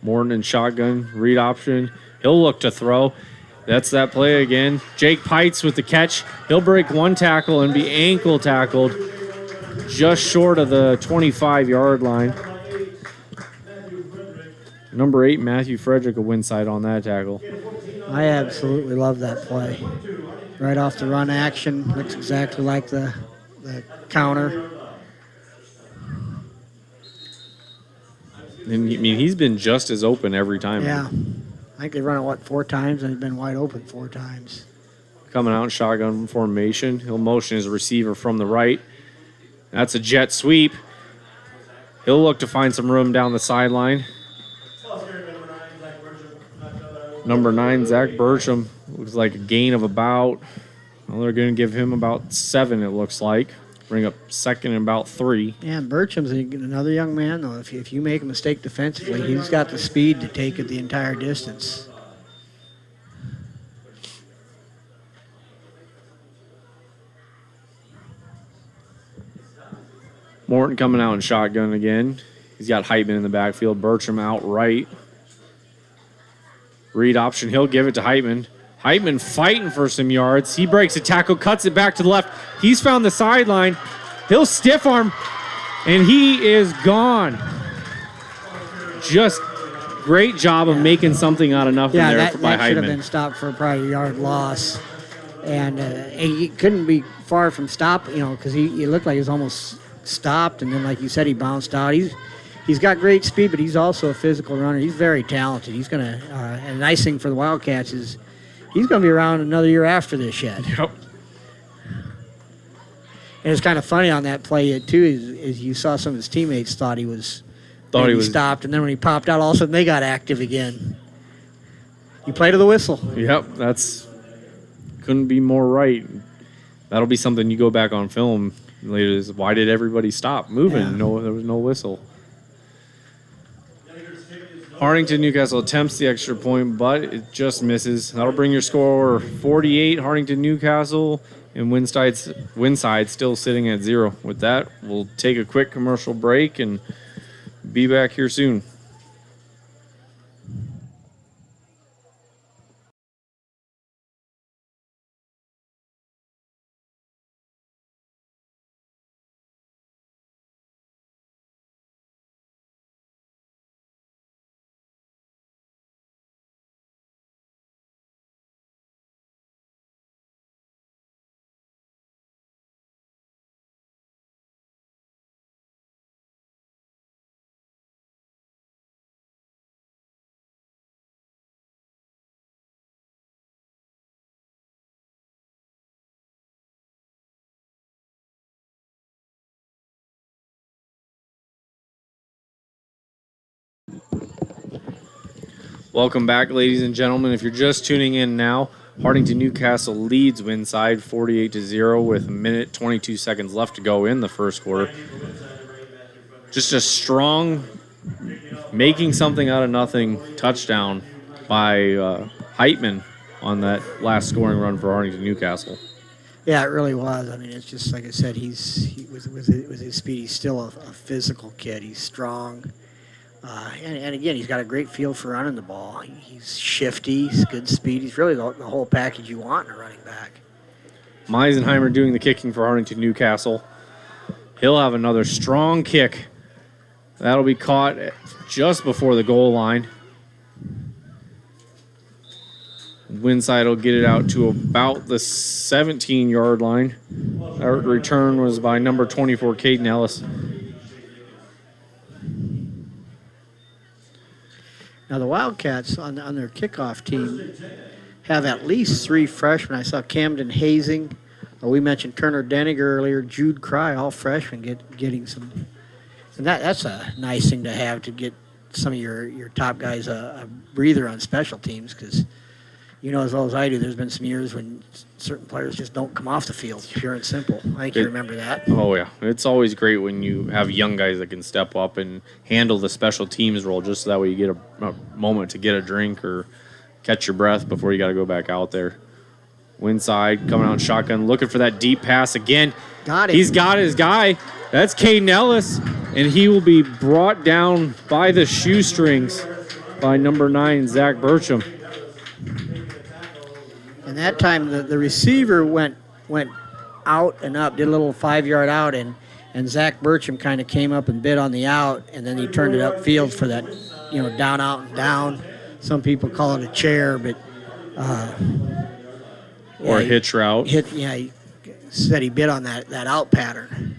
[SPEAKER 8] Morton and shotgun, read option. He'll look to throw. That's that play again. Jake Pites with the catch. He'll break one tackle and be ankle tackled just short of the 25-yard line. Number 8, Matthew Frederick, a Winside on that tackle.
[SPEAKER 10] I absolutely love that play. Right off the run action, looks exactly like the counter.
[SPEAKER 8] And, I mean, he's been just as open every time.
[SPEAKER 10] Yeah, I think they run it, 4 times, and they've been wide open 4 times.
[SPEAKER 11] Coming out in shotgun formation. He'll motion his receiver from the right. That's a jet sweep. He'll look to find some room down the sideline. Number 9, Zach Burcham. Looks like a gain of about, well, they're going to give him about 7, it looks like. Bring up second and about 3.
[SPEAKER 10] Yeah, and Burcham's another young man, though. If you make a mistake defensively, he's got the speed to take it the entire distance.
[SPEAKER 11] Morton coming out in shotgun again. He's got Heitman in the backfield. Bertram out right. Read option. He'll give it to Heitman. Heitman fighting for some yards. He breaks a tackle, cuts it back to the left. He's found the sideline. He'll stiff arm, and he is gone. Just great job of making something out of nothing there by Heitman.
[SPEAKER 10] That should have been stopped for probably a yard loss. And he couldn't be far from stop, because he looked like he was almost stopped, and then, like you said, he bounced out. He's got great speed, but he's also a physical runner. He's very talented. He's going to, and the nice thing for the Wildcats is he's going to be around another year after this yet.
[SPEAKER 11] Yep.
[SPEAKER 10] And it's kind of funny on that play, too, is you saw some of his teammates thought he was stopped, and then when he popped out, all of a sudden they got active again. You play to the whistle.
[SPEAKER 11] Yep, couldn't be more right. That'll be something you go back on film later. Is why did everybody stop moving?
[SPEAKER 10] Yeah.
[SPEAKER 11] No, there was no whistle. Hartington-Newcastle attempts the extra point, but it just misses. That'll bring your score 48, Hartington-Newcastle, and Winside still sitting at 0. With that, we'll take a quick commercial break and be back here soon. Welcome back, ladies and gentlemen. If you're just tuning in now, Hartington-Newcastle leads Winside 48-0 with a minute 22 seconds left to go in the first quarter. Just a strong making something out of nothing touchdown by Heitman on that last scoring run for Hartington-Newcastle.
[SPEAKER 10] Yeah, it really was. I mean, it's just like I said. With his speed, he's still a physical kid. He's strong, and again, he's got a great feel for running the ball. He's shifty. He's good speed. He's really the whole package you want in a running back.
[SPEAKER 11] Meisenheimer doing the kicking for Hartington-Newcastle. He'll have another strong kick. That'll be caught just before the goal line. Winside will get it out to about the 17-yard line. That return was by number 24, Caden Ellis.
[SPEAKER 10] Now, the Wildcats on their kickoff team have at least 3 freshmen. I saw Camden Hazing. We mentioned Turner Denninger earlier. Jude Cry, all freshmen getting some. And that's a nice thing to have, to get some of your top guys a breather on special teams, because you know as well as I do, there's been some years when certain players just don't come off the field, pure and simple. I think you remember that.
[SPEAKER 11] Oh, yeah. It's always great when you have young guys that can step up and handle the special teams role, just so that way you get a moment to get a drink or catch your breath before you got to go back out there. Winside coming out in shotgun, looking for that deep pass again.
[SPEAKER 10] Got it.
[SPEAKER 11] He's got his guy. That's Caden Ellis, and he will be brought down by the shoestrings by number 9, Zach Burcham.
[SPEAKER 10] And that time the receiver went out and up, did a little 5-yard out, and Zach Burcham kind of came up and bit on the out, and then he turned it upfield for that, down, out, and down. Some people call it a chair, but
[SPEAKER 11] or a hitch route.
[SPEAKER 10] He said he bit on that out pattern.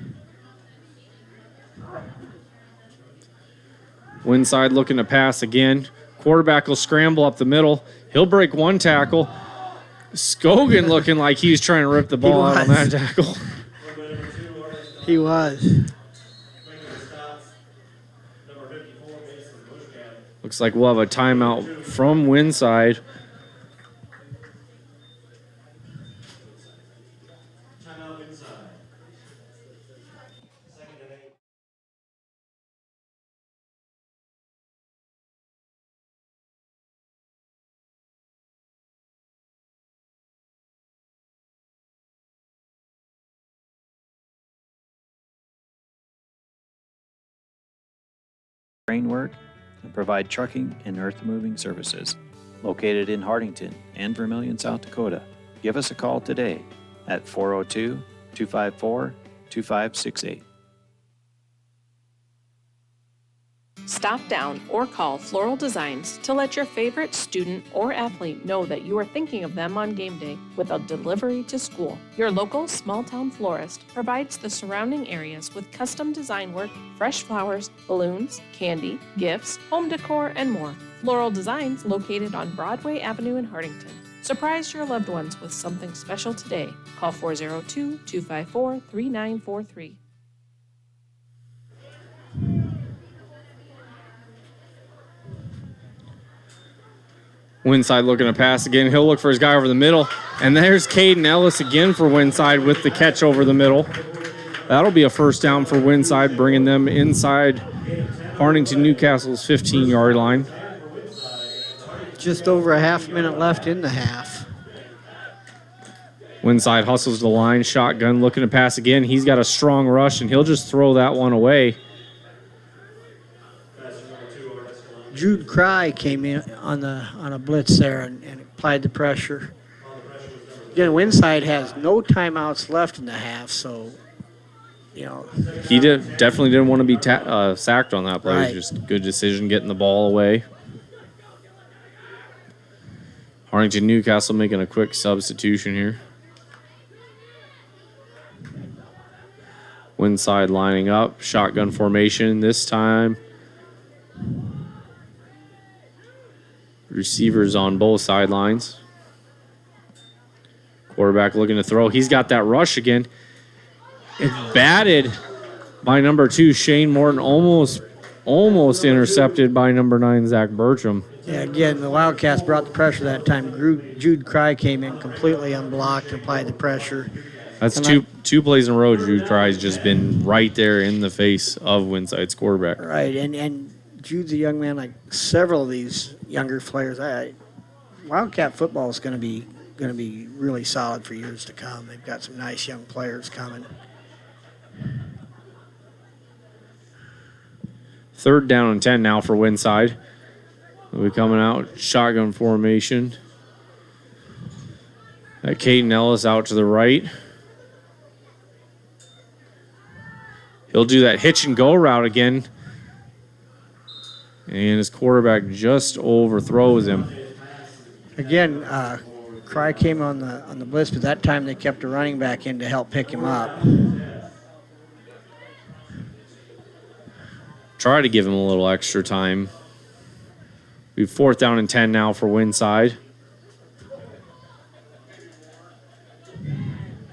[SPEAKER 11] Winside looking to pass again. Quarterback will scramble up the middle. He'll break one tackle. Scogan looking like he was trying to rip the ball out on that tackle.
[SPEAKER 10] He was.
[SPEAKER 11] Looks like we'll have a timeout from Winside.
[SPEAKER 6] Crane work, and provide trucking and earth moving services. Located in Hartington and Vermilion, South Dakota. Give us a call today at 402-254-2568.
[SPEAKER 1] Stop down or call Floral Designs to let your favorite student or athlete know that you are thinking of them on game day with a delivery to school. Your local small-town florist provides the surrounding areas with custom design work, fresh flowers, balloons, candy, gifts, home decor, and more. Floral Designs located on Broadway Avenue in Hartington. Surprise your loved ones with something special today. Call 402-254-3943.
[SPEAKER 11] Winside looking to pass again. He'll look for his guy over the middle. And there's Caden Ellis again for Winside with the catch over the middle. That'll be a first down for Winside, bringing them inside Hartington-Newcastle's 15-yard line.
[SPEAKER 10] Just over a half minute left in the half.
[SPEAKER 11] Winside hustles the line. Shotgun looking to pass again. He's got a strong rush, and he'll just throw that one away.
[SPEAKER 10] Jude Cry came in on a blitz there and applied the pressure. Again, Winside has no timeouts left in the half, so, you know.
[SPEAKER 11] He definitely didn't want to be sacked on that play.
[SPEAKER 10] Right.
[SPEAKER 11] It was just a good decision getting the ball away. Hartington-Newcastle making a quick substitution here. Winside lining up. Shotgun formation this time. Receivers on both sidelines. Quarterback looking to throw. He's got that rush again. It's batted by number 2, Shane Morton. Almost intercepted by number 9, Zach Bertram.
[SPEAKER 10] Yeah, again, the Wildcats brought the pressure that time. Jude Cry came in completely unblocked and applied the pressure.
[SPEAKER 11] That's two plays in a row. Jude Cry's just been right there in the face of Winside's quarterback.
[SPEAKER 10] Right, and Jude's a young man like several of these younger players. Wildcat football is going to be really solid for years to come. They've got some nice young players coming.
[SPEAKER 11] Third down and 10 now for Winside. We'll be coming out shotgun formation. Caden Ellis out to the right. He'll do that hitch and go route again. And his quarterback just overthrows him.
[SPEAKER 10] Again, Cry came on the blitz, but that time they kept a running back in to help pick him up.
[SPEAKER 11] Try to give him a little extra time. We've 4th down and 10 now for Winside.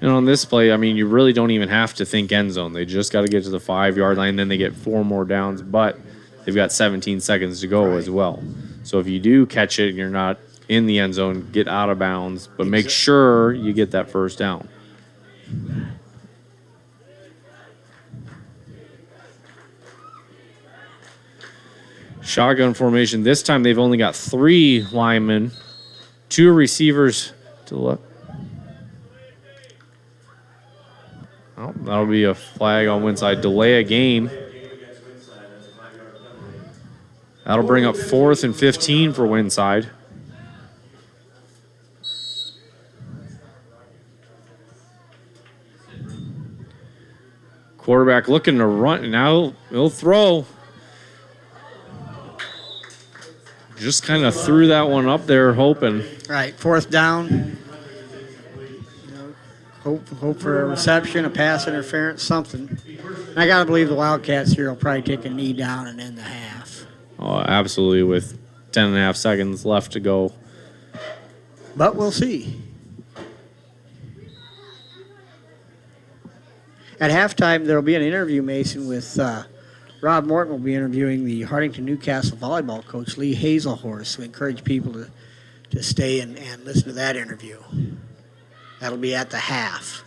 [SPEAKER 11] And on this play, I mean, you really don't even have to think end zone. They just got to get to the 5-yard line, then they get 4 more downs, but they've got 17 seconds to go as well. So if you do catch it and you're not in the end zone, get out of bounds, but make sure you get that first down. Shotgun formation. This time they've only got 3 linemen, 2 receivers to the left. Oh, that'll be a flag on Winside. Delay a game. That'll bring up 4th and 15 for Winside. Quarterback looking to run. Now he'll throw. Just kind of threw that one up there, hoping.
[SPEAKER 10] Right, 4th down. Hope for a reception, a pass interference, something. And I got to believe the Wildcats here will probably take a knee down and end the half.
[SPEAKER 11] Oh, absolutely. With 10.5 seconds left to go.
[SPEAKER 10] But we'll see. At halftime, there will be an interview, Mason, with Rob Morton will be interviewing the Hartington-Newcastle volleyball coach, Lee Hazelhorse. We encourage people to stay and listen to that interview. That'll be at the half.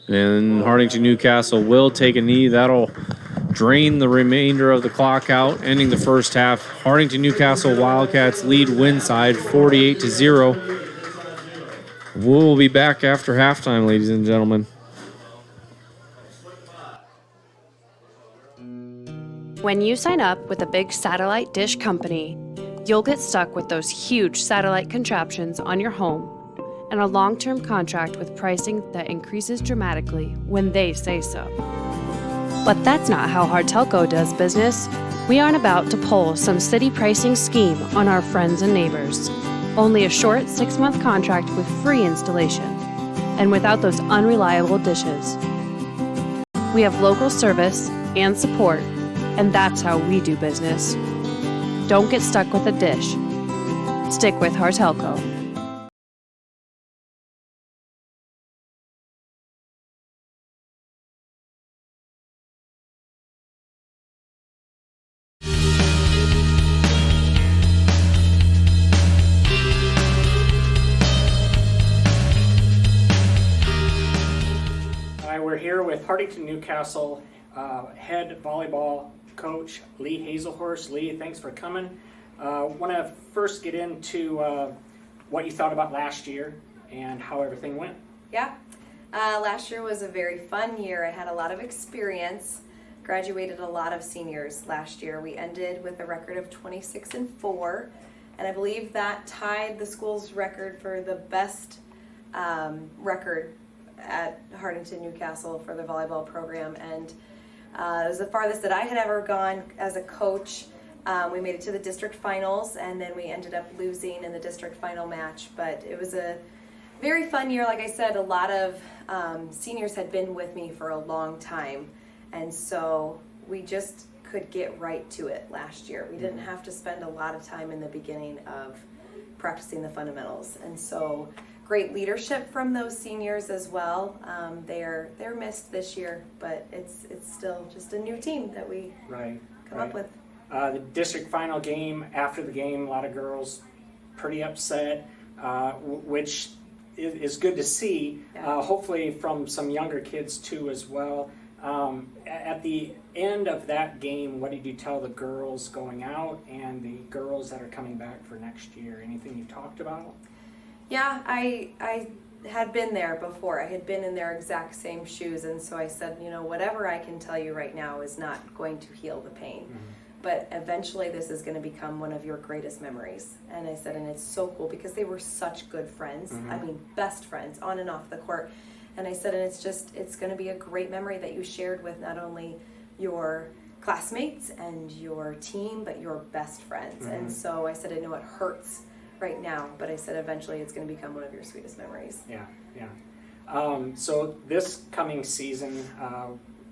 [SPEAKER 11] And Hartington-Newcastle will take a knee. That'll drain the remainder of the clock out, ending the first half. Hartington-Newcastle Wildcats lead Winside 48-0. We'll be back after halftime, ladies and gentlemen.
[SPEAKER 5] When you sign up with a big satellite dish company, you'll get stuck with those huge satellite contraptions on your home and a long-term contract with pricing that increases dramatically when they say so. But that's not how Hartelco does business. We aren't about to pull some city pricing scheme on our friends and neighbors. Only a short 6-month contract with free installation and without those unreliable dishes. We have local service and support, and that's how we do business. Don't get stuck with a dish. Stick with Hartelco.
[SPEAKER 4] We're here with Hartington-Newcastle head volleyball coach Lee Hazelhorse. Lee, thanks for coming. Want to first get into what you thought about last year and how everything went.
[SPEAKER 12] Yeah, last year was a very fun year. I had a lot of experience, graduated a lot of seniors last year. We ended with a record of 26-4, and I believe that tied the school's record for the best record at Hartington-Newcastle for the volleyball program, and it was the farthest that I had ever gone as a coach. We made it to the district finals, and then we ended up losing in the district final match, but it was a very fun year. Like I said, a lot of seniors had been with me for a long time, and so we just could get right to it last year. We didn't have to spend a lot of time in the beginning of practicing the fundamentals, and so great leadership from those seniors as well. They're missed this year, but it's still just a new team that we come up with.
[SPEAKER 4] The district final game, after the game, a lot of girls pretty upset, which is good to see, hopefully from some younger kids too as well. At the end of that game, what did you tell the girls going out and the girls that are coming back for next year? Anything you talked about?
[SPEAKER 12] Yeah, I had been there before. I had been in their exact same shoes, and so I said, whatever I can tell you right now is not going to heal the pain. Mm-hmm. But eventually this is going to become one of your greatest memories. And I said, and it's so cool because they were such good friends. Mm-hmm. I mean, best friends on and off the court. And I said, and it's going to be a great memory that you shared with not only your classmates and your team, but your best friends. Mm-hmm. And so I said, I know it hurts right now, but I said eventually it's going to become one of your sweetest memories.
[SPEAKER 4] Yeah. So this coming season,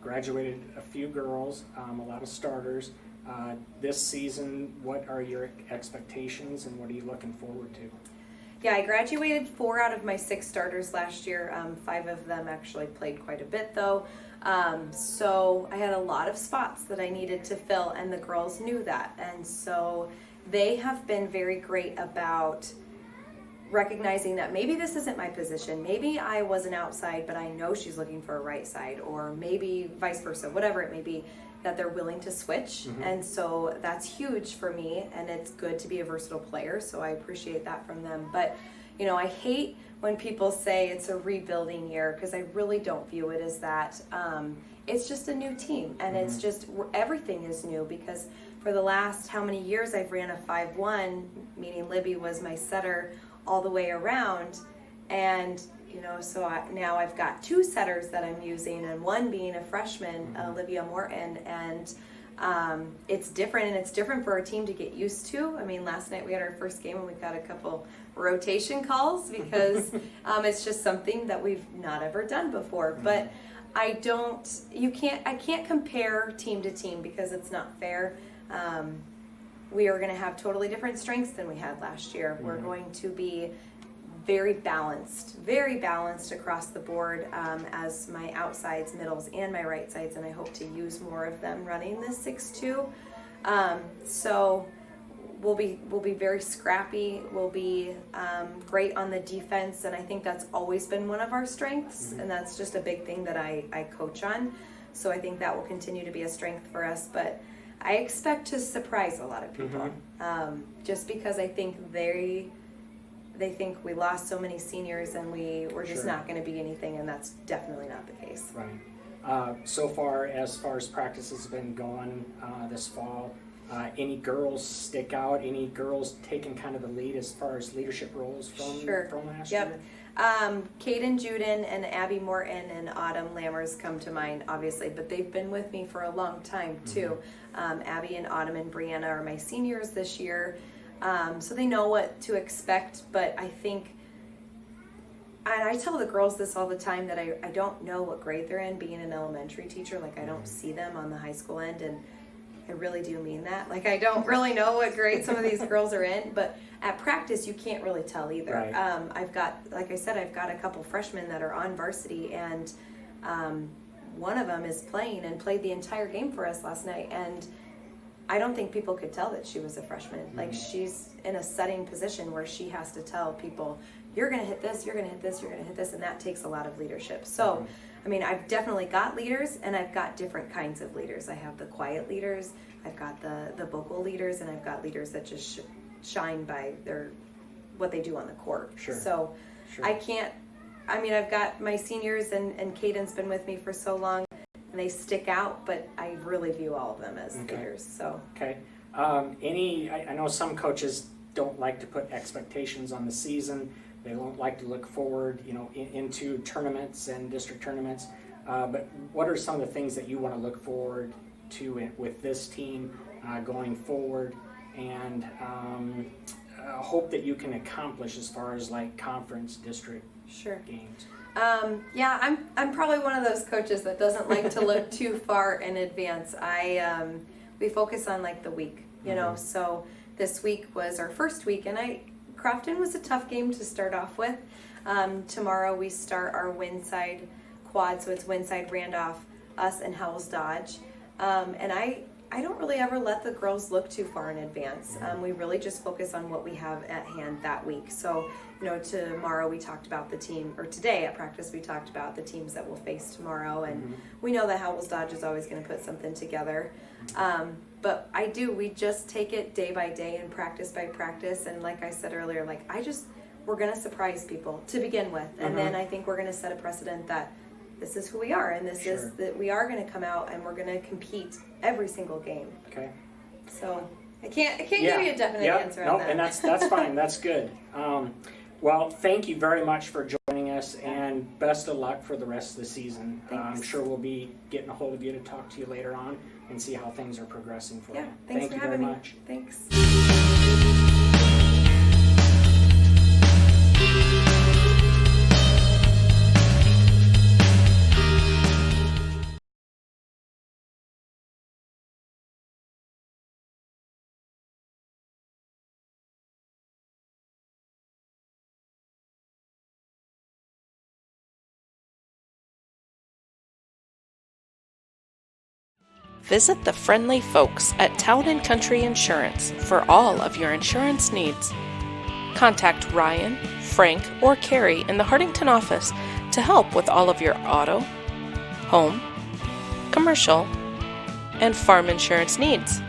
[SPEAKER 4] graduated a few girls, a lot of starters. This season, what are your expectations and what are you looking forward to?
[SPEAKER 12] Yeah, I graduated 4 out of my 6 starters last year. 5 of them actually played quite a bit though. So I had a lot of spots that I needed to fill, and the girls knew that. And so they have been very great about recognizing that maybe this isn't my position. Maybe I was an outside, but I know she's looking for a right side, or maybe vice versa, whatever it may be, that they're willing to switch. Mm-hmm. And so that's huge for me, and it's good to be a versatile player, so I appreciate that from them. But, I hate when people say it's a rebuilding year, because I really don't view it as that. It's just a new team, and mm-hmm. It's just, everything is new, because for the last how many years I've ran a 5-1, meaning Libby was my setter all the way around, and so now I've got 2 setters that I'm using, and one being a freshman, Olivia Morton, and it's different, and it's different for our team to get used to. I mean, last night we had our first game and we got a couple rotation calls because it's just something that we've not ever done before. But I can't compare team to team because it's not fair. We are going to have totally different strengths than we had last year. Mm-hmm. We're going to be very balanced across the board as my outsides, middles, and my right sides, and I hope to use more of them running this 6-2. So we'll be very scrappy. We'll be great on the defense, and I think that's always been one of our strengths, and that's just a big thing that I coach on. So I think that will continue to be a strength for us, but I expect to surprise a lot of people, just because I think they think we lost so many seniors and we're just not going to be anything, and that's definitely not the case.
[SPEAKER 4] Right. So far as practice has been going this fall, any girls stick out? Any girls taking kind of the lead as far as leadership roles from last year?
[SPEAKER 12] Kaden Juden and Abby Morton and Autumn Lammers come to mind, obviously, but they've been with me for a long time too. Abby and Autumn and Brianna are my seniors this year, so they know what to expect, but I think, and I tell the girls this all the time, that I don't know what grade they're in, being an elementary teacher. Like, I don't see them on the high school end, and I really do mean that. Like, I don't really know what grade some of these girls are in, but at practice you can't really tell either. Right. I've got a couple freshmen that are on varsity, and one of them is playing and played the entire game for us last night, and I don't think people could tell that she was a freshman. Like, she's in a setting position where she has to tell people, you're going to hit this, you're going to hit this, you're going to hit this, and that takes a lot of leadership. So, I mean, I've definitely got leaders, and I've got different kinds of leaders. I have the quiet leaders, I've got the vocal leaders, and I've got leaders that just shine by what they do on the court. So I've got my seniors, and Caden's been with me for so long, and they stick out, but I really view all of them as leaders. So
[SPEAKER 4] I know some coaches don't like to put expectations on the season. They don't like to look forward, into tournaments and district tournaments. But what are some of the things that you want to look forward to with this team going forward, and hope that you can accomplish as far as like conference district games?
[SPEAKER 12] I'm probably one of those coaches that doesn't like to look too far in advance. We focus on like the week, so this week was our first week, and Crofton was a tough game to start off with. Tomorrow we start our Winside quad, so it's Winside, Randolph, us, and Howells Dodge. And I don't really ever let the girls look too far in advance. We really just focus on what we have at hand that week. So, tomorrow we talked about the team, or today at practice we talked about the teams that we'll face tomorrow, and we know that Howells Dodge is always going to put something together. But we just take it day by day and practice by practice, and like I said earlier, we're going to surprise people to begin with, and then I think we're going to set a precedent that this is who we are, and this is that we are going to come out and we're going to compete every single game. Okay. So I can't give you a definite answer on that.
[SPEAKER 4] And that's fine. That's good. Well, thank you very much for joining us, and best of luck for the rest of the season. I'm sure we'll be getting a hold of you to talk to you later on and see how things are progressing for you.
[SPEAKER 12] Thanks for having me. Thanks.
[SPEAKER 1] Visit the friendly folks at Town & Country Insurance for all of your insurance needs. Contact Ryan, Frank, or Carrie in the Hartington office to help with all of your auto, home, commercial, and farm insurance needs.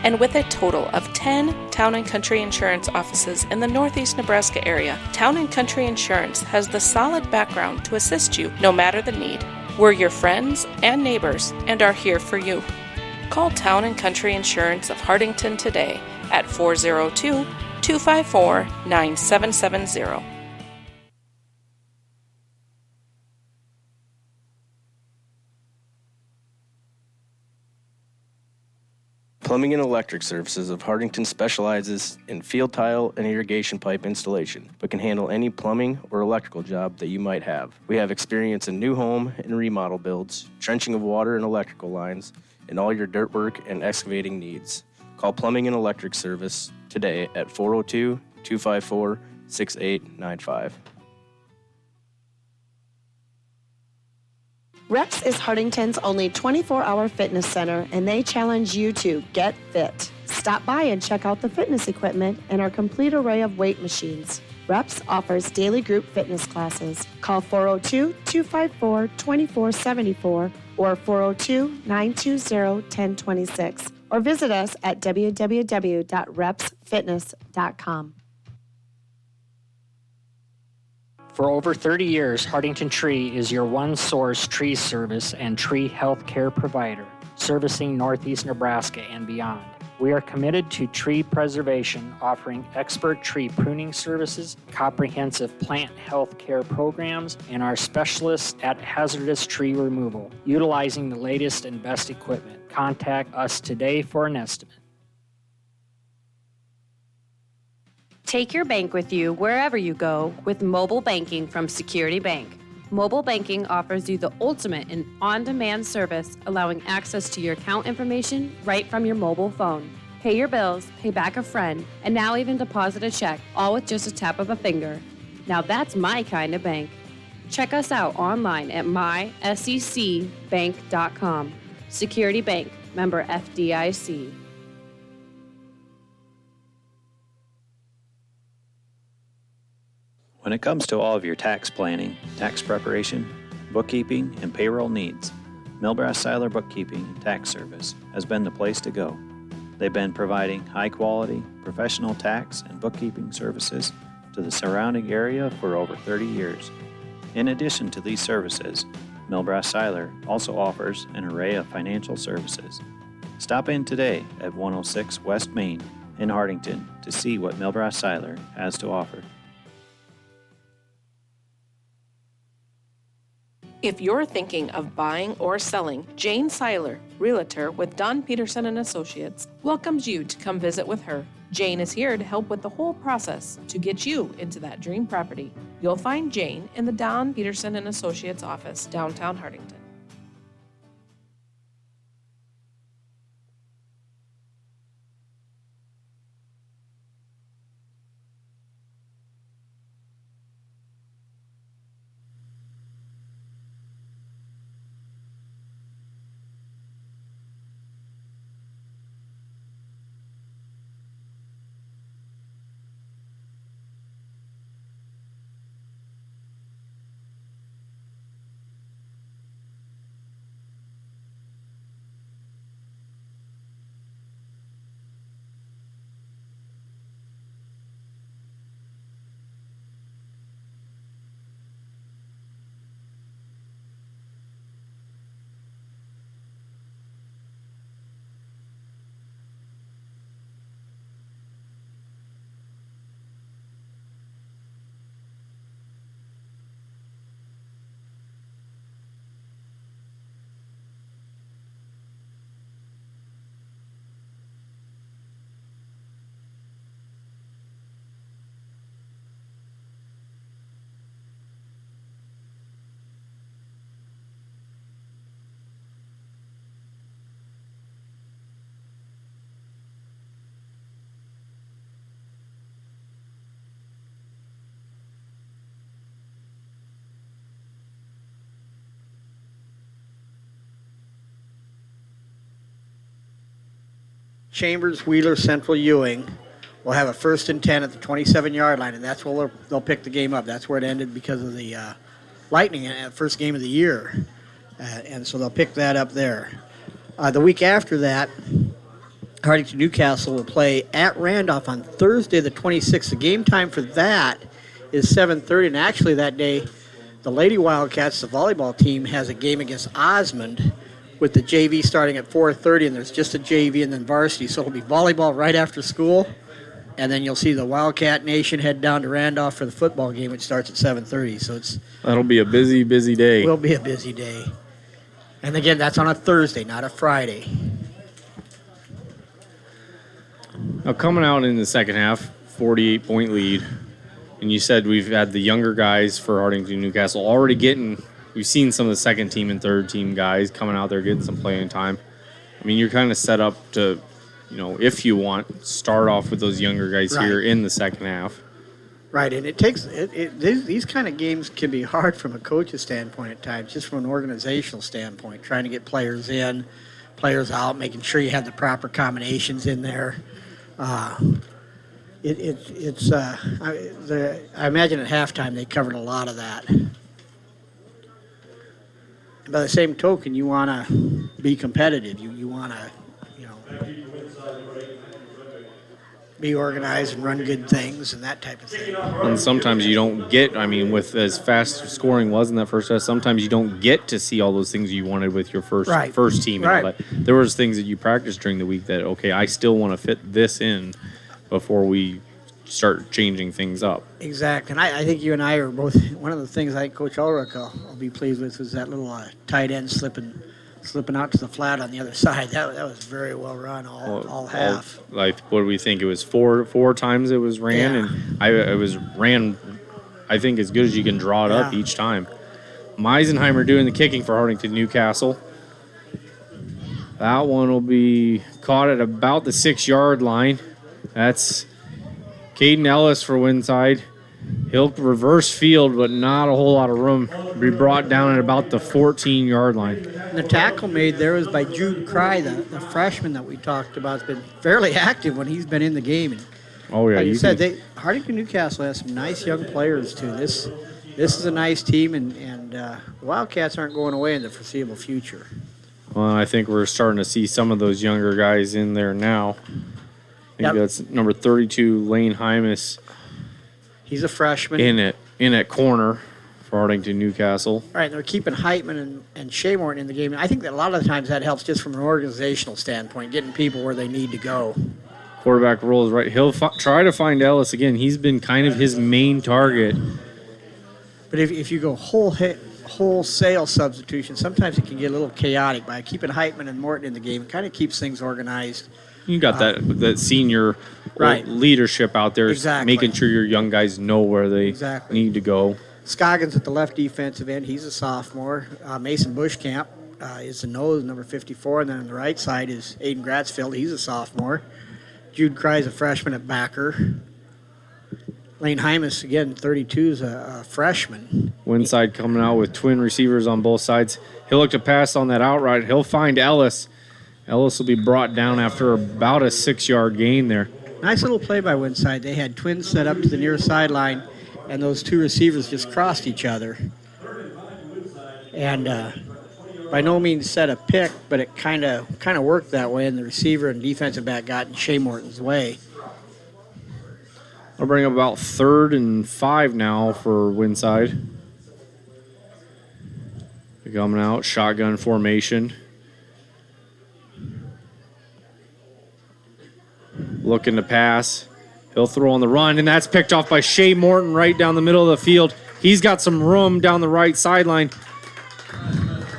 [SPEAKER 1] And with a total of 10 Town & Country Insurance offices in the Northeast Nebraska area, Town & Country Insurance has the solid background to assist you no matter the need. We're your friends and neighbors and are here for you. Call Town & Country Insurance of Hartington today at 402-254-9770.
[SPEAKER 2] Plumbing and Electric Services of Hartington specializes in field tile and irrigation pipe installation, but can handle any plumbing or electrical job that you might have. We have experience in new home and remodel builds, trenching of water and electrical lines, and all your dirt work and excavating needs. Call Plumbing and Electric Service today at 402-254-6895.
[SPEAKER 3] Reps is Hartington's only 24-hour fitness center, and they challenge you to get fit. Stop by and check out the fitness equipment and our complete array of weight machines. Reps offers daily group fitness classes. Call 402-254-2474 or 402-920-1026 or visit us at www.repsfitness.com.
[SPEAKER 4] For over 30 years, Hartington Tree is your one-source tree service and tree health care provider, servicing Northeast Nebraska and beyond. We are committed to tree preservation, offering expert tree pruning services, comprehensive plant health care programs, and our specialists at hazardous tree removal, utilizing the latest and best equipment. Contact us today for an estimate.
[SPEAKER 5] Take your bank with you wherever you go with mobile banking from Security Bank. Mobile banking offers you the ultimate in on-demand service, allowing access to your account information right from your mobile phone. Pay your bills, pay back a friend, and now even deposit a check, all with just a tap of a finger. Now that's my kind of bank. Check us out online at mysecbank.com. Security Bank, member FDIC.
[SPEAKER 6] When it comes to all of your tax planning, tax preparation, bookkeeping, and payroll needs, Milbrass Seiler Bookkeeping and Tax Service has been the place to go. They've been providing high-quality, professional tax and bookkeeping services to the surrounding area for over 30 years. In addition to these services, Milbrass Seiler also offers an array of financial services. Stop in today at 106 West Main in Hartington to see what Milbrass Seiler has to offer.
[SPEAKER 1] If you're thinking of buying or selling, Jane Seiler, Realtor with Don Peterson and Associates, welcomes you to come visit with her. Jane is here to help with the whole process to get you into that dream property. You'll find Jane in the Don Peterson and Associates office, downtown Hartington.
[SPEAKER 10] Chambers, Wheeler, Central, Ewing will have a 1st and 10 at the 27-yard line, and that's where they'll pick the game up. That's where it ended because of the Lightning at first game of the year, and so they'll pick that up there. The week after that, Hartington-Newcastle will play at Randolph on Thursday the 26th. The game time for that is 7:30, and actually that day, the Lady Wildcats, the volleyball team, has a game against Osmond with the JV starting at 4:30, and there's just a JV and then varsity, so it'll be volleyball right after school, and then you'll see the Wildcat Nation head down to Randolph for the football game, which starts at 7:30. So
[SPEAKER 11] That'll be a busy, busy day.
[SPEAKER 10] Will be a busy day. And again, that's on a Thursday, not a Friday.
[SPEAKER 11] Now, coming out in the second half, 48-point lead, and you said we've had the younger guys for Hartington-Newcastle already getting – we've seen some of the second-team and third-team guys coming out there getting some playing time. I mean, you're kind of set up to, if you want, start off with those younger guys here in the second half.
[SPEAKER 10] Right, and it takes these kind of games can be hard from a coach's standpoint at times, just from an organizational standpoint, trying to get players in, players out, making sure you have the proper combinations in there. I imagine at halftime they covered a lot of that. By the same token, you want to be competitive. You want to, be organized and run good things and that type of thing.
[SPEAKER 11] And sometimes you don't get, with as fast scoring was in that first half, sometimes you don't get to see all those things you wanted with your first team. And all that. There was things that you practiced during the week that, okay, I still want to fit this in before we start changing things up.
[SPEAKER 10] Exactly. And I think you and I are both, one of the things I think Coach Ulrich will be pleased with was that little tight end slipping out to the flat on the other side. That was very well run all half.
[SPEAKER 11] What do we think? It was four times it was ran, and it was ran, I think, as good as you can draw it up each time. Meisenheimer doing the kicking for Hartington-Newcastle. That one will be caught at about the 6-yard line. That's Caden Ellis for Winside. He'll reverse field, but not a whole lot of room. Be brought down at about the 14-yard line.
[SPEAKER 10] And the tackle made there was by Jude Cry, the freshman that we talked about. Has been fairly active when he's been in the game. And like you said, Hartington-Newcastle has some nice young players too. This is a nice team, and the Wildcats aren't going away in the foreseeable future.
[SPEAKER 11] Well, I think we're starting to see some of those younger guys in there now. I think that's number 32, Lane Hymas.
[SPEAKER 10] He's a freshman.
[SPEAKER 11] In at corner for Hartington-Newcastle.
[SPEAKER 10] All right, they're keeping Heitman and Shea Morton in the game. I think that a lot of the times that helps just from an organizational standpoint, getting people where they need to go.
[SPEAKER 11] Quarterback rolls right. He'll try to find Ellis again. He's been kind of his main target.
[SPEAKER 10] But if you go wholesale substitution, sometimes it can get a little chaotic. By keeping Heitman and Morton in the game, it kind of keeps things organized.
[SPEAKER 11] You got that senior leadership out there, making sure your young guys know where they need to go.
[SPEAKER 10] Scoggins at the left defensive end, he's a sophomore. Mason Bushcamp is the nose, number 54. And then on the right side is Aiden Gratzfeld, he's a sophomore. Jude Cry is a freshman at backer. Lane Hymas, again, 32, is a freshman.
[SPEAKER 11] Winside coming out with twin receivers on both sides. He'll look to pass on that outright. He'll find Ellis. Ellis will be brought down after about a 6-yard gain there.
[SPEAKER 10] Nice little play by Winside. They had twins set up to the near sideline, and those two receivers just crossed each other. And by no means set a pick, but it kind of worked that way, and the receiver and defensive back got in Shea Morton's way.
[SPEAKER 11] I'll bring up about 3rd and 5 now for Winside. They're coming out, shotgun formation. Looking to pass. He'll throw on the run, and that's picked off by Shea Morton right down the middle of the field. He's got some room down the right sideline,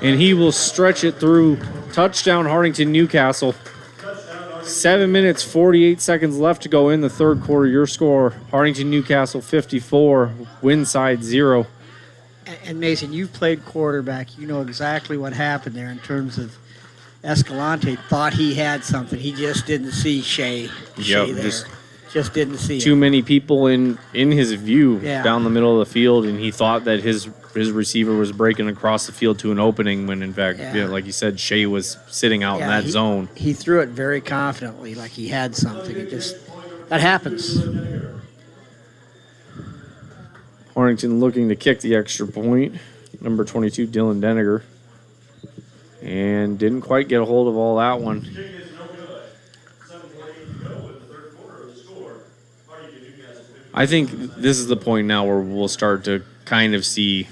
[SPEAKER 11] and he will stretch it through. Touchdown, Hartington-Newcastle. 7 minutes, 48 seconds left to go in the third quarter. Your score, Hartington-Newcastle 54, Winside 0.
[SPEAKER 10] And Mason, you've played quarterback. You know exactly what happened there in terms of Escalante thought he had something. He just didn't see Shea there. Just didn't see
[SPEAKER 11] too many people in his view down the middle of the field, and he thought that his receiver was breaking across the field to an opening when, in fact, like you said, Shea was sitting out in that zone.
[SPEAKER 10] He threw it very confidently, like he had something. That happens.
[SPEAKER 11] Hartington looking to kick the extra point. Number 22, Dylan Deniger. And didn't quite get a hold of all that one. I think this is the point now where we'll start to kind of see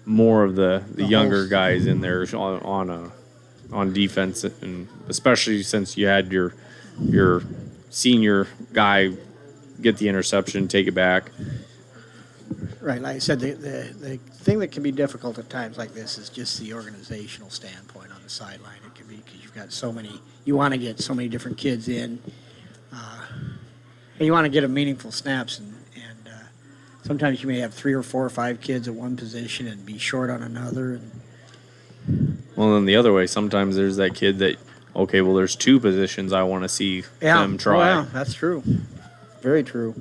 [SPEAKER 11] more of the younger guys in there on defense, and especially since you had your senior guy get the interception, take it back.
[SPEAKER 10] Right, like I said, the thing that can be difficult at times like this is just the organizational standpoint on the sideline. It can be because you've got so many, you want to get so many different kids in. And you want to get them meaningful snaps, and sometimes you may have 3 or 4 or 5 kids at one position and be short on another.
[SPEAKER 11] Well, then the other way, sometimes there's that kid that, okay, well, there's 2 positions I want to see them try.
[SPEAKER 10] Oh, yeah, that's true. Very true.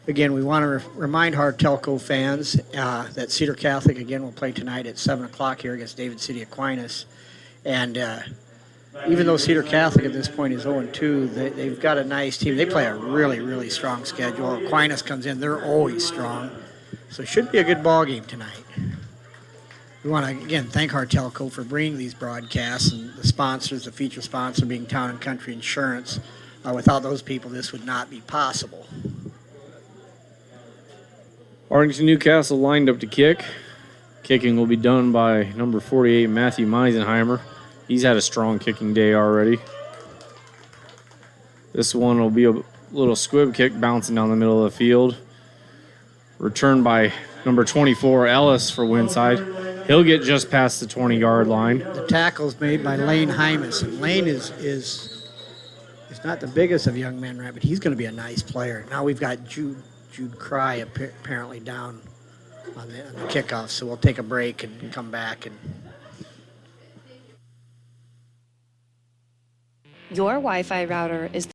[SPEAKER 10] Again, we want to remind Hartelco fans that Cedar Catholic, again, will play tonight at 7 o'clock here against David City Aquinas. And even though Cedar Catholic at this point is 0-2, they've got a nice team. They play a really, really strong schedule. Aquinas comes in, they're always strong. So it should be a good ball game tonight. We want to, again, thank Hartelco for bringing these broadcasts and the sponsors, the feature sponsor being Town and Country Insurance. Without those people, this would not be possible.
[SPEAKER 11] Hartington-Newcastle lined up to kick. Kicking will be done by number 48, Matthew Meisenheimer. He's had a strong kicking day already. This one will be a little squib kick bouncing down the middle of the field. Returned by number 24, Ellis for Winside. He'll get just past the 20-yard line.
[SPEAKER 10] The tackle's made by Lane Hymas. And Lane is not the biggest of young men, right? But he's going to be a nice player. Now we've got Jude Cry apparently down on the kickoff. So we'll take a break and come back and...
[SPEAKER 13] Your Wi-Fi router is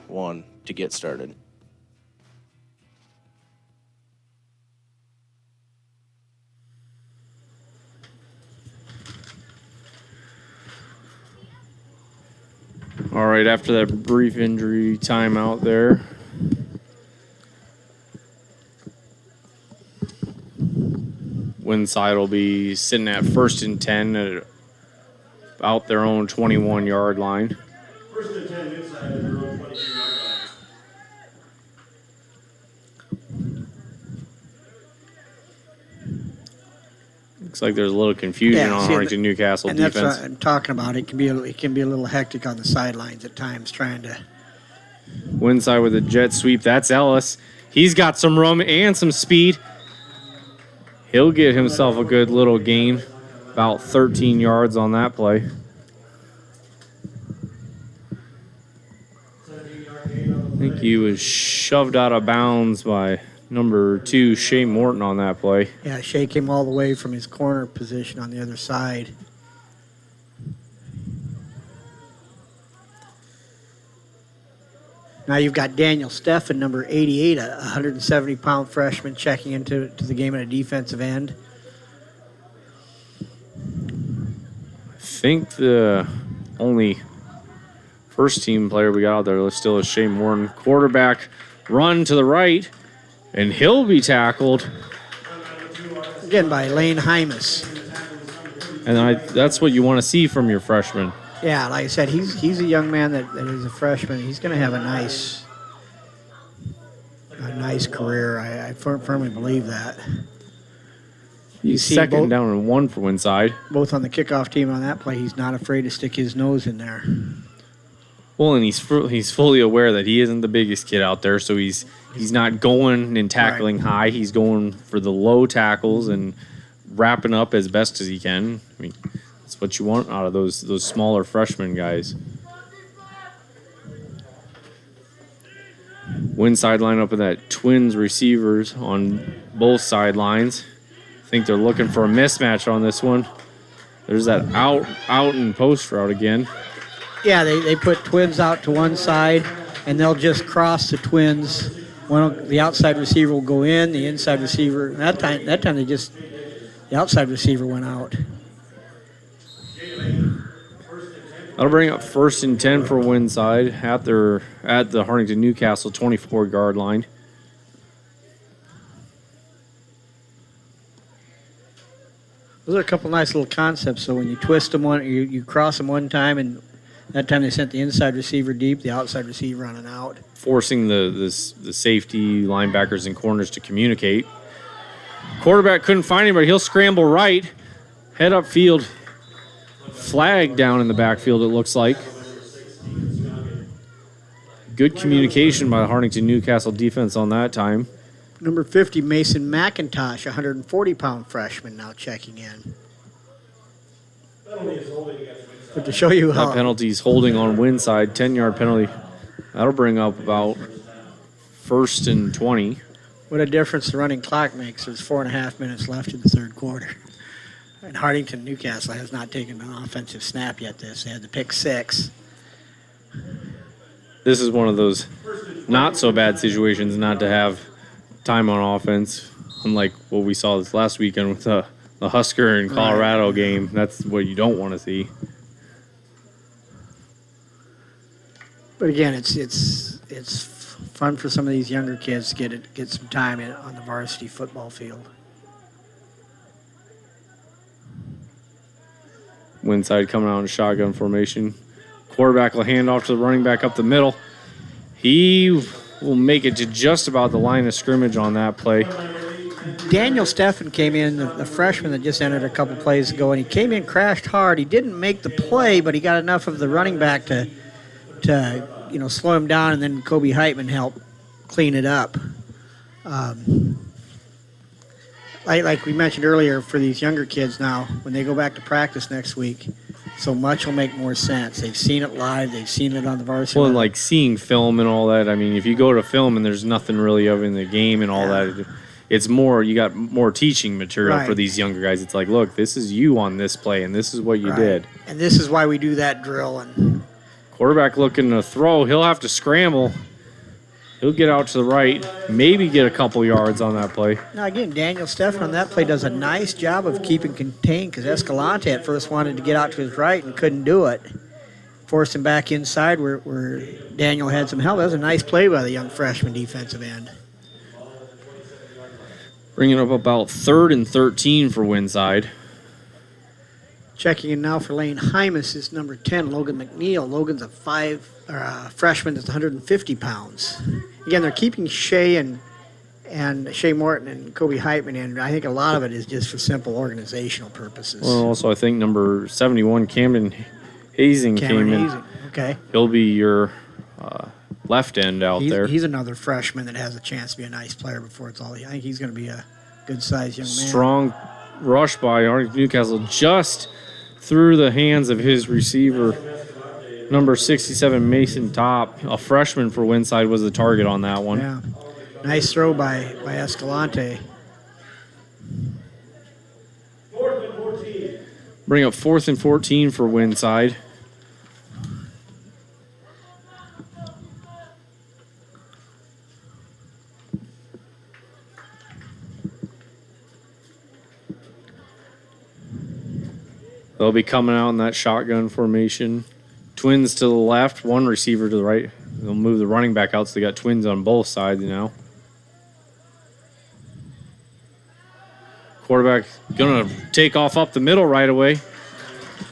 [SPEAKER 2] One to get started.
[SPEAKER 11] All right, after that brief injury timeout there. Winside will be sitting at 1st and 10 at about their own 21-yard line.
[SPEAKER 9] First and 10 inside at their own 22-yard line.
[SPEAKER 11] Looks like there's a little confusion on Hartington-Newcastle
[SPEAKER 10] and
[SPEAKER 11] defense.
[SPEAKER 10] that's what I'm talking about. It can be a little hectic on the sidelines at times trying to...
[SPEAKER 11] Winside with a jet sweep. That's Ellis. He's got some room and some speed. He'll get himself a good little gain. About 13 yards on that play. I think he was shoved out of bounds by number 2, Shea Morton, on that play.
[SPEAKER 10] Yeah, Shea came all the way from his corner position on the other side. Now you've got Daniel Steffen, number 88, a 170-pound freshman, checking into the game at a defensive end.
[SPEAKER 11] I think the only first-team player we got out there still is Shea Morton. Quarterback run to the right, and he'll be tackled.
[SPEAKER 10] Again by Lane Hymas.
[SPEAKER 11] And that's what you want to see from your freshman.
[SPEAKER 10] Yeah, like I said, he's a young man that is a freshman. He's going to have a nice career. I firmly believe that.
[SPEAKER 11] He's second down and 1 for Winside.
[SPEAKER 10] Both on the kickoff team and on that play, he's not afraid to stick his nose in there.
[SPEAKER 11] Well, and he's fully aware that he isn't the biggest kid out there, so he's not going and tackling high. He's going for the low tackles and wrapping up as best as he can. I mean, that's what you want out of those smaller freshman guys. Winside line up with that Twins receivers on both sidelines. I think they're looking for a mismatch on this one. There's that out and post route again.
[SPEAKER 10] Yeah, they put Twins out to one side, and they'll just cross the Twins. The outside receiver will go in, the inside receiver. That time the outside receiver went out.
[SPEAKER 11] That'll bring up 1st and 10 for Winside at the Hartington-Newcastle 24-yard line.
[SPEAKER 10] Those are a couple nice little concepts. So when you twist them you cross them one time, and that time they sent the inside receiver deep, the outside receiver on and out.
[SPEAKER 11] Forcing the safety, linebackers, and corners to communicate. Quarterback couldn't find anybody. He'll scramble right, head upfield, flag down in the backfield, it looks like. Good communication by the Hartington-Newcastle defense on that time.
[SPEAKER 10] Number 50, Mason McIntosh, 140-pound freshman, now checking in. But to show you how...
[SPEAKER 11] That penalty's holding on Winside, 10-yard penalty. That'll bring up about 1st and 20.
[SPEAKER 10] What a difference the running clock makes. There's 4.5 minutes left in the third quarter. And Hartington-Newcastle has not taken an offensive snap yet. They had to pick 6.
[SPEAKER 11] This is one of those not-so-bad situations not to have time on offense, unlike what we saw this last weekend with the Husker and Colorado game. That's what you don't want to see.
[SPEAKER 10] But again, it's fun for some of these younger kids to get some time on the varsity football field.
[SPEAKER 11] Winside coming out in shotgun formation. Quarterback will hand off to the running back up the middle. He will make it to just about the line of scrimmage on that play.
[SPEAKER 10] Daniel Steffen came in, the freshman that just entered a couple plays ago, and he came in, crashed hard. He didn't make the play, but he got enough of the running back to slow him down, and then Kobe Heitman helped clean it up. Like we mentioned earlier, for these younger kids now, when they go back to practice next week, so much will make more sense. They've seen it live. They've seen it on the varsity.
[SPEAKER 11] Well, and like seeing film and all that. I mean, if you go to film and there's nothing really of in the game and all that, it's more, you got more teaching material for these younger guys. It's like, look, this is you on this play, and this is what you did.
[SPEAKER 10] And this is why we do that drill. And
[SPEAKER 11] quarterback looking to throw. He'll have to scramble. He'll get out to the right, maybe get a couple yards on that play.
[SPEAKER 10] Now, again, Daniel Steffen on that play does a nice job of keeping contained, because Escalante at first wanted to get out to his right and couldn't do it. Forced him back inside where Daniel had some help. That was a nice play by the young freshman defensive end.
[SPEAKER 11] Bringing up about 3rd and 13 for Winside.
[SPEAKER 10] Checking in now for Lane Hymas is number 10, Logan McNeil. Logan's a freshman that's 150 pounds. Again, they're keeping Shea and Shea Morton and Kobe Heitman in. I think a lot of it is just for simple organizational purposes.
[SPEAKER 11] Well, also I think number 71, Camden Hazing came in.
[SPEAKER 10] Okay.
[SPEAKER 11] He'll be your left end out there.
[SPEAKER 10] He's another freshman that has a chance to be a nice player before it's all. I think he's going to be a good-sized young man.
[SPEAKER 11] Strong rush by Newcastle just through the hands of his receiver, number 67, Mason Top. A freshman for Winside was the target on that one.
[SPEAKER 10] Yeah. Nice throw by Escalante.
[SPEAKER 11] Bring up 4th and 14 for Winside. They'll be coming out in that shotgun formation. Twins to the left, one receiver to the right. They'll move the running back out, so they got twins on both sides now. Quarterback going to take off up the middle right away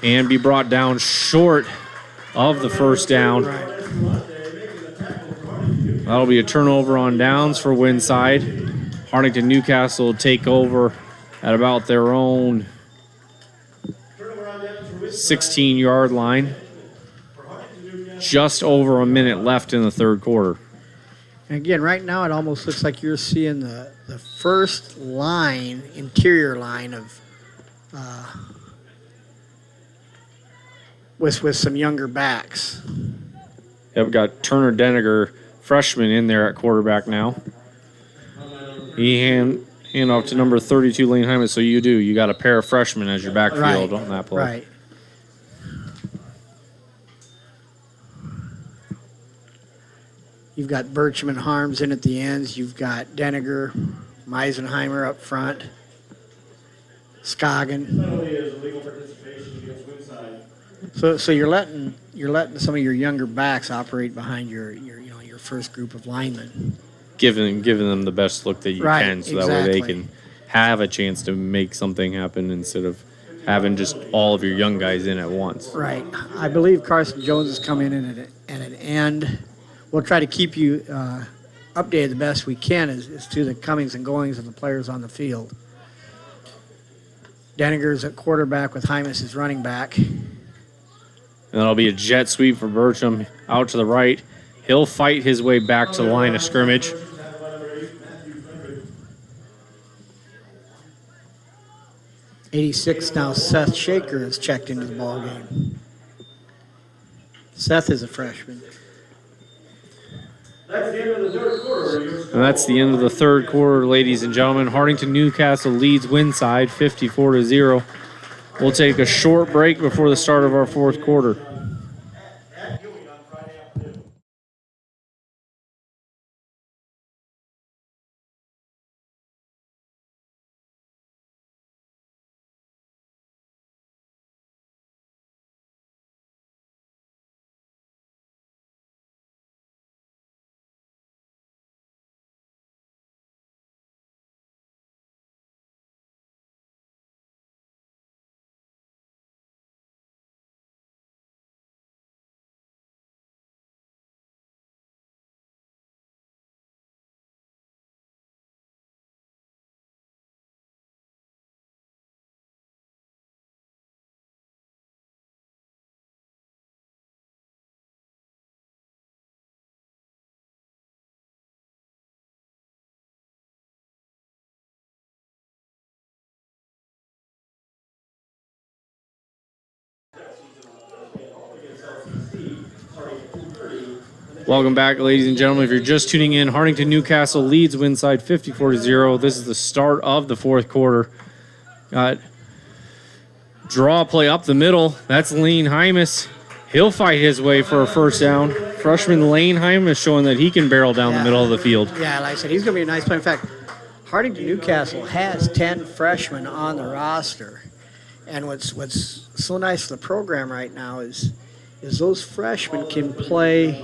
[SPEAKER 11] and be brought down short of the first down. That'll be a turnover on downs for Winside. Hartington-Newcastle will take over at about their own 16-yard line. Just over a minute left in the third quarter.
[SPEAKER 10] And again, right now it almost looks like you're seeing the first line, interior line of with some younger backs.
[SPEAKER 11] Yeah, we've got Turner Deniger, freshman, in there at quarterback now. He hand off to number 32, Lane Hyman. So you got a pair of freshmen as your backfield on that play.
[SPEAKER 10] Right. You've got Bircham and Harms in at the ends. You've got Deniger, Meisenheimer up front, Scoggin.
[SPEAKER 9] Penalty is illegal participation against Winside.
[SPEAKER 10] So you're letting some of your younger backs operate behind your first group of linemen.
[SPEAKER 11] Giving them the best look that you
[SPEAKER 10] Right,
[SPEAKER 11] can, so that way they
[SPEAKER 10] exactly.
[SPEAKER 11] can have a chance to make something happen instead of having just all of your young guys in at once.
[SPEAKER 10] Right. I believe Carson Jones is coming in at an end. We'll try to keep you updated the best we can as to the comings and goings of the players on the field. Denninger's at quarterback with Hymas as running back.
[SPEAKER 11] And that'll be a jet sweep for Bertram out to the right. He'll fight his way back to the line of scrimmage.
[SPEAKER 10] '86 now, Seth Shaker has checked into the ball game. Seth is a freshman.
[SPEAKER 9] That's the end of the third quarter.
[SPEAKER 11] And that's the end of the third quarter, ladies and gentlemen. Hartington-Newcastle leads Winside 54-0. We'll take a short break before the start of our fourth quarter. Welcome back, ladies and gentlemen. If you're just tuning in, Hartington-Newcastle leads Winside 54-0. This is the start of the fourth quarter. Got draw play up the middle. That's Lane Hymas. He'll fight his way for a first down. Freshman Lane Hymas showing that he can barrel down the middle of the field.
[SPEAKER 10] Yeah, like I said, he's going to be a nice player. In fact, Hartington-Newcastle has 10 freshmen on the roster. And what's so nice for the program right now is those freshmen can play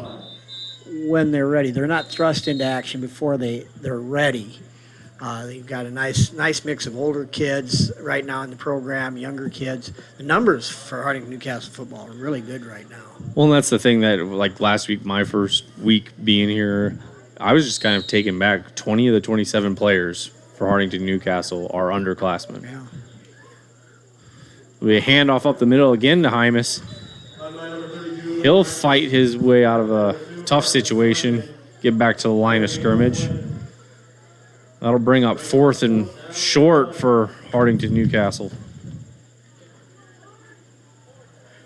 [SPEAKER 10] when they're ready. They're not thrust into action before they're ready. They've got a nice mix of older kids right now in the program, younger kids. The numbers for Hartington-Newcastle football are really good right now.
[SPEAKER 11] Well, and that's the thing that, like last week, my first week being here, I was just kind of taken back. 20 of the 27 players for Hartington-Newcastle are underclassmen.
[SPEAKER 10] Yeah.
[SPEAKER 11] We handoff up the middle again to Hymas. He'll fight his way out of a tough situation, get back to the line of scrimmage. That'll bring up 4th and short for Hartington-Newcastle.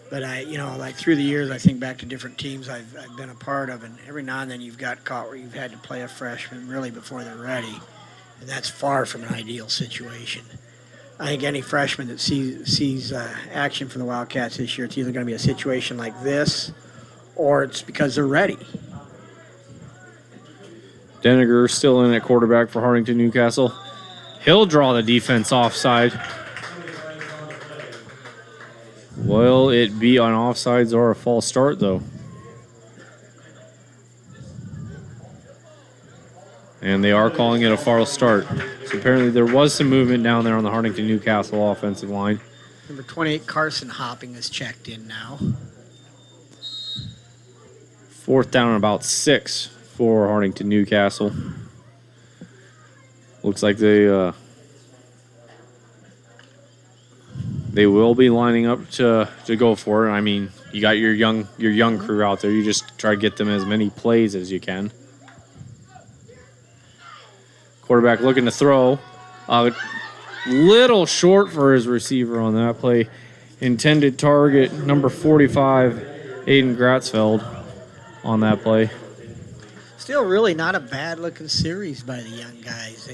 [SPEAKER 10] But like through the years, I think back to different teams I've been a part of, and every now and then you've got caught where you've had to play a freshman really before they're ready, and that's far from an ideal situation. I think any freshman that sees action from the Wildcats this year, it's either going to be a situation like this, or it's because they're ready.
[SPEAKER 11] Denninger still in at quarterback for Hartington-Newcastle. He'll draw the defense offside. Will it be on offsides or a false start, though? And they are calling it a false start. So apparently there was some movement down there on the Hartington-Newcastle offensive line.
[SPEAKER 10] Number 28, Carson Hopping, is checked in now.
[SPEAKER 11] 4th down and about 6 for Hartington-Newcastle. Looks like they will be lining up to go for it. I mean, you got your young crew out there. You just try to get them as many plays as you can. Quarterback looking to throw. A little short for his receiver on that play. Intended target, number 45, Aiden Gratzfeld on that play.
[SPEAKER 10] Still really not a bad-looking series by the young guys.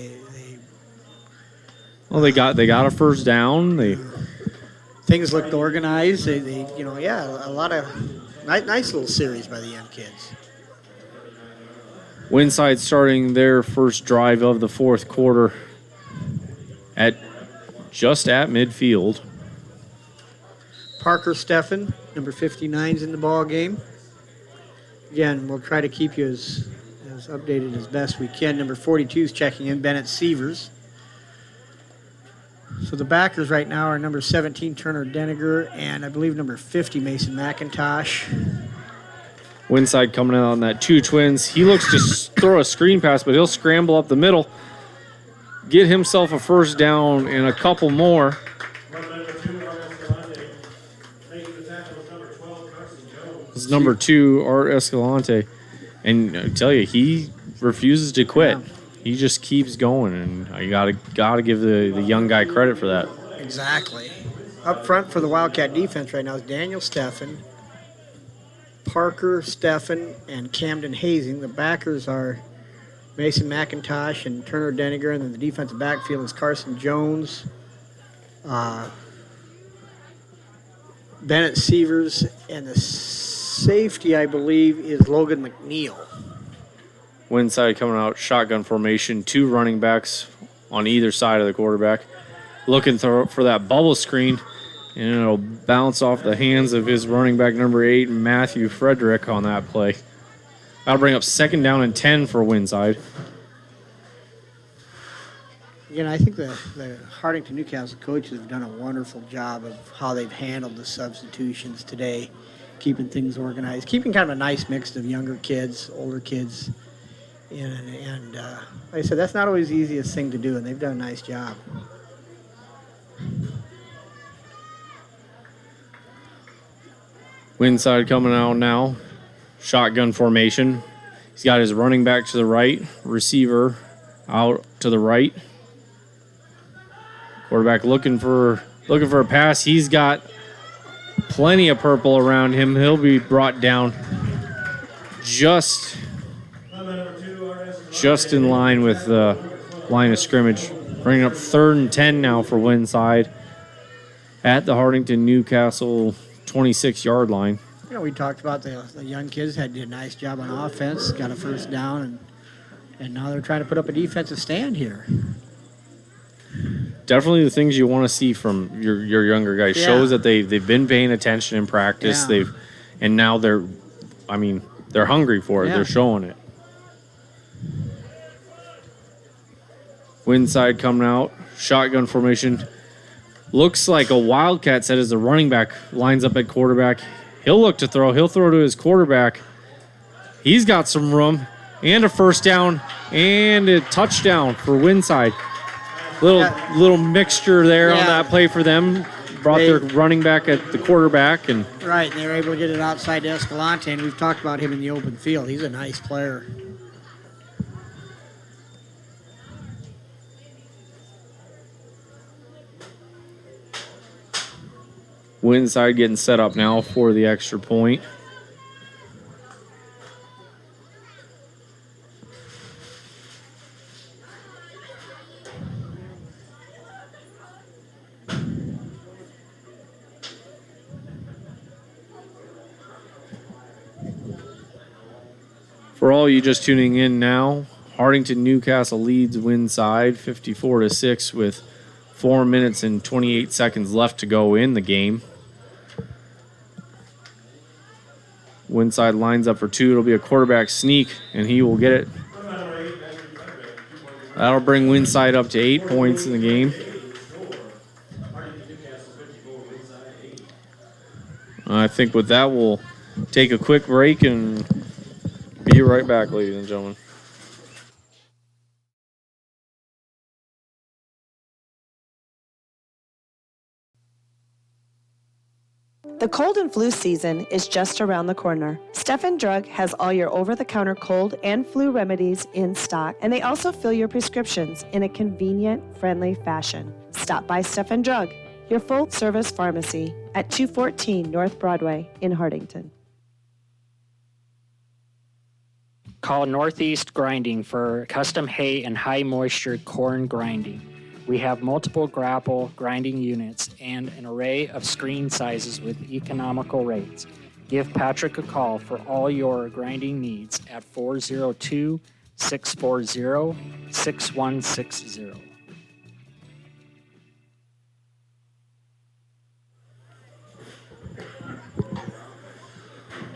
[SPEAKER 11] They got a first down.
[SPEAKER 10] Things looked organized. A lot of nice little series by the young kids.
[SPEAKER 11] Winside starting their first drive of the fourth quarter just at midfield.
[SPEAKER 10] Parker Steffen Number 59's in the ball game. Again, we'll try to keep you as updated as best we can. Number 42 is checking in, Bennett Sievers. So the backers right now are number 17, Turner Deniger, and I believe number 50, Mason McIntosh.
[SPEAKER 11] Winside coming out on that 2 twins. He looks to throw a screen pass, but he'll scramble up the middle, get himself a first down and a couple more. This is number 2, Art Escalante. And I tell you, he refuses to quit. Yeah. He just keeps going, and I gotta give the young guy credit for that.
[SPEAKER 10] Exactly. Up front for the Wildcat defense right now is Daniel Steffen, Parker Steffen, and Camden Hazing. The backers are Mason McIntosh and Turner Deniger, and then the defensive backfield is Carson Jones, Bennett Sievers, and the safety, I believe, is Logan McNeil.
[SPEAKER 11] Winside coming out, shotgun formation, 2 running backs on either side of the quarterback. Looking for that bubble screen, and it'll bounce off the hands of his running back number 8, Matthew Frederick, on that play. That'll bring up 2nd down and 10 for Winside.
[SPEAKER 10] Again, I think the Hartington-Newcastle coaches have done a wonderful job of how they've handled the substitutions today, keeping things organized, keeping kind of a nice mix of younger kids, older kids. And like I said, that's not always the easiest thing to do, and they've done a nice job.
[SPEAKER 11] Winside coming out now. Shotgun formation. He's got his running back to the right, receiver out to the right. Quarterback looking for a pass. He's got plenty of purple around him. He'll be brought down just in line with the line of scrimmage. Bringing up 3rd and 10 now for Winside at the Hartington-Newcastle 26-yard line.
[SPEAKER 10] You know, we talked about the young kids did a nice job on offense, got a first down, and now they're trying to put up a defensive stand here.
[SPEAKER 11] Definitely the things you want to see from your younger guys. Yeah. Shows that they've been paying attention in practice. Yeah. And now they're hungry for it. Yeah. They're showing it. Winside coming out, shotgun formation. Looks like a Wildcat set as the running back lines up at quarterback. He'll look to throw. He'll throw to his quarterback. He's got some room and a first down and a touchdown for Winside. Little mixture there on that play for them. Brought their running back at the quarterback.
[SPEAKER 10] Right, and they were able to get it outside to Escalante, and we've talked about him in the open field. He's a nice player.
[SPEAKER 11] Winside getting set up now for the extra point. For all you just tuning in now, Hartington-Newcastle leads Winside 54-6 with 4 minutes and 28 seconds left to go in the game. Winside lines up for 2. It'll be a quarterback sneak, and he will get it. That'll bring Winside up to 8 points in the game. I think with that, we'll take a quick break and be right back, ladies and gentlemen.
[SPEAKER 3] The cold and flu season is just around the corner. Steffen Drug has all your over-the-counter cold and flu remedies in stock, and they also fill your prescriptions in a convenient, friendly fashion. Stop by Steffen Drug, your full-service pharmacy at 214 North Broadway in Hartington.
[SPEAKER 4] Call Northeast Grinding for custom hay and high-moisture corn grinding. We have multiple grapple grinding units and an array of screen sizes with economical rates. Give Patrick a call for all your grinding needs at 402-640-6160.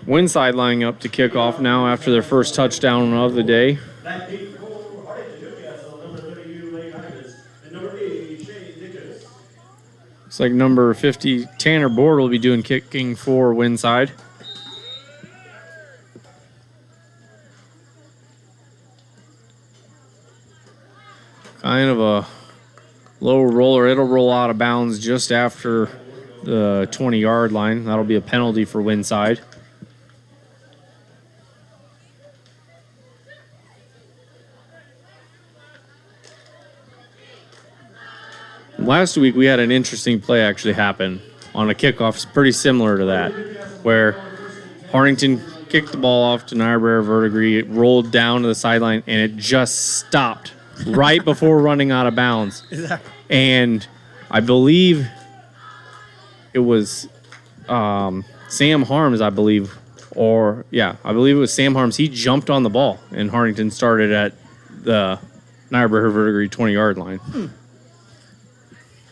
[SPEAKER 11] Winside lining up to kick off now after their first touchdown of the day.
[SPEAKER 9] That 8 for Hartington-Newcastle, number 32, Lane Hymas, and number 80, Shane Nicholas.
[SPEAKER 11] Looks like number 50, Tanner Board, will be doing kicking for Winside. Kind of a low roller. It'll roll out of bounds just after the 20-yard line. That'll be a penalty for Winside. Last week we had an interesting play actually happen on a kickoff. It's pretty similar to that, where Hartington kicked the ball off to Niobrara Verdigris. It rolled down to the sideline, and it just stopped right before running out of bounds. And I believe it was Sam Harms, I believe it was Sam Harms. He jumped on the ball, and Hartington started at the Niobrara Verdigris 20-yard line.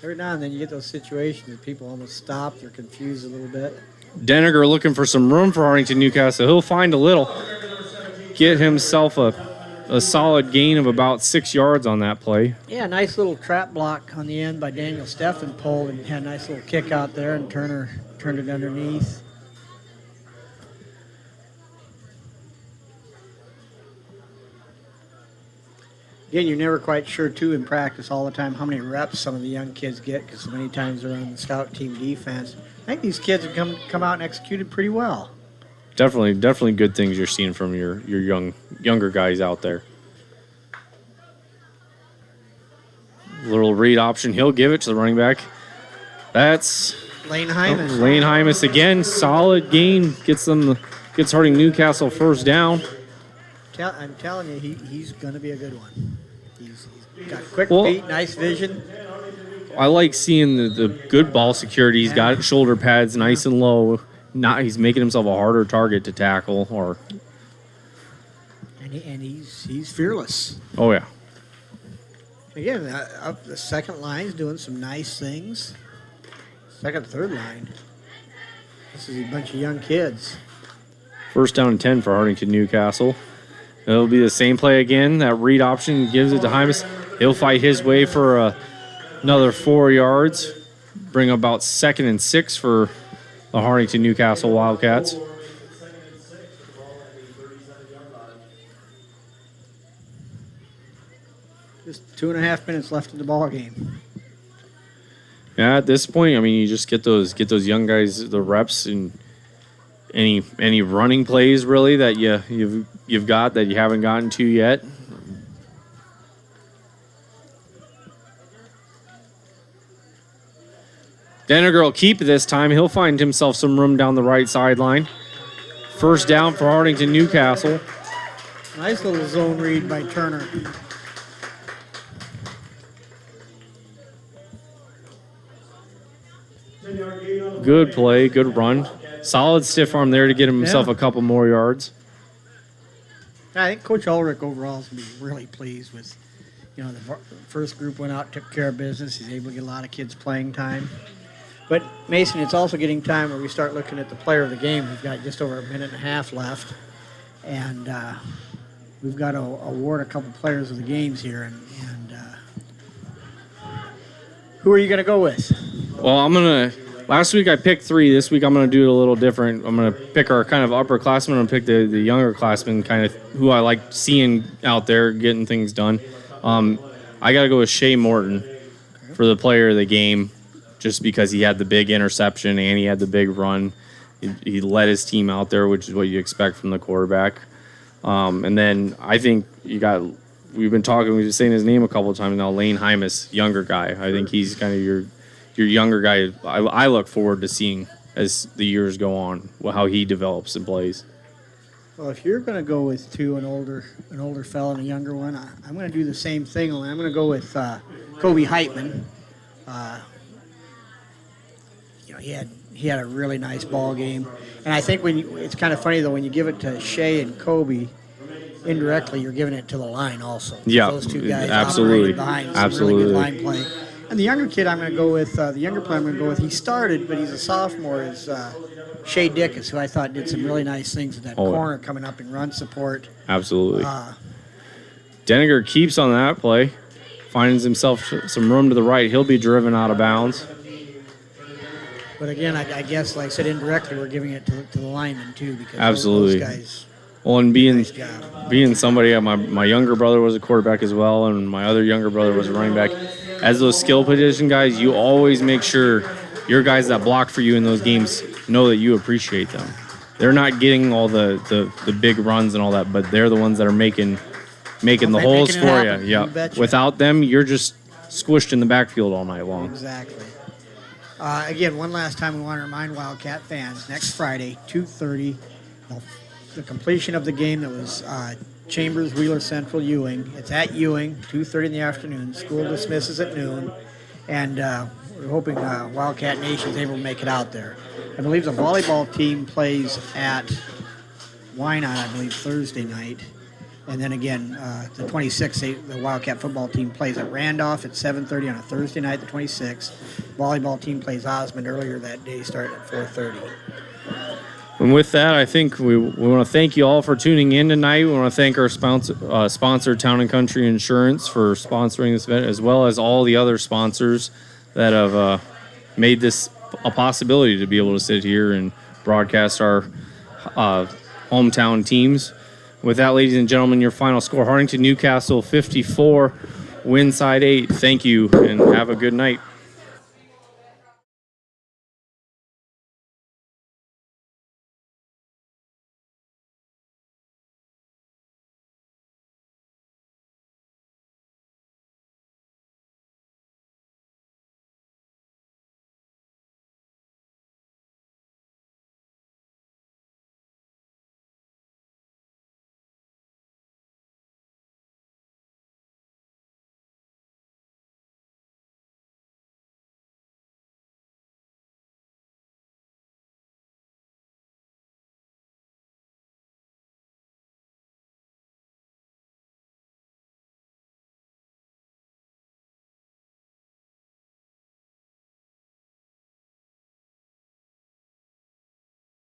[SPEAKER 10] Every now and then you get those situations that people almost stop. They're confused a little bit.
[SPEAKER 11] Deniger looking for some room for Hartington-Newcastle. He'll find a little. Get himself a solid gain of about 6 yards on that play.
[SPEAKER 10] Yeah, nice little trap block on the end by Daniel Steffen pulled and had a nice little kick out there, and Turner turned it underneath. Again, you're never quite sure, too, in practice all the time how many reps some of the young kids get, because so many times they're on the scout team defense. I think these kids have come out and executed pretty well.
[SPEAKER 11] Definitely good things you're seeing from your younger guys out there. Little read option. He'll give it to the running back. That's
[SPEAKER 10] Lane Hymas.
[SPEAKER 11] Lane Hymas again. Solid gain. Gets Hartington-Newcastle first down.
[SPEAKER 10] I'm telling you, he's going to be a good one. He's got quick feet, nice vision.
[SPEAKER 11] I like seeing the good ball security. He's got shoulder pads nice and low. He's making himself a harder target to tackle.
[SPEAKER 10] And he's fearless.
[SPEAKER 11] Oh, yeah.
[SPEAKER 10] Again, the second line's doing some nice things. Second, third line. This is a bunch of young kids.
[SPEAKER 11] First down and 10 for Hartington-Newcastle. It'll be the same play again. That read option gives it to Hymas. He'll fight his way for another 4 yards. Bring about 2nd and 6 for the Hartington-Newcastle Wildcats.
[SPEAKER 10] Just 2.5 minutes left in the ball game.
[SPEAKER 11] Yeah, at this point, I mean, you just get those young guys the reps and any running plays really that you've got that you haven't gotten to yet. Deniger will keep it this time. He'll find himself some room down the right sideline. First down for Hartington-Newcastle.
[SPEAKER 10] Nice little zone read by Turner.
[SPEAKER 11] Good play, good run. Solid stiff arm there to get himself a couple more yards.
[SPEAKER 10] I think Coach Ulrich overall is going to be really pleased with, the first group went out, took care of business. He's able to get a lot of kids playing time. But, Mason, it's also getting time where we start looking at the player of the game. We've got just over a minute and a half left. And we've got to award a couple players of the games here. And who are you going to go with?
[SPEAKER 11] Well, last week I picked 3. This week I'm going to do it a little different. I'm going to pick our kind of upperclassmen. I'm going to pick the younger classmen, kind of who I like seeing out there getting things done. I got to go with Shea Morton for the player of the game, just because he had the big interception and he had the big run. He led his team out there, which is what you expect from the quarterback. And then I think we've been saying his name a couple of times now, Lane Hymas, younger guy. I think he's kind of your younger guy. I look forward to seeing as the years go on how he develops and plays.
[SPEAKER 10] Well, if you're going to go with 2, an older fella and a younger one, I'm going to do the same thing. Only I'm going to go with Kobe Heitman. He had a really nice ball game, and I think it's kind of funny though when you give it to Shea and Kobe, indirectly you're giving it to the line also.
[SPEAKER 11] Yeah,
[SPEAKER 10] those two guys
[SPEAKER 11] absolutely,
[SPEAKER 10] behind
[SPEAKER 11] absolutely.
[SPEAKER 10] Really good line play. And the younger kid I'm going to go with, he started, but he's a sophomore, is Shea Dickus, who I thought did some really nice things in that corner coming up in run support.
[SPEAKER 11] Absolutely. Denninger keeps on that play, finds himself some room to the right. He'll be driven out of bounds.
[SPEAKER 10] But again, I guess, like I said, indirectly, we're giving it to the linemen, too, because
[SPEAKER 11] Absolutely.
[SPEAKER 10] those guys.
[SPEAKER 11] Well, and being somebody, my younger brother was a quarterback as well, and my other younger brother was a running back. As those skill position guys, you always make sure your guys that block for you in those games know that you appreciate them. They're not getting all the big runs and all that, but they're the ones that are making the holes for you. Yeah. Without them, you're just squished in the backfield all night long.
[SPEAKER 10] Exactly. Again, one last time we want to remind Wildcat fans, next Friday, 2:30, the completion of the game that was Chambers, Wheeler Central, Ewing. It's at Ewing, 2:30 in the afternoon. School dismisses at noon, and we're hoping Wildcat Nation is able to make it out there. I believe the volleyball team plays at Wynot, I believe, Thursday night. And then again, the 26th, the Wildcat football team plays at Randolph at 7:30 on a Thursday night, the 26th. Volleyball team plays Osmond earlier that day, starting at 4:30.
[SPEAKER 11] And with that, I think we want to thank you all for tuning in tonight. We want to thank our sponsor, Town & Country Insurance, for sponsoring this event, as well as all the other sponsors that have made this a possibility to be able to sit here and broadcast our hometown teams. With that, ladies and gentlemen, your final score, Hartington-Newcastle 54, Winside 8. Thank you, and have a good night.